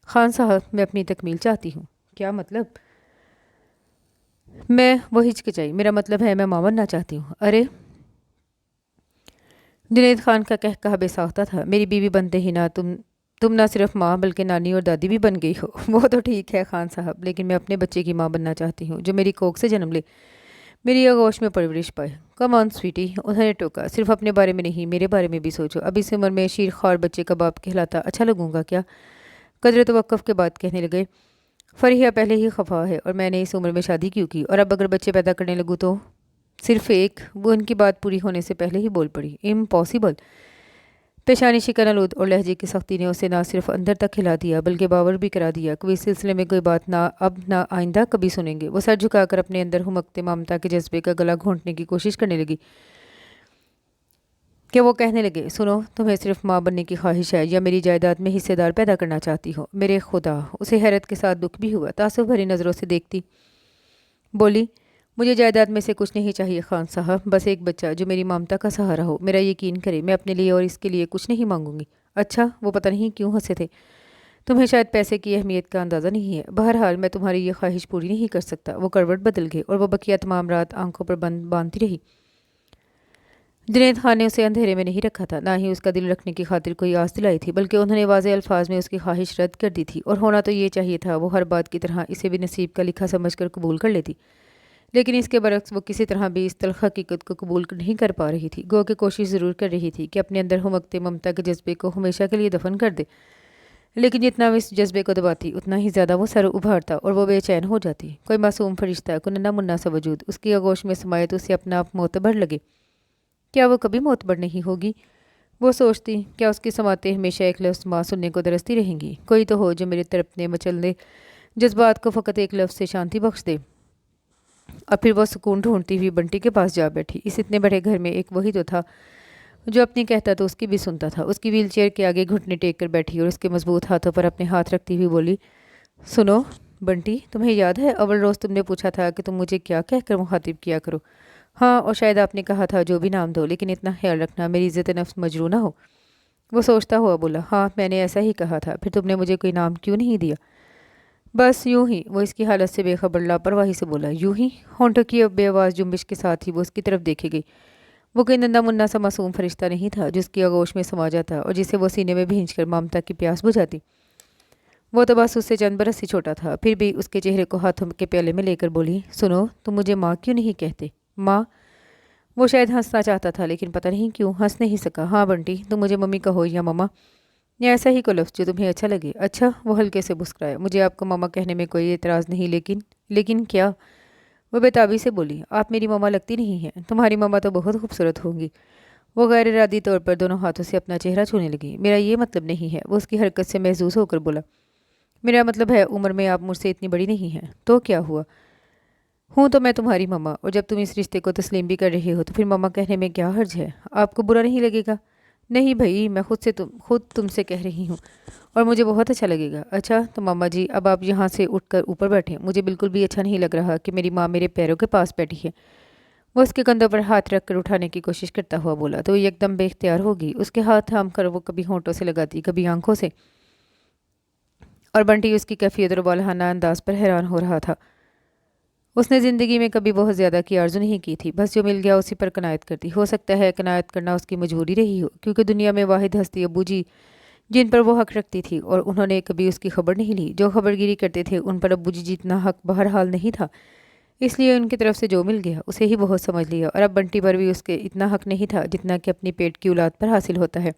खान साहब, मैं अपनी तकमील चाहती हूँ। क्या मतलब? मैं वो हिचकिचाई। मेरा मतलब है मैं मां बनना चाहती हूँ। अरे, जुनैद खान का कहकहा बेसाख्ता था। मेरी बीवी बनते ही ना तुम ना सिर्फ माँ बल्कि नानी और दादी भी बन गई हो। वो तो ठीक है खान साहब, लेकिन मैं अपने बच्चे की माँ बनना चाहती हूँ जो मेरी कोख से जन्म ले, मेरी आगोश में परवरिश पाए। कम ऑन स्वीटी, उन्होंने टोका। सिर्फ अपने बारे में नहीं, मेरे बारे में भी सोचो। अब इस उम्र में शीर ख्वार बच्चे का बाप कहलाता अच्छा लगूंगा क्या? कदर तवक्कुफ के बाद कहने लगे, फरीहा पहले ही खफा है और मैंने इस उम्र में शादी क्यों की, और अब अगर बच्चे पैदा करने लगूँ तो? सिर्फ एक। वो उनकी बात पूरी होने से पहले ही बोल पड़ी, इम्पॉसिबल। पेशानी शिकन आलूद और लहजे की सख्ती ने उसे ना सिर्फ अंदर तक हिला दिया बल्कि बावर भी करा दिया कि इस सिलसिले में कोई बात ना अब ना आइंदा कभी सुनेंगे। वो सर झुकाकर अपने अंदर हुमकते ममता के जज्बे का गला घोंटने की कोशिश करने लगी कि वो कहने लगे, सुनो, तुम्हें सिर्फ माँ बनने की ख्वाहिश है या मेरी जायदाद में हिस्सेदार पैदा करना चाहती हो? मेरे खुदा! उसे हैरत के साथ दुख भी हुआ। तासुब भरी नज़रों से देखती बोली, मुझे जायदाद में से कुछ नहीं चाहिए खान साहब, बस एक बच्चा जो मेरी ममता का सहारा हो। मेरा यकीन करे, मैं अपने लिए और इसके लिए कुछ नहीं मांगूंगी। अच्छा, वो पता नहीं क्यों हंसे थे। तुम्हें शायद पैसे की अहमियत का अंदाज़ा नहीं है। बहरहाल मैं तुम्हारी ये ख्वाहिश पूरी नहीं कर सकता। वो करवट बदल गए और वो बकिया तमाम रात आंखों पर बंद बांधती रही। जुनैद खान ने उसे अंधेरे में नहीं रखा था, ना ही उसका दिल रखने की खातिर कोई आस दिलाई थी, बल्कि उन्होंने वाज़े अल्फाज में उसकी ख्वाहिश रद्द कर दी थी। और होना तो ये चाहिए था, वो हर बात की तरह इसे भी नसीब का लिखा समझकर कबूल कर लेती, लेकिन इसके बरक्स वो किसी तरह भी इस तल्ख हकीकत को कबूल नहीं कर पा रही थी। गो के कोशिश ज़रूर कर रही थी कि अपने अंदर हुमकते ममता के जज्बे को हमेशा के लिए दफन कर दे, लेकिन जितना वो इस जज्बे को दबाती उतना ही ज़्यादा वो सर उभारता और वो बेचैन हो जाती। कोई मासूम फरिश्ता, कोई नन्हा मुन्ना सा वजूद उसकी आगोश में समाये तो उसे अपना आप मोतबर लगे। क्या वो कभी मोतबर नहीं होगी? वो सोचती, क्या उसकी समाते हमेशा एक लफ्ज़ माँ सुनने को दरसती रहेंगी? कोई तो हो जो मेरे तड़पने मचलने जज्बात को फ़कत एक लफ्ज़ से शांति बख्श दे। और फिर वो सुकून ढूंढती हुई बंटी के पास जा बैठी। इस इतने बड़े घर में एक वही तो था जो अपनी कहता तो उसकी भी सुनता था। उसकी व्हील चेयर के आगे घुटने टेक कर बैठी और उसके मजबूत हाथों पर अपने हाथ रखती हुई बोली, सुनो बंटी, तुम्हें याद है अव्वल रोज़ तुमने पूछा था कि तुम मुझे क्या कहकर मुखातिब किया करो? हाँ, और शायद आपने कहा था जो भी नाम दो, लेकिन इतना ख्याल रखना मेरी इज़्ज़त नफ्स मजरू ना हो। वो सोचता हुआ बोला, हाँ मैंने ऐसा ही कहा था। फिर तुमने मुझे कोई नाम क्यों नहीं दिया? बस यूं ही। वो इसकी हालत से बेखबर लापरवाही से बोला, यूं ही। होंठों की बेआवाज़ जुम्बिश के साथ ही वो उसकी तरफ देखे गई। वो कोई नन्ना मुन्ना सा मासूम फरिश्ता नहीं था जिसकी आगोश में समा जाता और जिसे वो सीने में भींच कर ममता की प्यास बुझाती। वो तो बस उससे चंद बरस ही छोटा था, फिर भी उसके चेहरे को हाथों के प्याले में लेकर बोली, सुनो, तुम मुझे माँ क्यों नहीं कहते? माँ? वो शायद हंसना चाहता था, लेकिन पता नहीं क्यों हंस नहीं सका। हाँ बंटी, तुम मुझे मम्मी कहो या मम्मा, या ऐसा ही को लफ्ज़ जो तुम्हें अच्छा लगे। अच्छा, वो हल्के से मुस्कुराया। मुझे आपको मामा कहने में कोई एतराज़ नहीं, लेकिन क्या? वो बेताबी से बोली, आप मेरी मामा लगती नहीं हैं। तुम्हारी मामा तो बहुत खूबसूरत होंगी। वो गैर इरादी तौर पर दोनों हाथों से अपना चेहरा छूने लगी। मेरा ये मतलब नहीं है, वो उसकी हरकत से महसूस होकर बोला। मेरा मतलब है उम्र में आप मुझसे इतनी बड़ी नहीं हैं। तो क्या हुआ? हूँ तो मैं तुम्हारी मामा, और जब तुम इस रिश्ते को तस्लीम भी कर रही हो तो फिर मामा कहने में क्या हर्ज है? आपको बुरा नहीं लगेगा? नहीं भाई, मैं खुद तुमसे कह रही हूँ और मुझे बहुत अच्छा लगेगा। अच्छा तो मामा जी, अब आप यहाँ से उठकर ऊपर बैठें। मुझे बिल्कुल भी अच्छा नहीं लग रहा कि मेरी माँ मेरे पैरों के पास बैठी है। वो उसके कंधों पर हाथ रख कर उठाने की कोशिश करता हुआ बोला तो एकदम बेख्तियार होगी। उसके हाथ थाम कर वो कभी होंठों से लगाती, कभी आंखों से, और बंटी उसकी कैफियत और वालहाना अंदाज पर हैरान हो रहा था। उसने ज़िंदगी में कभी बहुत ज़्यादा की आर्जू नहीं की थी, बस जो मिल गया उसी पर कनायत करती। हो सकता है कनायत करना उसकी मजबूरी रही हो, क्योंकि दुनिया में वाहिद हस्ती अब्बू जी जिन पर वो हक रखती थी, और उन्होंने कभी उसकी खबर नहीं ली। जो खबरगिरी करते थे उन पर अब्बू जी जितना हक बहरहाल नहीं था, इसलिए उनकी तरफ से जो मिल गया उसे ही बहुत समझ लिया। और अब बंटी पर भी उसके इतना हक नहीं था जितना कि अपनी पेट की औलाद पर हासिल होता है,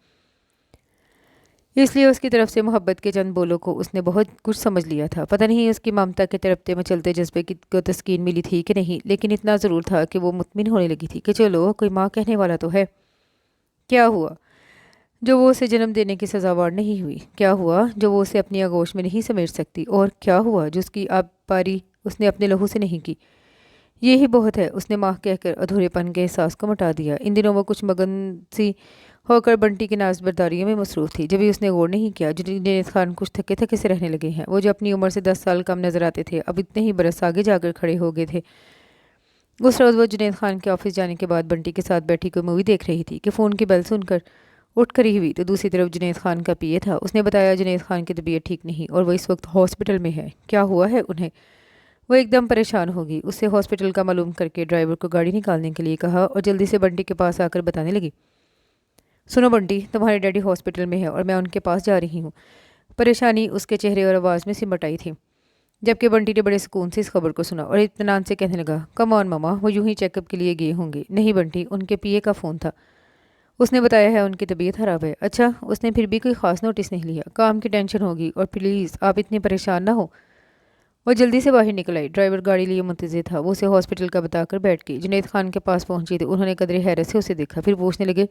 इसलिए उसकी तरफ से मोहब्बत के चंद बोलों को उसने बहुत कुछ समझ लिया था। पता नहीं उसकी ममता के तड़पते में चलते जज्बे की को तस्कीन मिली थी कि नहीं, लेकिन इतना ज़रूर था कि वो मुतमिन होने लगी थी कि चलो, कोई माँ कहने वाला तो है। क्या हुआ जो वो उसे जन्म देने की सजावार नहीं हुई? क्या हुआ जो वो उसे अपनी आगोश में नहीं समेट सकती? और क्या हुआ जो उसकी आप पारी उसने अपने लहू से नहीं की? ये ही बहुत है। उसने माँ कहकर अधूरेपन के एहसास को मिटा दिया। इन दिनों वो कुछ मगन सी होकर बंटी की नाज़बरदारियों में मसरूफ़ थी। जब भी उसने गौर नहीं किया, जुनैद खान कुछ थके थके से रहने लगे हैं। वो जो अपनी उम्र से 10 साल कम नजर आते थे, अब इतने ही बरस आगे जाकर खड़े हो गए थे उस रोज़ वो जुनैद खान के ऑफिस जाने के बाद बंटी के साथ बैठी कोई मूवी देख रही थी कि फ़ोन की बेल सुनकर उठ खड़ी हुई तो दूसरी तरफ जुनैद खान का पीए था। उसने बताया जुनैद खान की तबीयत ठीक नहीं और वो इस वक्त हॉस्पिटल में है। क्या हुआ है उन्हें? वो एकदम परेशान होगी। उससे हॉस्पिटल का मालूम करके ड्राइवर को गाड़ी निकालने के लिए कहा और जल्दी से बंटी के पास आकर बताने लगी, सुनो बंटी, तुम्हारे डैडी हॉस्पिटल में है और मैं उनके पास जा रही हूँ। परेशानी उसके चेहरे और आवाज़ में सिमट आई थी, जबकि बंटी ने बड़े सुकून से इस खबर को सुना और इत्मीनान से कहने लगा, कम ऑन मामा, वो यूं ही चेकअप के लिए गए होंगे। नहीं बंटी, उनके पीए का फ़ोन था, उसने बताया है उनकी तबीयत ख़राब है। अच्छा, उसने फिर भी कोई ख़ास नोटिस नहीं लिया? काम की टेंशन होगी और प्लीज़ आप इतने परेशान ना हो। वो जल्दी से बाहर निकल आई। ड्राइवर गाड़ी लिए मुंतज़िर था। वो उसे हॉस्पिटल का बताकर बैठ गई। जुनैद खान के पास पहुंची तो उन्होंने कदरे हैरत से उसे देखा, फिर पूछने लगे,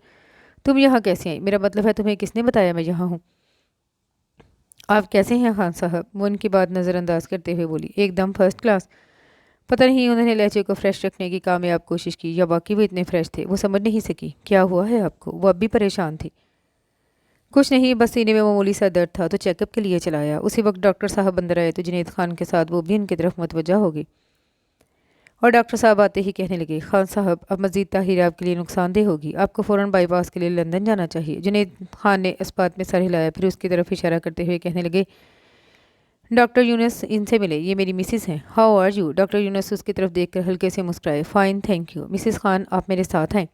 तुम यहाँ कैसे आई? मेरा मतलब है तुम्हें किसने बताया मैं यहाँ हूँ? आप कैसे हैं खान साहब? वो उनकी बात नज़रअंदाज करते हुए बोली, एकदम फर्स्ट क्लास। पता नहीं उन्होंने लहजे को फ्रेश रखने की कामयाब कोशिश की या बाकी वो इतने फ्रेश थे। वो समझ नहीं सकी। क्या हुआ है आपको? वो अब भी परेशान थी। कुछ नहीं, बस सीने में मामूली सा दर्द था तो चेकअप के लिए चलाया। उसी वक्त डॉक्टर साहब अंदर आए तो जुनैद खान के साथ वो भी उनकी तरफ मुतवज्जा हो गई और डॉक्टर साहब आते ही कहने लगे, खान साहब अब मज़ीद ताहीर आपके लिए नुकसानदेह होगी, आपको फ़ौरन बाईपास के लिए लंदन जाना चाहिए। जुनैद खान ने इस बात में सर हिलाया, फिर उसकी तरफ इशारा करते हुए कहने लगे, डॉक्टर यूनुस, इनसे मिले, ये मेरी मिसिस हैं। How are you? Doctor Yunus उसकी तरफ देखकर हल्के से मुस्कुराए। Fine thank you. Mrs Khan, आप मेरे साथ हैं,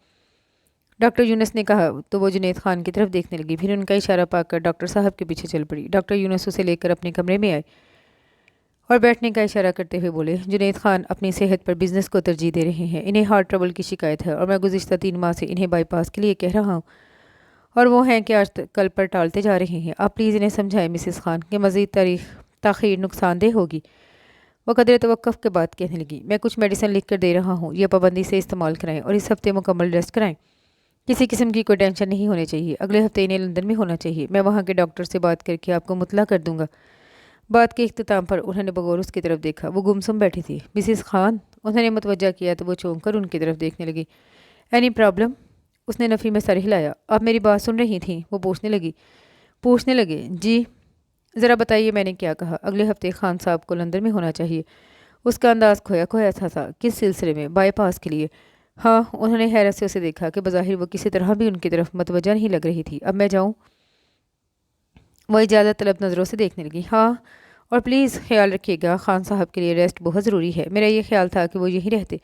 डॉक्टर यूनुस ने कहा तो वो जुनैद खान की तरफ देखने लगी। फिर उनका इशारा पाकर डॉक्टर साहब के पीछे चल पड़ी। डॉक्टर यूनुस उसे लेकर अपने कमरे में आए और बैठने का इशारा करते हुए बोले, जुनैद खान अपनी सेहत पर बिजनेस को तरजीह दे रहे हैं। इन्हें हार्ट ट्रबल की शिकायत है और मैं गुज़िश्ता 3 माह से इन्हें बाईपास के लिए कह रहा हूँ और वो हैं कि आज कल पर टालते जा रहे हैं। आप प्लीज़ इन्हें समझाएं मिसिस खान कि मज़ीद ताख़ीर नुकसानदेह होगी। वो कदर तवक्कुफ़ के बाद कहने लगी, मैं कुछ मेडिसिन लिख कर दे रहा हूँ, यह पाबंदी से इस्तेमाल कराएं और इस हफ्ते मुकम्मल रेस्ट कराएं। किसी किस्म की कोई टेंशन नहीं होनी चाहिए। अगले हफ्ते इन्हें लंदन में होना चाहिए। मैं वहाँ के डॉक्टर से बात करके आपको मुतला कर दूंगा। बात के इख्तिताम पर उन्होंने बगौर उसकी तरफ देखा। वो गुमसुम बैठी थी। मिसिस खान, उन्होंने मुतवज्जा किया तो वो चौंक कर उनकी तरफ देखने लगी। Any problem? उसने नफ़ी में सर हिलाया। आप मेरी बात सुन रही थी? वो पूछने लगे, जी। ज़रा बताइए मैंने क्या कहा? अगले हफ्ते खान साहब को लंदन में होना चाहिए। उसका अंदाज़ खोया खोया था। किस सिलसिले में? बाईपास के लिए। हाँ। उन्होंने हैरत से उसे देखा कि बज़ाहिर वो किसी तरह भी उनकी तरफ मतवज्जा नहीं लग रही थी। अब मैं जाऊँ? वो इजाज़त तलब नज़रों से देखने लगी। हाँ, और प्लीज़ ख्याल रखिएगा, खान साहब के लिए रेस्ट बहुत ज़रूरी है। मेरा ये ख्याल था कि वो यहीं रहते,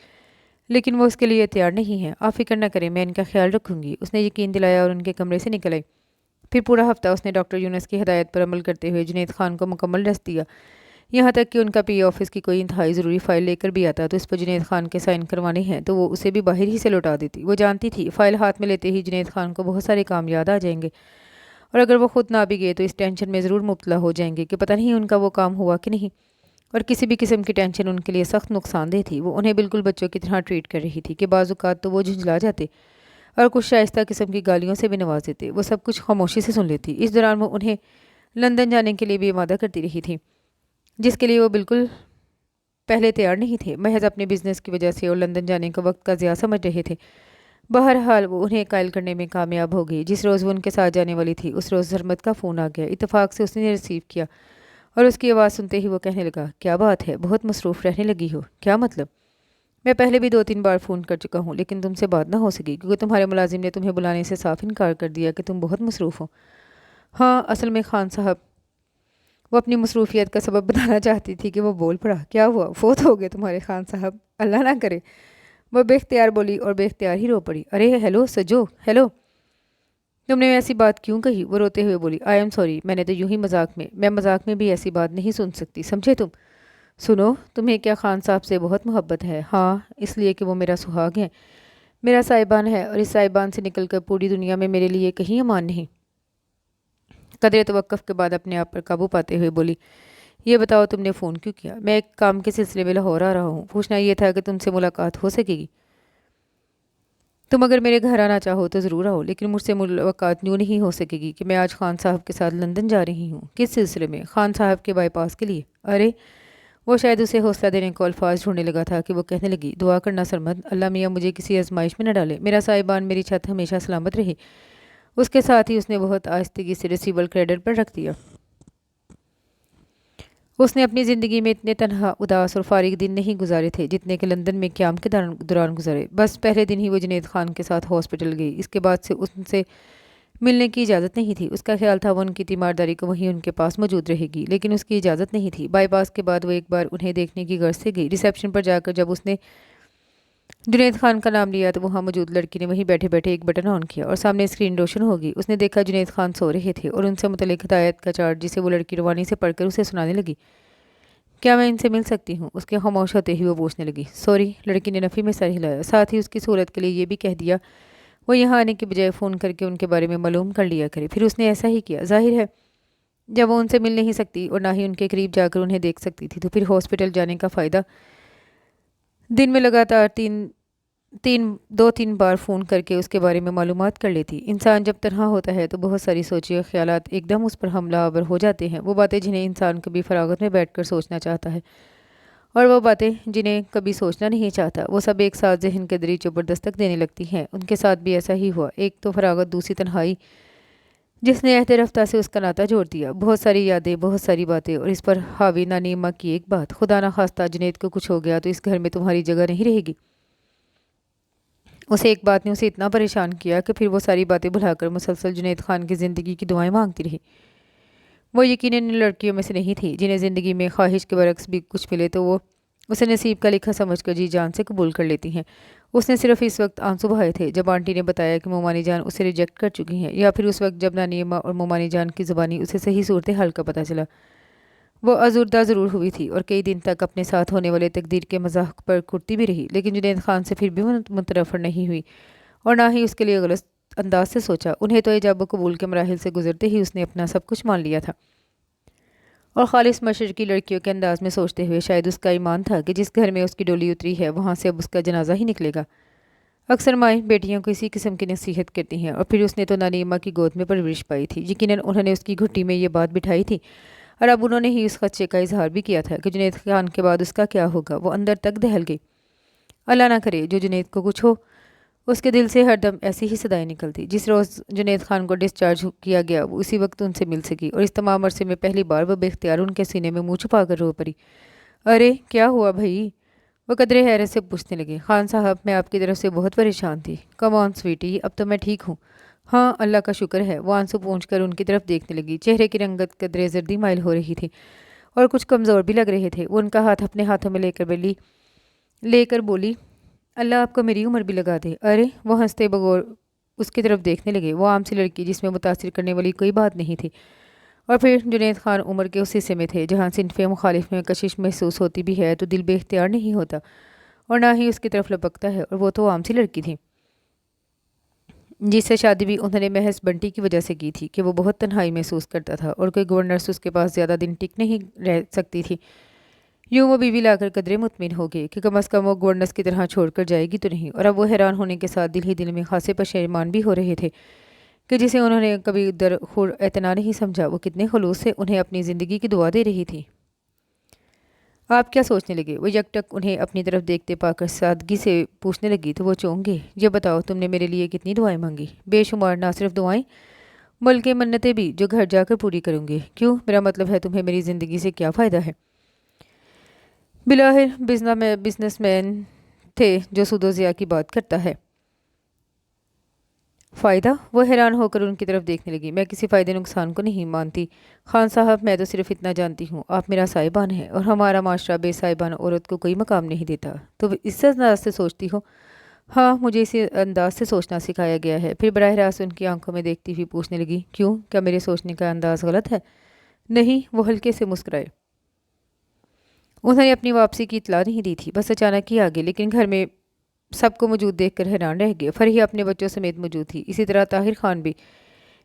लेकिन वो उसके लिए तैयार नहीं है। आप फिक्र न करें, मैं इनका ख्याल रखूँगी। उसने यकीन दिलाया और उनके कमरे से निकल आई। फिर पूरा हफ्ता उसने डॉक्टर यूनुस की हिदायत पर अमल करते हुए जुनैद खान को मुकम्मल रेस्ट दिया। यहाँ तक कि उनका पीए ऑफिस की कोई इंतहाई ज़रूरी फ़ाइल लेकर भी आता तो इस पर जुनैद खान के साइन करवाने हैं तो वो उसे भी बाहर ही से लौटा देती। वो जानती थी फ़ाइल हाथ में लेते ही जुनैद खान को बहुत सारे काम याद आ जाएंगे और अगर वो खुद ना भी गए तो इस टेंशन में ज़रूर मुब्तला हो जाएंगे कि पता नहीं उनका वो काम हुआ कि नहीं। और किसी भी किस्म की टेंशन उनके लिए सख्त नुकसानदेह थी। वो उन्हें बिल्कुल बच्चों की तरह ट्रीट कर रही थी कि बाज़-औक़ात तो वो झुंझला जाते और कुछ शाइस्ता किस्म की गालियों से भी नवाज देते। वो सब कुछ खामोशी से सुन लेती। इस दौरान वो उन्हें लंदन जाने के लिए भी आमादा करती रही थी, जिसके लिए वो बिल्कुल पहले तैयार नहीं थे, महज अपने बिजनेस की वजह से और लंदन जाने का वक्त का ज़िया समझ रहे थे। बहरहाल वो उन्हें कायल करने में कामयाब हो गई। जिस रोज़ वो उनके साथ जाने वाली थी उस रोज़ सरमद का फ़ोन आ गया। इत्तेफाक से उसने रिसीव किया और उसकी आवाज़ सुनते ही वो कहने लगा, क्या बात है, बहुत मसरूफ़ रहने लगी हो? क्या मतलब? मैं पहले भी 2-3 बार फ़ोन कर चुका हूँ लेकिन तुमसे बात ना हो सकी क्योंकि तुम्हारे मुलाजिम ने तुम्हें बुलाने से साफ इनकार कर दिया कि तुम बहुत मसरूफ़ हो। हाँ, असल में खान साहब, वो अपनी मसरूफियत का सबब बताना चाहती थी कि वो बोल पड़ा, क्या हुआ, फोत हो गए तुम्हारे खान साहब? अल्लाह ना करे। वो बेख्तियार बोली और बेख्तियार ही रो पड़ी। अरे हेलो सजो, हेलो, तुमने ऐसी बात क्यों कही? वो रोते हुए बोली, आई एम सॉरी, मैंने तो यूं ही मैं मजाक में भी ऐसी बात नहीं सुन सकती, समझे तुम? सुनो, तुम्हें क्या खान साहब से बहुत मोहब्बत है? हाँ, इसलिए कि वो मेरा सुहाग है, मेरा साहिबान है और इस साहिबान से निकल कर पूरी दुनिया में मेरे लिए कहीं अमान नहीं। कदर तवक्कुफ़ के बाद अपने आप पर काबू पाते हुए बोली, ये बताओ तुमने फ़ोन क्यों किया? मैं एक काम के सिलसिले में लाहौर आ रहा हूँ। पूछना ये था कि तुमसे मुलाकात हो सकेगी? तुम अगर मेरे घर आना चाहो तो ज़रूर आओ, लेकिन मुझसे मुलाकात यूँ नहीं हो सकेगी कि मैं आज खान साहब के साथ लंदन जा रही हूँ। किस सिलसिले में? खान साहब के बाईपास के लिए। अरे, वो शायद उसे हौसला देने को अल्फाज ढूंढने लगा था कि वो कहने लगी, दुआ करना सरमद, अल्लाह मियाँ मुझे किसी आजमाइश में न डाले, मेरा साहिबान मेरी छत हमेशा सलामत रहे। उसके साथ ही उसने बहुत आहिस्तगी से रिसीवर क्रेडिट पर रख दिया اس نے اپنی زندگی میں اتنے تنہا، اداس اور فارغ دن نہیں گزارے تھے جتنے کہ لندن میں قیام کے دوران گزارے۔ بس پہلے دن ہی وہ جنید خان کے ساتھ ہاسپٹل گئی۔ اس کے بعد سے ان سے ملنے کی اجازت نہیں تھی۔ اس کا خیال تھا وہ ان کی تیمارداری کو وہیں ان کے پاس موجود رہے گی، لیکن اس کی اجازت نہیں تھی۔ بائی پاس کے بعد وہ ایک بار انہیں دیکھنے کی غرض سے گئی۔ ریسیپشن پر جا کر جب اس نے جنید خان کا نام لیا تو وہاں موجود لڑکی نے وہیں بیٹھے بیٹھے ایک بٹن آن کیا اور سامنے اسکرین روشن ہو گئی۔ اس نے دیکھا جنید خان سو رہے تھے اور ان سے متعلق ہدایت کا چارٹ جسے وہ لڑکی روانی سے پڑھ کر اسے سنانے لگی۔ کیا میں ان سے مل سکتی ہوں؟ اس کے خاموش ہوتے ہی وہ پوچھنے لگی۔ سوری، لڑکی نے نفی میں سر ہلایا، ساتھ ہی اس کی صورت کے لیے یہ بھی کہہ دیا وہ یہاں آنے کی بجائے فون کر کے ان کے بارے میں معلوم کر لیا کرے۔ پھر اس نے ایسا ہی کیا۔ ظاہر ہے جب وہ ان سے مل نہیں سکتی اور نہ ہی ان کے قریب جا کر انہیں دیکھ سکتی تھی تو پھر ہاسپٹل جانے کا فائدہ؟ دن میں لگاتار دو تین بار فون کر کے اس کے بارے میں معلومات کر لیتی۔ انسان جب تنہا ہوتا ہے تو بہت ساری سوچے اور خیالات ایک دم اس پر حملہ آور ہو جاتے ہیں، وہ باتیں جنہیں انسان کبھی فراغت میں بیٹھ کر سوچنا چاہتا ہے اور وہ باتیں جنہیں کبھی سوچنا نہیں چاہتا، وہ سب ایک ساتھ ذہن کے دریچوں پر دستک دینے لگتی ہیں۔ ان کے ساتھ بھی ایسا ہی ہوا، ایک تو فراغت، دوسری تنہائی جس نے عہد رفتہ سے اس کا ناطہ جوڑ دیا۔ بہت ساری یادیں، بہت ساری باتیں اور اس پر حاوی نانیما کی ایک بات، خدا نخواستہ جنید کو کچھ ہو گیا تو اس گھر میں تمہاری جگہ نہیں رہے گی۔ اسے ایک بات نے اسے اتنا پریشان کیا کہ پھر وہ ساری باتیں بھلا کر مسلسل جنید خان کی زندگی کی دعائیں مانگتی رہی۔ وہ یقیناً ان لڑکیوں میں سے نہیں تھی جنہیں زندگی میں خواہش کے برعکس بھی کچھ ملے تو وہ اسے نصیب کا لکھا سمجھ کر جی جان سے قبول کر لیتی ہیں۔ اس نے صرف اس وقت آنسو بہائے تھے جب آنٹی نے بتایا کہ مومانی جان اسے ریجیکٹ کر چکی ہیں، یا پھر اس وقت جب نانی اماں اور مومانی جان کی زبانی اسے صحیح صورتحال کا پتہ چلا۔ وہ ازردہ ضرور ہوئی تھی اور کئی دن تک اپنے ساتھ ہونے والے تقدیر کے مذاق پر کرتی بھی رہی، لیکن جنید خان سے پھر بھی متنفر نہیں ہوئی اور نہ ہی اس کے لیے غلط انداز سے سوچا۔ انہیں تو ایجاب و قبول کے مراحل سے گزرتے ہی اس نے اپنا سب کچھ مان لیا تھا اور خالص مشرقی لڑکیوں کے انداز میں سوچتے ہوئے شاید اس کا ایمان تھا کہ جس گھر میں اس کی ڈولی اتری ہے وہاں سے اب اس کا جنازہ ہی نکلے گا۔ اکثر مائیں بیٹیوں کو اسی قسم کی نصیحت کرتی ہیں، اور پھر اس نے تو نانی اماں کی گود میں پرورش پائی تھی۔ یقیناً انہوں نے اس کی گھٹی میں یہ بات بٹھائی تھی اور اب انہوں نے ہی اس خدشے کا اظہار بھی کیا تھا کہ جنید خان کے بعد اس کا کیا ہوگا۔ وہ اندر تک دہل گئی۔ اللہ نہ کرے جو جنید کو کچھ ہو۔ اس کے دل سے ہر دم ایسی ہی صدائیں نکلتی۔ جس روز جنید خان کو ڈسچارج کیا گیا وہ اسی وقت ان سے مل سکی، اور اس تمام عرصے میں پہلی بار وہ بے اختیار ان کے سینے میں منہ چھپا کر رو پڑی۔ ارے کیا ہوا بھائی؟ وہ قدرے حیرت سے پوچھنے لگے۔ خان صاحب، میں آپ کی طرف سے بہت پریشان تھی۔ کم آن سویٹی، اب تو میں ٹھیک ہوں۔ ہاں اللہ کا شکر ہے۔ وہ آنسو پونچھ کر ان کی طرف دیکھنے لگی۔ چہرے کی رنگت قدرے زردی مائل ہو رہی تھی اور کچھ کمزور بھی لگ رہے تھے۔ وہ ان کا ہاتھ اپنے ہاتھوں میں لے کر بولی، اللہ آپ کو میری عمر بھی لگا دے۔ ارے وہ ہنستے بغور اس کی طرف دیکھنے لگے۔ وہ عام سی لڑکی جس میں متاثر کرنے والی کوئی بات نہیں تھی، اور پھر جنید خان عمر کے اس حصے میں تھے جہاں صنف مخالف میں کشش محسوس ہوتی بھی ہے تو دل بے اختیار نہیں ہوتا اور نہ ہی اس کی طرف لپکتا ہے، اور وہ تو عام سی لڑکی تھی جس سے شادی بھی انہوں نے محض بنٹی کی وجہ سے کی تھی کہ وہ بہت تنہائی محسوس کرتا تھا اور کوئی گورنرس اس کے پاس زیادہ دن ٹک نہیں رہ سکتی تھی۔ یوں وہ بیوی لا کر قدرے مطمئن ہو گئے کہ کم از کم وہ گورنرس کی طرح چھوڑ کر جائے گی تو نہیں، اور اب وہ حیران ہونے کے ساتھ دل ہی دل میں خاصے پشیمان بھی ہو رہے تھے کہ جسے انہوں نے کبھی درخور اعتنا نہیں سمجھا وہ کتنے خلوص سے انہیں اپنی زندگی کی دعا دے رہی تھی۔ آپ کیا سوچنے لگے؟ وہ یک ٹک انہیں اپنی طرف دیکھتے پا کر سادگی سے پوچھنے لگی تو وہ چونک گئے۔ یہ بتاؤ تم نے میرے لیے کتنی دعائیں مانگی؟ بے شمار، نہ صرف دعائیں بلکہ منتیں بھی، جو گھر جا کر پوری کروں گے۔ کیوں؟ میرا مطلب ہے تمہیں میری زندگی سے کیا فائدہ ہے؟ بلاخر بزنس مین تھے جو سود و ضیاع کی بات کرتا ہے۔ فائدہ؟ وہ حیران ہو کر ان کی طرف دیکھنے لگی۔ میں کسی فائدے نقصان کو نہیں مانتی خان صاحب، میں تو صرف اتنا جانتی ہوں آپ میرا صاحبان ہیں اور ہمارا معاشرہ بے صاحبان عورت کو کوئی مقام نہیں دیتا۔ تو اس انداز سے سوچتی ہو؟ ہاں، مجھے اسی انداز سے سوچنا سکھایا گیا ہے۔ پھر براہ راست ان کی آنکھوں میں دیکھتی ہوئی پوچھنے لگی، کیوں؟ کیا میرے سوچنے کا انداز غلط ہے؟ نہیں، وہ ہلکے سے مسکرائے۔ انہوں نے اپنی واپسی کی اطلاع نہیں دی تھی، بس اچانک ہی آگے، لیکن گھر میں سب کو موجود دیکھ کر حیران رہ گئے۔ فرحیہ اپنے بچوں سمیت موجود تھی، اسی طرح طاہر خان بھی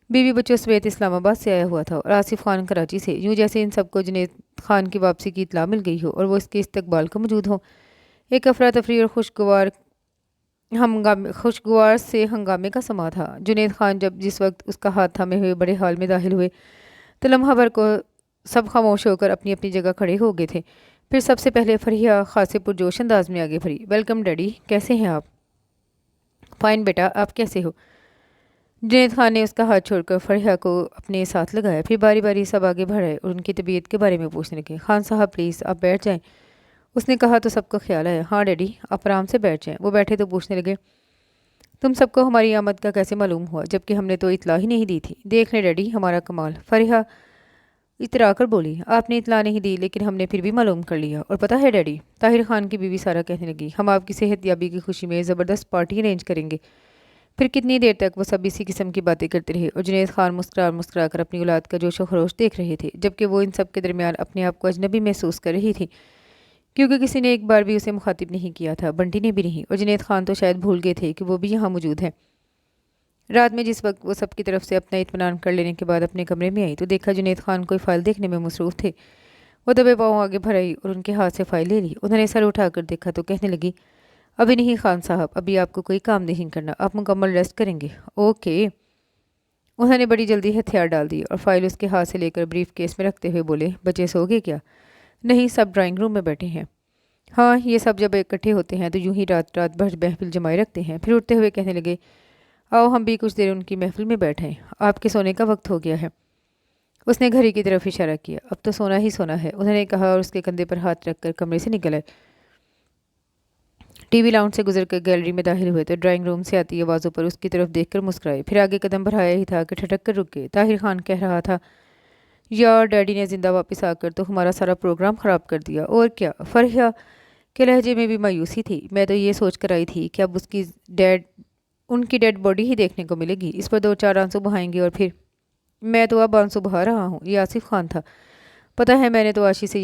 بیوی بچوں سمیت اسلام آباد سے آیا ہوا تھا اور آصف خان کراچی سے، یوں جیسے ان سب کو جنید خان کی واپسی کی اطلاع مل گئی ہو اور وہ اس کے استقبال کو موجود ہوں۔ ایک افراتفری اور خوشگوار سے ہنگامے کا سما تھا۔ جنید خان جس وقت اس کا ہاتھ تھامے ہوئے بڑے حال میں داخل ہوئے تو لمحہ بھر کو سب خاموش ہو کر اپنی اپنی جگہ کھڑے ہو گئے تھے۔ پھر سب سے پہلے فرحیہ خاصے پرجوش انداز میں آگے بڑھی۔ ویلکم ڈیڈی، کیسے ہیں آپ؟ فائن بیٹا، آپ کیسے ہو؟ जुनैद खान ने उसका हाथ छोड़कर फरिया को अपने साथ लगाया। फिर बारी बारी सब आगे बढ़ाए और उनकी तबीयत के बारे में पूछने लगे। खान साहब प्लीज़ आप बैठ जाएं। उसने कहा तो सबको ख्याल आया। हाँ डैडी आप आराम से बैठ जाएं। वो बैठे तो पूछने लगे, तुम सबको हमारी आमद का कैसे मालूम हुआ, जबकि हमने तो इतला ही नहीं दी थी। देख ले डैडी हमारा कमाल। फरिया इतरा कर बोली, आपने इतला नहीं दी लेकिन हमने फिर भी मालूम कर लिया। और पता है डैडी, ताहिर खान की बीवी सारा कहने लगी, हम आपकी सेहतयाबी की खुशी में ज़बरदस्त पार्टी अरेंज करेंगे। फिर कितनी देर तक वो सब इसी किस्म की बातें करते रहे और जुनैद खान मुस्कुरा कर अपनी औलाद का जोशो खरोश देख रहे थे, जबकि वो इन सब के दरमियान अपने आप को अजनबी महसूस कर रही थी, क्योंकि किसी ने एक बार भी उसे मुखातिब नहीं किया था, बंटी ने भी नहीं, और जुनैद खान तो शायद भूल गए थे कि वो भी यहाँ मौजूद है। रात में जिस वक्त वो सबकी तरफ से अपना इत्मीनान कर लेने के बाद अपने कमरे में आई तो देखा जुनैद खान कोई फाइल देखने में मसरूफ़ थे। वो दबे पाँव आगे भर आई और उनके हाथ से फाइल ले ली। उन्होंने सर उठाकर देखा तो कहने लगी, अभी नहीं खान साहब, अभी आपको कोई काम नहीं करना, आप मुकम्मल रेस्ट करेंगे। ओके। उन्होंने बड़ी जल्दी हथियार डाल दी और फाइल उसके हाथ से लेकर ब्रीफ केस में रखते हुए बोले, बच्चे सो गए क्या? नहीं, सब ड्राइंग रूम में बैठे हैं। हाँ, ये सब जब इकट्ठे होते हैं तो यूं ही रात रात भर महफिल जमाए रखते हैं। फिर उठते हुए कहने लगे, आओ हम भी कुछ देर उनकी महफिल में बैठें, आपके सोने का वक्त हो गया है। उसने घड़ी की तरफ इशारा किया। अब तो सोना ही सोना है, उन्होंने कहा और उसके कंधे पर हाथ रखकर कमरे से निकल आए। टीवी लाउंज से गुजरकर गैलरी में दाखिल हुए तो ड्राइंग रूम से आती आवाज़ों पर उसकी तरफ देखकर मुस्कुराए। फिर आगे कदम बढ़ाया ही था कि ठटक कर रुक गए। ताहिर खान कह रहा था, यार डैडी ने जिंदा वापस आकर तो हमारा सारा प्रोग्राम ख़राब कर दिया। और क्या? फरहिया के लहजे में भी मायूसी थी। मैं तो ये सोच कर आई थी कि अब उनकी डेड बॉडी ही देखने को मिलेगी। इस पर दो चार आंसू बहाएंगे और फिर मैं तो अब आंसू बहा रहा हूँ। ये आसिफ खान था। पता है मैंने तो आशी से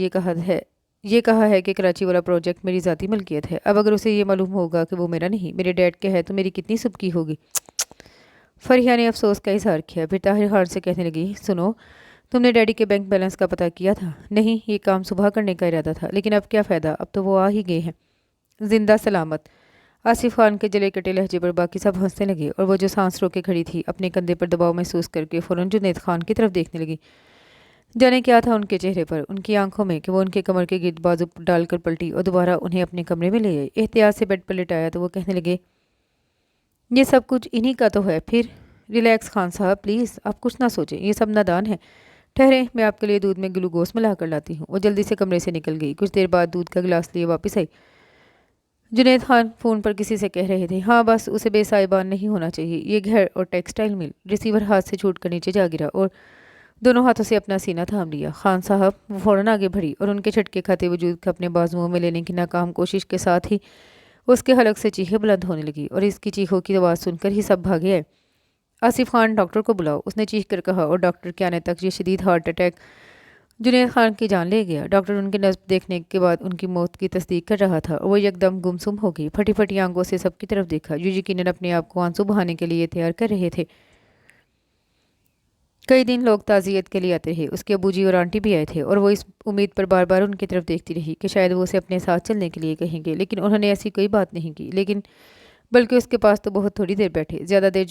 ये कहा है कि कराची वाला प्रोजेक्ट मेरी ज़ाती मलकियत है। अब अगर उसे ये मालूम होगा कि वो मेरा नहीं मेरे डैड का है तो मेरी कितनी सुबकी होगी। फरिया ने अफसोस का इजहार किया। फिर ताहिर खान से कहने लगी, सुनो, तुमने डैडी के बैंक बैलेंस का पता किया था? नहीं, ये काम सुबह करने का इरादा था, लेकिन अब क्या फ़ायदा, अब तो वो आ ही गए हैं जिंदा सलामत। आसिफ खान के जले कटे लहजे पर बाकी सब हंसने लगे और वो जो सांस रोके खड़ी थी अपने कंधे पर दबाव महसूस करके फ़ौरन जुनैद खान की तरफ देखने लगी। जाने क्या था उनके चेहरे पर, उनकी आंखों में, कि वो उनके कमर के गिर्द बाजू डालकर पलटी और दोबारा उन्हें अपने कमरे में ले गई। एहतियात से बेड पर लिटाया तो वो कहने लगे, ये सब कुछ इन्हीं का तो है। फिर रिलैक्स खान साहब प्लीज़, आप कुछ ना सोचें, ये सब नादान है। ठहरे, मैं आपके लिए दूध में ग्लूकोज मिला कर लाती हूँ। वो जल्दी से कमरे से निकल गई। कुछ देर बाद दूध का गिलास लिए वापस आई। जुनैद खान फ़ोन पर किसी से कह रहे थे, हाँ बस उसे बेसाइबान नहीं होना चाहिए। ये घर और टेक्सटाइल मिल। रिसीवर हाथ से छूट कर नीचे जा गिरा और दोनों हाथों से अपना सीना थाम लिया। खान साहब वो फ़ौरन आगे बढ़ी और उनके झटके खाते वजूद को अपने बाजुओं में लेने की नाकाम कोशिश के साथ ही उसके हलक से चीखें बुलंद होने लगी और इसकी चीखों की आवाज़ सुनकर ही सब भागे आए। आसिफ खान डॉक्टर को बुलाओ, उसने चीख कर कहा और डॉक्टर के आने तक ये शदीद हार्ट अटैक जुनैद खान की जान ले गया। डॉक्टर उनकी नब्ज़ देखने के बाद उनकी मौत की तस्दीक कर रहा था और वो एकदम गुमसुम हो गई। फटी फटी आंखों से सबकी तरफ देखा, जो यकीनन अपने आप को आंसू बहाने के लिए तैयार कर रहे थे। कई दिन लोग ताज़ियत के लिए आते रहे। उसके अबूजी और आंटी भी आए थे और वो इस उम्मीद पर बार बार उनकी तरफ देखती रही कि शायद वो उसे अपने साथ चलने के लिए कहेंगे, लेकिन उन्होंने ऐसी कोई बात नहीं की। बल्कि उसके पास तो बहुत थोड़ी देर बैठे। ज़्यादातर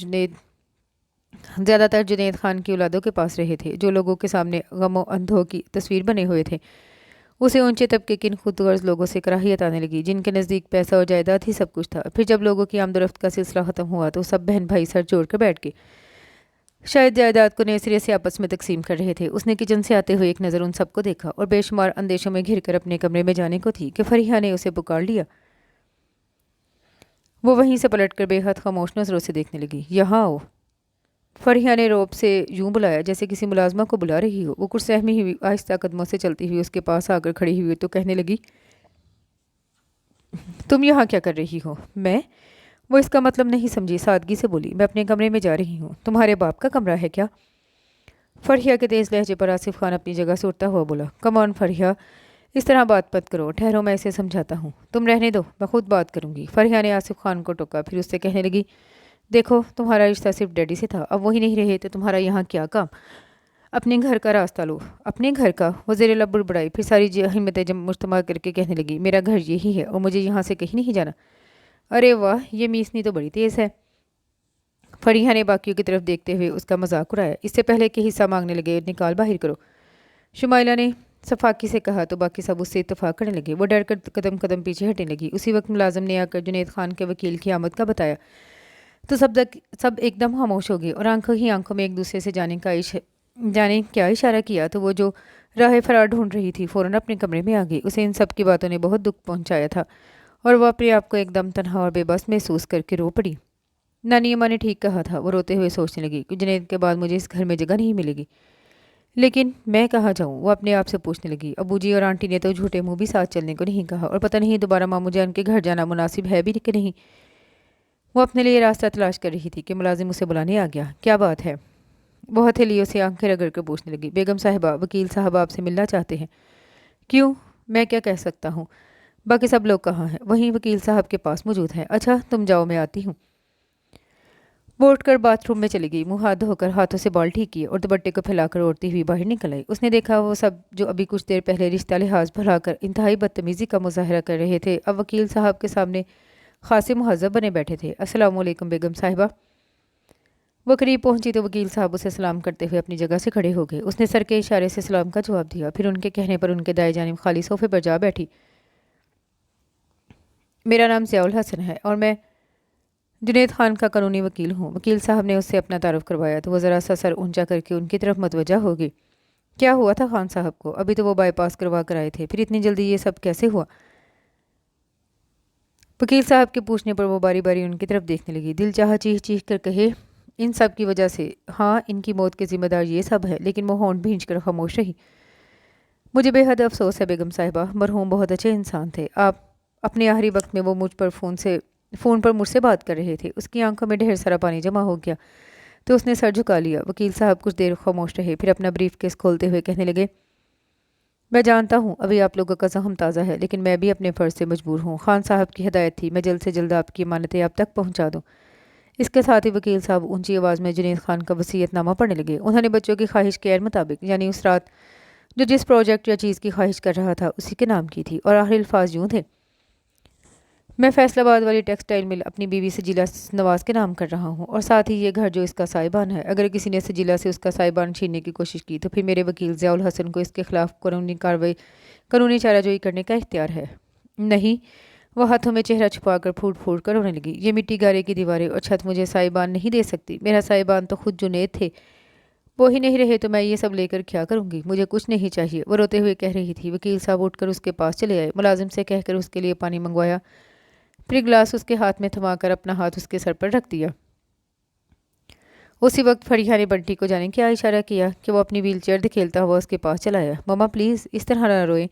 जुनैद खान की औलादों के पास रहे थे, जो लोगों के सामने गमो अंधों की तस्वीर बने हुए थे। उसे ऊंचे तबके के इन खुदगर्ज लोगों से कराहियत आने लगी, जिनके नज़दीक पैसा और जायदाद ही सब कुछ था। फिर जब लोगों की आमदोरफ्त का सिलसिला ख़त्म हुआ तो सब बहन भाई सर जोड़ कर बैठ गए, शायद जायदाद को नए सिरे से आपस में तकसीम कर रहे थे। उसने किचन से आते हुए एक नज़र उन सबको देखा और बेशुमार अंदेशों में घिर कर अपने कमरे में जाने को थी कि फरिया ने उसे पुकार लिया। वो वहीं से पलटकर बेहद खामोश नज़रों से देखने लगी। यहाँ आओ। फरिया ने रौब से यूं बुलाया जैसे किसी मुलाजमा को बुला रही हो। वो कुछ सहमी हुई आहिस्ता कदमों से चलती हुई उसके पास आकर खड़ी हुई तो कहने लगी, तुम यहाँ क्या कर रही हो? मैं? वो इसका मतलब नहीं समझी, सादगी से बोली, मैं अपने कमरे में जा रही हूँ। तुम्हारे बाप का कमरा है क्या? फरिया के तेज़ लहजे पर आसिफ खान अपनी जगह से उठता हुआ बोला, कम ऑन फरिया, इस तरह बात मत करो, ठहरो मैं इसे समझाता हूँ। तुम रहने दो, मैं खुद बात करूँगी। फरिया ने आसिफ खान को टोका। फिर उससे कहने लगी, देखो तुम्हारा रिश्ता सिर्फ डैडी से था, अब वही नहीं रहे तो तुम्हारा यहाँ क्या काम? अपने घर का रास्ता लो। अपने घर का? वो ज़ेरे लब बुड़बुड़ाई, फिर सारी हिम्मतें जब मुश्तमा करके कहने लगी, मेरा घर यही है और मुझे यहाँ से कहीं नहीं जाना। अरे वाह, ये मीसनी तो बड़ी तेज़ है। फरिया ने बाकियों की तरफ देखते हुए उसका मजाक उड़ाया। इससे पहले कि हिस्सा मांगने लगे, निकाल बाहर करो, शुमाइला ने सफाकी से कहा तो बाकी सब उससे इत्तफाक करने लगे। वो डर कर कदम कदम पीछे हटने लगी। उसी वक्त मुलाजिम ने आकर जुनैद खान के वकील की आमद का बताया। तो सब एकदम खामोश हो गए और आंखों ही आंखों में एक दूसरे से जाने क्या इशारा किया। तो वो जो राह फरार ढूंढ रही थी फ़ौरन अपने कमरे में आ गई। उसे इन सब की बातों ने बहुत दुख पहुंचाया था और वह अपने आप को एकदम तन्हा और बेबस महसूस करके रो पड़ी। नानी अम्मा ने ठीक कहा था, वो रोते हुए सोचने लगी कि जुनैद के बाद मुझे इस घर में जगह नहीं मिलेगी, लेकिन मैं कहाँ जाऊँ। वो अपने आप से पूछने लगी। अबूजी और आंटी ने तो झूठे मुंह भी साथ चलने को नहीं कहा और पता नहीं दोबारा मामू जान के घर जाना मुनासिब है भी कि नहीं। वो अपने लिए रास्ता तलाश कर रही थी कि मुलाजिम उसे बुलाने आ गया। क्या बात है? वो हथेलियों से आंखें रगड़ कर पूछने लगी। बेगम साहिबा, वकील साहब आपसे मिलना चाहते हैं। क्यों? मैं क्या कह सकता हूँ? बाकी सब लोग कहाँ हैं? वहीं वकील साहब के पास मौजूद हैं। अच्छा तुम जाओ, मैं आती हूँ। वो उठकर बाथरूम में चली गई। मुंह हाथ धोकर हाथों से बाल ठीक किए और दुपट्टे को फैलाकर ओढ़ती हुई बाहर निकल आई। उसने देखा वो सब जो अभी कुछ देर पहले रिश्ता लिहाज भुलाकर इंतहाई बदतमीजी का मुजाहरा कर रहे थे, अब वकील साहब के सामने खासे मुहज़्ज़ब बने बैठे थे। अस्सलाम वालेकुम बेगम साहिबा। वो करीब पहुंची तो वकील साहब उसे सलाम करते हुए अपनी जगह से खड़े हो गए। उसने सर के इशारे से सलाम का जवाब दिया, फिर उनके कहने पर उनके दाएं जानिब खाली सोफे पर जा बैठी। मेरा नाम ज़ियाउल हसन है और मैं जुनैद खान का कानूनी वकील हूँ। वकील साहब ने उससे अपना तारुफ करवाया तो वो ज़रा सा सर ऊंचा करके उनकी तरफ मतवजा हो गई। क्या हुआ था खान साहब को? अभी तो वो बाईपास करवा कर आए थे, फिर इतनी जल्दी ये सब कैसे हुआ? वकील साहब के पूछने पर वो बारी बारी उनकी तरफ देखने लगी। दिल चाहा चीख चीख कर कहे, इन सब की वजह से। हाँ, इनकी मौत के ज़िम्मेदार ये सब है, लेकिन वो होंठ भींच कर खामोश रही। मुझे बेहद अफसोस है बेगम साहिबा, मरहूम बहुत अच्छे इंसान थे। आप अपने आखिरी वक्त में वो मुझ पर फ़ोन पर मुझसे बात कर रहे थे। उसकी आंखों में ढेर सारा पानी जमा हो गया तो उसने सर झुका लिया। वकील साहब कुछ देर खामोश रहे, फिर अपना ब्रीफ केस खोलते हुए कहने लगे, मैं जानता हूँ अभी आप लोगों का जख्म ताज़ा है, लेकिन मैं भी अपने फ़र्ज़ से मजबूर हूँ। खान साहब की हिदायत थी मैं जल्द से जल्द आपकी अमानतें आप तक पहुँचा दूँ। इसके साथ ही वकील साहब ऊंची आवाज़ में जुनैद खान का वसीयतनामा पढ़ने लगे। उन्होंने बच्चों की ख्वाहिश के मुताबिक, यानी उस रात जो जिस प्रोजेक्ट या चीज़ की ख्वाहिश कर रहा था उसी के नाम की थी और आखिरी अल्फाज यूँ थे, मैं फैसलाबाद वाली टेक्सटाइल मिल अपनी बीवी सजीला नवाज के नाम कर रहा हूँ और साथ ही ये घर जो इसका साहिबान है, अगर किसी ने सजीला से उसका साहिबान छीनने की कोशिश की तो फिर मेरे वकील ज़ियाउल हसन को इसके खिलाफ कानूनी चाराजोई करने का इख्तियार है। नहीं, वह हाथों में चेहरा छुपाकर फूट फूट कर रोने लगी। ये मिट्टी गारे की दीवारें और छत मुझे साहिबान नहीं दे सकती। मेरा साहिबान तो खुद जुनैद थे, वो ही नहीं रहे तो मैं ये सब लेकर क्या करूँगी? मुझे कुछ नहीं चाहिए, वो रोते हुए कह रही थी। वकील साहब उठकर उसके पास चले आए, मुलाजिम से कहकर उसके लिए पानी मंगवाया, फिर गिलास उसके हाथ में थमाकर अपना हाथ उसके सर पर रख दिया। उसी वक्त फरिया ने बंटी को जाने क्या इशारा किया कि वो अपनी व्हीलचेयर धकेलता हुआ उसके पास चला आया। ममा प्लीज़ इस तरह ना रोए,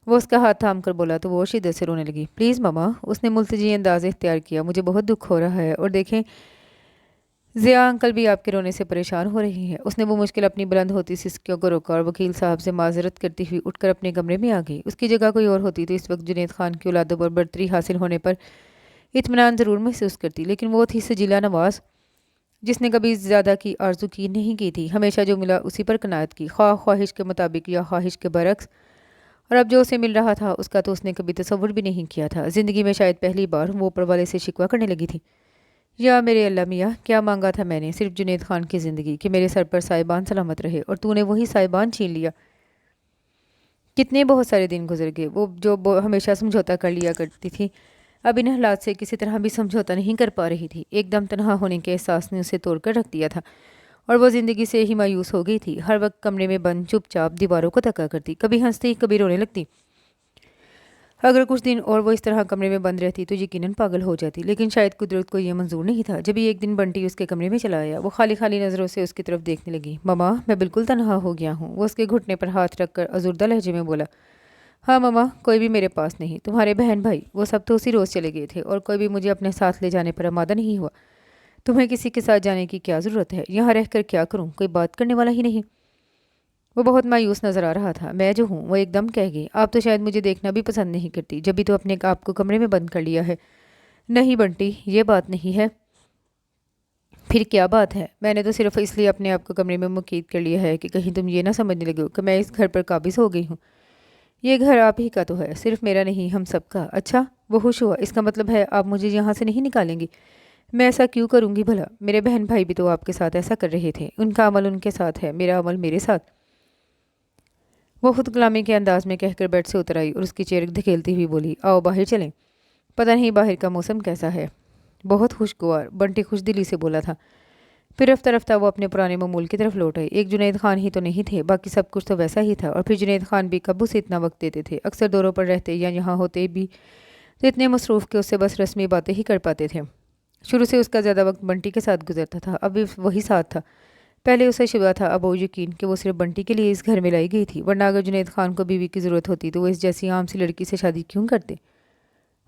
वो उसका हाथ थाम कर बोला तो वो शिद्दत से रोने लगी। प्लीज़ ममा, उसने मुल्तजी अंदाज इख्तियार किया, मुझे बहुत दुख हो रहा है और देखें ज़िया अंकल भी आपके रोने से परेशान हो रही हैं। उसने वो मुश्किल अपनी बुलंद होती सिसकियों को रोका और वकील साहब से माजरत करती हुई उठकर अपने कमरे में आ गई। उसकी जगह कोई और होती तो इस वक्त जुनैद खान की औलादों पर बढ़तरी हासिल होने पर इत्मीनान ज़रूर महसूस करती, लेकिन वो थी सजीला नवाज़ जिसने कभी ज़्यादा की आरजू की नहीं की थी, हमेशा जो मिला उसी पर कनात की, ख्वाहिश के मुताबिक या ख्वाहिश के बरक्स। और अब जो उसे मिल रहा था उसका तो उसने कभी तसव्वुर भी नहीं किया था। ज़िंदगी में शायद पहली बार वो ऊपर वाले से शिकवा करने लगी थी। या मेरे अल्लाह मियाँ, क्या मांगा था मैंने? सिर्फ जुनैद खान की ज़िंदगी, कि मेरे सर पर साहिबान सलामत रहे, और तूने वही साहिबान छीन लिया। कितने बहुत सारे दिन गुजर गए, वो हमेशा समझौता कर लिया करती थी, अब इन हालात से किसी तरह भी समझौता नहीं कर पा रही थी। एकदम तनहा होने के एहसास ने उसे तोड़ कर रख दिया था और वो ज़िंदगी से ही मायूस हो गई थी। हर वक्त कमरे में बंद चुपचाप दीवारों को तका करती, कभी हंसती कभी रोने लगती। अगर कुछ दिन और वो इस तरह कमरे में बंद रहती तो यकीनन पागल हो जाती, लेकिन शायद कुदरत को ये मंजूर नहीं था। जब एक दिन बंटी उसके कमरे में चला आया, वो खाली खाली नज़रों से उसकी तरफ देखने लगी। ममा, मैं बिल्कुल तनहा हो गया हूँ, वो उसके घुटने पर हाथ रख कर अजुर्दा लहजे में बोला। हाँ ममा, कोई भी मेरे पास नहीं। तुम्हारे बहन भाई वो सब तो उसी रोज़ चले गए थे और कोई भी मुझे अपने साथ ले जाने पर आमादा नहीं हुआ। तुम्हें किसी के साथ जाने की क्या ज़रूरत है? यहाँ रह कर क्या करूँ? कोई बात करने वाला ही नहीं। वो बहुत मायूस नज़र आ रहा था। मैं जो हूँ वो एकदम कह गई, आप तो शायद मुझे देखना भी पसंद नहीं करती, जब भी तो अपने आप को कमरे में बंद कर लिया है। नहीं बंटी, ये बात नहीं है। फिर क्या बात है? मैंने तो सिर्फ इसलिए अपने आप को कमरे में मुकीद कर लिया है कि कहीं तुम ये ना समझने लगो कि मैं इस घर पर काबिज हो गई हूँ। ये घर आप ही का तो है, सिर्फ मेरा नहीं, हम सबका। अच्छा, वो खुश हुआ, इसका मतलब है आप मुझे यहाँ से नहीं निकालेंगी? मैं ऐसा क्यों करूँगी भला? मेरे बहन भाई भी तो आपके साथ ऐसा कर रहे थे, उनका अमल उनके साथ है, मेरा अमल मेरे साथ। वो खुद कलामी के अंदाज में कहकर बेड से उतर आई और उसकी चेयर धकेलती हुई बोली, आओ बाहर चलें, पता नहीं बाहर का मौसम कैसा है। बहुत खुशगवार, बंटी खुश दिली से बोला था। फिर रफ्ता रफ्ता वो अपने पुराने मामूल की तरफ लौट आए। एक जुनैद खान ही तो नहीं थे, बाकी सब कुछ तो वैसा ही था। और फिर जुनैद खान भी कब उसे इतना वक्त देते थे। अक्सर दौरों पर रहते या यहाँ होते भी तो इतने मसरूफ़ के उससे बस रस्मी बातें ही कर पाते थे। शुरू से उसका ज़्यादा वक्त बंटी के साथ गुजरता था, अब भी वही साथ था। पहले उसे शुबा था, अब वो यकीन कि वो सिर्फ बंटी के लिए इस घर में लाई गई थी, वरना अगर जुनैद खान को बीवी की ज़रूरत होती तो वो इस जैसी आम सी लड़की से शादी क्यों करते।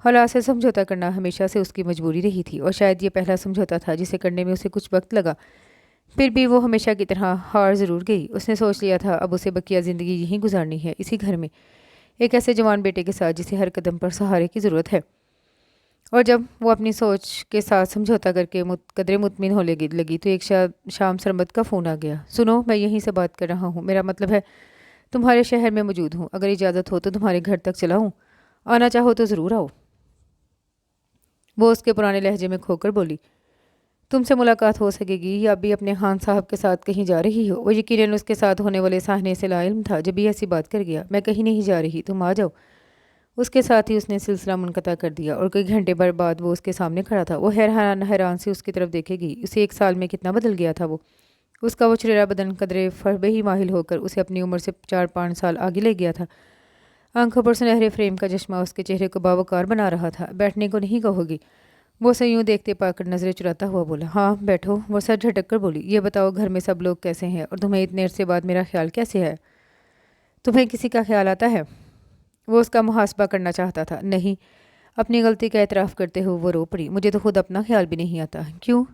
हालात से समझौता करना हमेशा से उसकी मजबूरी रही थी, और शायद ये पहला समझौता था जिसे करने में उसे कुछ वक्त लगा। फिर भी वो हमेशा की तरह हार ज़रूर गई। उसने सोच लिया था अब उसे बकिया ज़िंदगी यहीं गुजारनी है, इसी घर में, एक ऐसे जवान बेटे के साथ जिसे हर कदम पर सहारे की ज़रूरत है। और जब वो अपनी सोच के साथ समझौता करके कदरे मुतमिन होने लगी तो एक शाम सरमद का फ़ोन आ गया। सुनो, मैं यहीं से बात कर रहा हूँ, मेरा मतलब है तुम्हारे शहर में मौजूद हूँ, अगर इजाज़त हो तो तुम्हारे घर तक चलाऊँ, आना चाहो तो ज़रूर आओ। वो उसके पुराने लहजे में खोकर बोली। तुमसे मुलाकात हो सकेगी या अभी अपने खान साहब के साथ कहीं जा रही हो। वो यकीनन उसके साथ होने वाले साहने से लाइल्म था। जब भी ऐसी बात कर गया, मैं कहीं नहीं जा रही, तुम आ जाओ। उसके साथ ही उसने सिलसिला मुनक़ता कर दिया और कई घंटे भर बाद वो उसके सामने खड़ा था। वो हैरान हैरान से उसकी तरफ देखेगी। उसे 1 साल में कितना बदल गया था वो। उसका वो चेहरा बदन कदरे फरबे ही माहिल होकर उसे अपनी उम्र से 4-5 साल आगे ले गया था। आंखों पर सुनहरे फ्रेम का चश्मा उसके चेहरे को बावकार बना रहा था। बैठने को नहीं कहोगी। वो उसे यूँ देखते पाकर नज़रें चुराता हुआ बोला। हाँ बैठो। वो सर झटक कर बोली। ये बताओ घर में सब लोग कैसे हैं, और तुम्हें इतने अरसे बाद मेरा ख्याल कैसे है। तुम्हें किसी का ख्याल आता है। वो उसका मुहासबा करना चाहता था। नहीं। अपनी गलती का एतराफ़ करते हुए वो रो पड़ी। मुझे तो खुद अपना ख्याल भी नहीं आता। क्यों।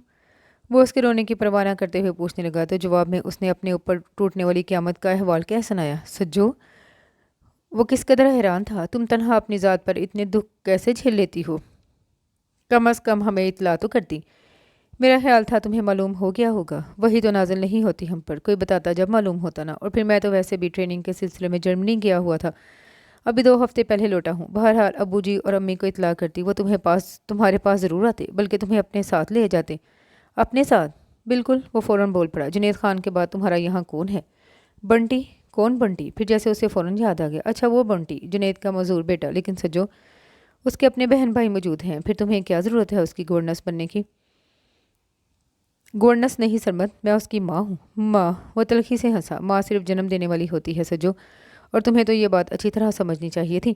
वो उसके रोने की परवाह न करते हुए पूछने लगा तो जवाब में उसने अपने ऊपर टूटने वाली क़यामत का अहवाल क्या सुनाया। सज्जो। वो किस कदर हैरान था। तुम तन्हा अपनी ज़ात पर इतने दुख कैसे झेल लेती हो। कम अज़ कम हमें इतला तो करती। मेरा ख्याल था तुम्हें मालूम हो गया होगा। वही तो नाज़िल नहीं होती हम पर, कोई बताता जब मालूम होता ना। और फिर मैं तो वैसे भी ट्रेनिंग के सिलसिले में जर्मनी गया हुआ था, अभी 2 हफ्ते पहले लौटा हूँ। बहरहाल अब्बू जी और अम्मी को इतला करती, वो तुम्हारे पास ज़रूर आते, बल्कि तुम्हें अपने साथ ले जाते। अपने साथ। बिल्कुल। वो फ़ौरन बोल पड़ा। जुनैद खान के बाद तुम्हारा यहाँ कौन है। बंटी। कौन बंटी। फिर जैसे उसे फ़ौरन याद आ गया। अच्छा वो बंटी, जुनैद का मज़दूर बेटा। लेकिन सज्जो, उसके अपने बहन भाई मौजूद हैं, फिर तुम्हें क्या ज़रूरत है उसकी गवर्नेंस बनने की। गवर्नेंस नहीं सरमद, मैं उसकी माँ हूँ। माँ। वो तलखी से हंसा। माँ सिर्फ जन्म देने वाली होती है सज्जो, और तुम्हें तो ये बात अच्छी तरह समझनी चाहिए थी।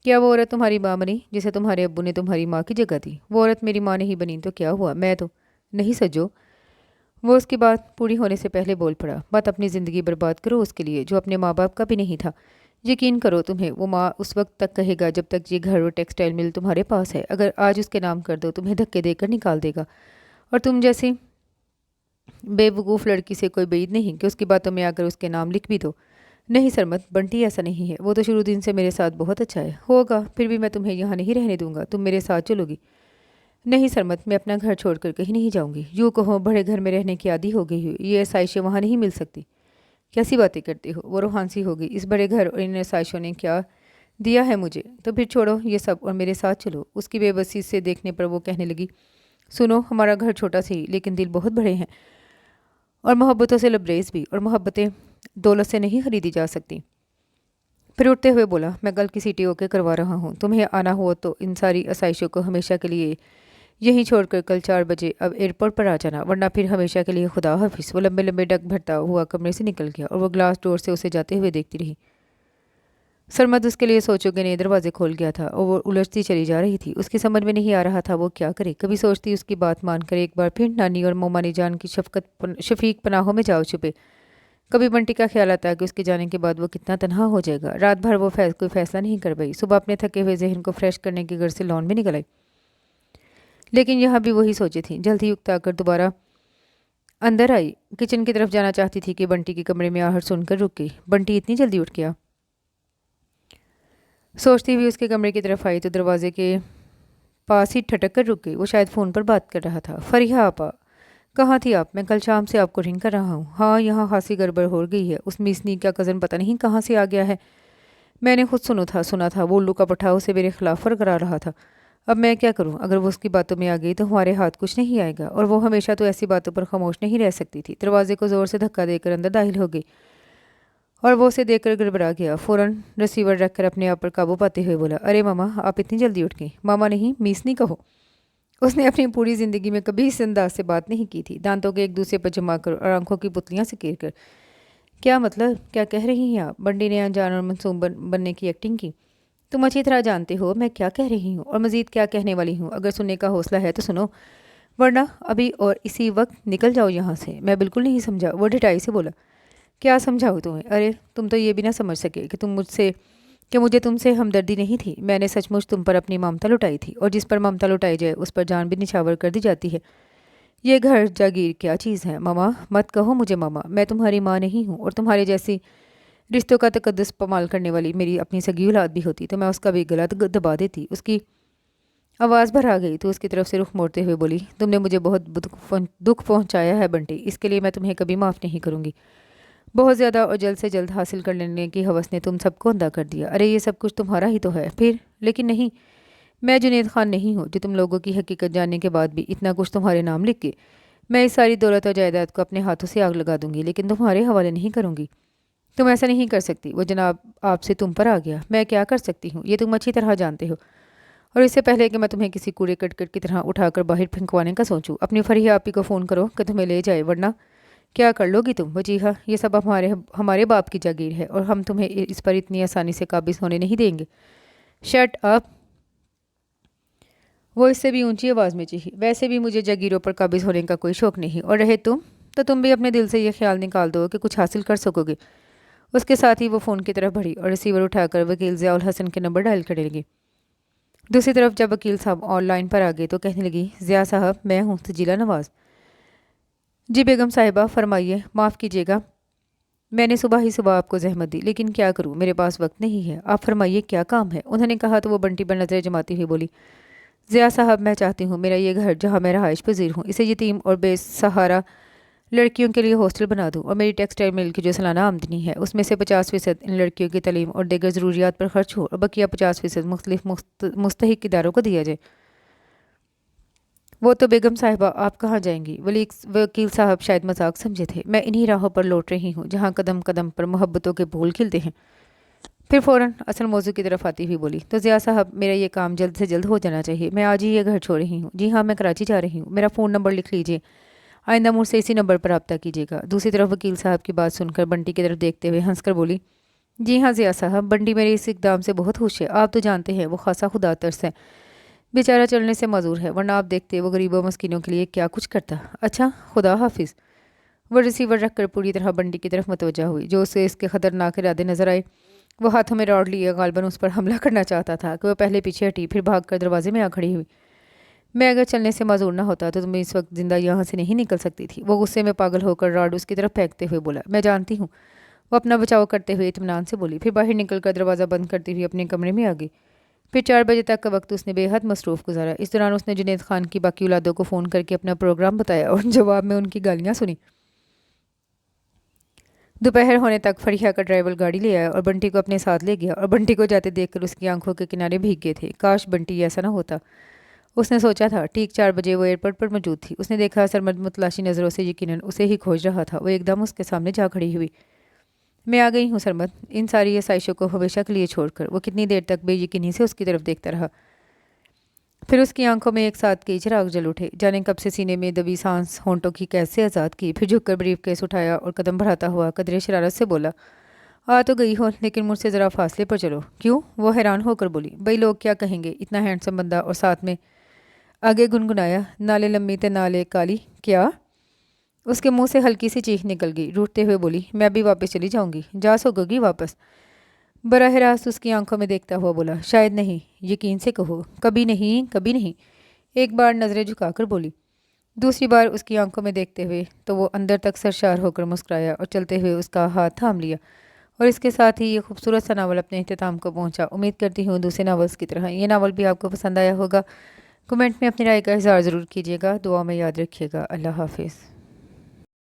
क्या वो औरत तुम्हारी माँ बनी जिसे तुम्हारे अब्बू ने तुम्हारी माँ की जगह दी। वो औरत मेरी माँ नहीं बनी तो क्या हुआ, मैं तो नहीं सज्जो। वो उसकी बात पूरी होने से पहले बोल पड़ा। मत अपनी ज़िंदगी बर्बाद करो उसके लिए जो अपने माँ बाप का भी नहीं था। यकीन करो, तुम्हें वो माँ उस वक्त तक कहेगा जब तक ये घर और टेक्सटाइल मिल तुम्हारे पास है। अगर आज उसके नाम कर दो तुम्हें धक्के देकर निकाल देगा। और तुम जैसी बेवकूफ़ लड़की से कोई उम्मीद नहीं कि उसकी बातों में आकर उसके नाम लिख भी दो। नहीं सरमत, बंटी ऐसा नहीं है। वो तो शुरू दिन से मेरे साथ बहुत अच्छा है। होगा, फिर भी मैं तुम्हें यहाँ नहीं रहने दूंगा। तुम मेरे साथ चलोगी। नहीं सरमत, मैं अपना घर छोड़कर कहीं नहीं जाऊंगी। यूँ कहो बड़े घर में रहने की आदी हो गई हूँ, ये आसाइशें वहाँ नहीं मिल सकती। कैसी बातें करती हो। वो रूहानसी हो गई। इस बड़े घर और इन आसाइशों ने क्या दिया है मुझे। तो फिर छोड़ो ये सब और मेरे साथ चलो। उसकी बेबसी से देखने पर वो कहने लगी। सुनो, हमारा घर छोटा सही लेकिन दिल बहुत बड़े हैं, और मोहब्बतों से लबरेज भी। और मोहब्बतें दौलत से नहीं खरीदी जा सकती। फिर उठते हुए बोला। मैं कल की सीटी ओके करवा रहा हूँ। तुम्हें आना हो तो इन सारी आसाइशों को हमेशा के लिए यहीं छोड़कर कल 4 बजे अब एयरपोर्ट पर आ जाना, वरना फिर हमेशा के लिए खुदा हाफिज़। वो लंबे लंबे डग भरता हुआ कमरे से निकल गया और वो ग्लास डोर से उसे जाते हुए देखती रही। सरमद उसके लिए सोचोगे ने दरवाजे खोल गया था और वो उलझती चली जा रही थी। उसकी समझ में नहीं आ रहा था वो क्या करे। कभी सोचती उसकी बात मानकर एक बार फिर नानी और मोमानी जान की शफीक पनाहों में जाओ छुपे। कभी बंटी का ख्याल आता है कि उसके जाने के बाद वो कितना तनहा हो जाएगा। रात भर वो कोई फैसला नहीं कर पाई। सुबह अपने थके हुए जहन को फ्रेश करने के घर से लॉन में निकल आई, लेकिन यहाँ भी वही सोची थी। जल्द ही उकता कर दोबारा अंदर आई। किचन की तरफ जाना चाहती थी कि बंटी के कमरे में आहट सुनकर रुक गई। बंटी इतनी जल्दी उठ गया। सोचती हुई उसके कमरे की तरफ आई तो दरवाजे के पास ही ठटक कर रुक गई। वो शायद फ़ोन पर बात कर रहा था। फरीहा आपा, कहाँ थी आप। मैं कल शाम से आपको रिंग कर रहा हूँ। हाँ, यहाँ खासी गड़बड़ हो गई है। उस मिसनी का कज़न पता नहीं कहाँ से आ गया है। मैंने खुद सुना था वो उल्लू का पठाव से मेरे खिलाफ करा रहा था। अब मैं क्या करूं। अगर वो उसकी बातों में आ गई तो हमारे हाथ कुछ नहीं आएगा, और वो हमेशा तो ऐसी बातों पर खामोश नहीं रह सकती थी। दरवाजे को ज़ोर से धक्का देकर अंदर दाखिल हो गई और वो उसे देखकर गड़बड़ा गया। फ़ौरन रिसीवर रखकर अपने आप पर काबू पाते हुए बोला। अरे मामा, आप इतनी जल्दी उठ गई। मामा नहीं, मीसनी कहो। اس نے اپنی پوری زندگی میں کبھی اس انداز سے بات نہیں کی تھی، دانتوں کے ایک دوسرے پر جما کر اور آنکھوں کی پتلیاں سکیر کر۔ کیا مطلب؟ کیا کہہ رہی ہیں آپ؟ بنٹی نے انجان اور منصوم بننے کی ایکٹنگ کی۔ تم اچھی طرح جانتے ہو میں کیا کہہ رہی ہوں اور مزید کیا کہنے والی ہوں۔ اگر سننے کا حوصلہ ہے تو سنو، ورنہ ابھی اور اسی وقت نکل جاؤ یہاں سے۔ میں بالکل نہیں سمجھا، وہ ڈٹائی سے بولا۔ کیا سمجھاؤ تمہیں؟ ارے تم تو یہ بھی نہ سمجھ سکے کہ مجھے تم سے ہمدردی نہیں تھی۔ میں نے سچ مچ تم پر اپنی ممتا لٹائی تھی، اور جس پر ممتا لٹائی جائے اس پر جان بھی نچھاور کر دی جاتی ہے۔ یہ گھر جاگیر کیا چیز ہے؟ ماما مت کہو مجھے ماما، میں تمہاری ماں نہیں ہوں، اور تمہارے جیسی رشتوں کا تقدس پامال کرنے والی میری اپنی سگی اولاد بھی ہوتی تو میں اس کا بھی گلا دبا دیتی۔ اس کی آواز بھر آ گئی تو اس کی طرف سے رخ موڑتے ہوئے بولی، تم نے مجھے بہت دکھ پہنچایا ہے بنٹی، اس کے لیے میں تمہیں کبھی معاف نہیں کروں گی۔ بہت زیادہ اور جلد سے جلد حاصل کر لینے کی ہوس نے تم سب کو اندھا کر دیا۔ ارے یہ سب کچھ تمہارا ہی تو ہے پھر۔ لیکن نہیں، میں جنید خان نہیں ہوں جو تم لوگوں کی حقیقت جاننے کے بعد بھی اتنا کچھ تمہارے نام لکھ کے میں اس ساری دولت اور جائیداد کو اپنے ہاتھوں سے آگ لگا دوں گی، لیکن تمہارے حوالے نہیں کروں گی۔ تم ایسا نہیں کر سکتی، وہ جناب آپ سے تم پر آ گیا۔ میں کیا کر سکتی ہوں یہ تم اچھی طرح جانتے ہو، اور اس سے پہلے کہ میں تمہیں کسی کوڑے کرکٹ کی طرح اٹھا کر باہر پھینکوانے کا سوچوں، اپنی فریح آپی کو فون کرو کہ تمہیں لے جائے، ورنہ کیا کر لو گی تم؟ وجیہہ یہ سب ہمارے باپ کی جاگیر ہے اور ہم تمہیں اس پر اتنی آسانی سے قابض ہونے نہیں دیں گے۔ Shut up! وہ اس سے بھی اونچی آواز میں چیخی۔ ویسے بھی مجھے جاگیروں پر قابض ہونے کا کوئی شوق نہیں، اور رہے تم تو تم بھی اپنے دل سے یہ خیال نکال دو کہ کچھ حاصل کر سکو گے۔ اس کے ساتھ ہی وہ فون کی طرف بڑھی اور ریسیور اٹھا کر وکیل ضیاء الحسن کے نمبر ڈائل کرنے لگی۔ دوسری طرف جب وکیل صاحب آن لائن پر آ گئے تو کہنے لگی، ضیاء صاحب میں ہوں سجیلا نواز۔ جی بیگم صاحبہ فرمائیے۔ معاف کیجیے گا، میں نے صبح ہی آپ کو زحمت دی، لیکن کیا کروں، میرے پاس وقت نہیں ہے۔ آپ فرمائیے کیا کام ہے؟ انہوں نے کہا تو وہ بنٹی پر نظریں جماتی ہوئی بولی، ضیاء صاحب میں چاہتی ہوں میرا یہ گھر جہاں میں رہائش پذیر ہوں اسے یتیم اور بے سہارا لڑکیوں کے لیے ہاسٹل بنا دوں، اور میری ٹیکسٹائل مل کی جو سالانہ آمدنی ہے اس میں سے 50% ان لڑکیوں کی تعلیم اور دیگر ضروریات پر خرچ ہو، اور بقیہ 50% مختلف مستحق اداروں کو دیا جائے۔ وہ تو بیگم صاحبہ آپ کہاں جائیں گی؟ وکیل صاحب شاید مذاق سمجھے تھے۔ میں انہی راہوں پر لوٹ رہی ہوں جہاں قدم قدم پر محبتوں کے پھول کھلتے ہیں۔ پھر فوراً اصل موضوع کی طرف آتی ہوئی بولی، تو ضیاء صاحب میرا یہ کام جلد سے جلد ہو جانا چاہیے۔ میں آج ہی یہ گھر چھوڑ رہی ہوں۔ جی ہاں میں کراچی جا رہی ہوں۔ میرا فون نمبر لکھ لیجیے، آئندہ مجھ سے اسی نمبر پر رابطہ کیجیے گا۔ دوسری طرف وکیل صاحب کی بات سن کر بنٹی کی طرف دیکھتے ہوئے ہنس کر بولی، جی ہاں ضیاء صاحب، بنٹی میرے اس اقدام سے بہت خوش ہے۔ آپ تو جانتے ہیں وہ خاصا خدا ترس ہے، بیچارہ چلنے سے معذور ہے، ورنہ آپ دیکھتے وہ غریبوں مسکینوں کے لیے کیا کچھ کرتا۔ اچھا خدا حافظ۔ وہ ریسیور رکھ کر پوری طرح بنٹی کی طرف متوجہ ہوئی۔ جو اسے اس کے خطرناک ارادے نظر آئے، وہ ہاتھوں میں راڈ لیے غالباً اس پر حملہ کرنا چاہتا تھا کہ وہ پہلے پیچھے ہٹی، پھر بھاگ کر دروازے میں آ کھڑی ہوئی۔ میں اگر چلنے سے معذور نہ ہوتا تو تم اس وقت زندہ یہاں سے نہیں نکل سکتی تھی۔ وہ غصے میں پاگل ہو کر راڈ اس کی طرف پھینکتے ہوئے بولا، میں جانتی ہوں۔ وہ اپنا بچاؤ کرتے ہوئے اطمینان سے بولی، پھر باہر نکل کر دروازہ بند کرتی ہوئی اپنے کمرے میں آ گئی۔ پھر 4 بجے تک کا وقت اس نے بے حد مصروف گزارا۔ اس دوران اس نے جنید خان کی باقی اولادوں کو فون کر کے اپنا پروگرام بتایا اور جواب میں ان کی گالیاں سنی۔ دوپہر ہونے تک فریحہ کا ڈرائیور گاڑی لے آیا اور بنٹی کو اپنے ساتھ لے گیا، اور بنٹی کو جاتے دیکھ کر اس کی آنکھوں کے کنارے بھیگ گئے تھے۔ کاش بنٹی ایسا نہ ہوتا، اس نے سوچا تھا۔ ٹھیک 4 بجے وہ ایئرپورٹ پر موجود تھی۔ اس نے دیکھا سرمد متلاشی نظروں سے یقیناً اسے ہی کھوج رہا تھا۔ وہ ایک دم اس کے سامنے جا کھڑی ہوئی۔ میں آ گئی ہوں سرمد، ان ساری آسائشوں کو ہمیشہ کے لیے چھوڑ کر۔ وہ کتنی دیر تک بے یقینی سے اس کی طرف دیکھتا رہا، پھر اس کی آنکھوں میں ایک ساتھ کئی چراغ جل اٹھے۔ جانے کب سے سینے میں دبی سانس ہونٹوں کی قید سے آزاد کی، پھر جھک کر بریف کیس اٹھایا اور قدم بڑھاتا ہوا قدرے شرارت سے بولا، آ تو گئی ہو لیکن مجھ سے ذرا فاصلے پر چلو۔ کیوں؟ وہ حیران ہو کر بولی، بھئی لوگ کیا کہیں گے، اتنا ہینڈسم بندہ، اور ساتھ میں آگے گنگنایا، نالے لمبی تے نالے کالی۔ کیا؟ اس کے منہ سے ہلکی سی چیخ نکل گئی۔ روٹتے ہوئے بولی، میں بھی واپس چلی جاؤں گی۔ جا سکو گی واپس؟ براہ راست اس کی آنکھوں میں دیکھتا ہوا بولا، شاید نہیں، یقین سے کہو۔ کبھی نہیں، کبھی نہیں، ایک بار نظریں جھکا کر بولی۔ دوسری بار اس کی آنکھوں میں دیکھتے ہوئے تو وہ اندر تک سرشار ہو کر مسکرایا اور چلتے ہوئے اس کا ہاتھ تھام لیا، اور اس کے ساتھ ہی یہ خوبصورت سا ناول اپنے اختتام کو پہنچا۔ امید کرتی ہوں دوسرے ناولز کی طرح یہ ناول بھی آپ کو پسند آیا ہوگا۔ کمنٹ میں اپنی رائے کا اظہار ضرور کیجیے گا۔ دعا میں یاد رکھیے گا۔ اللہ حافظ۔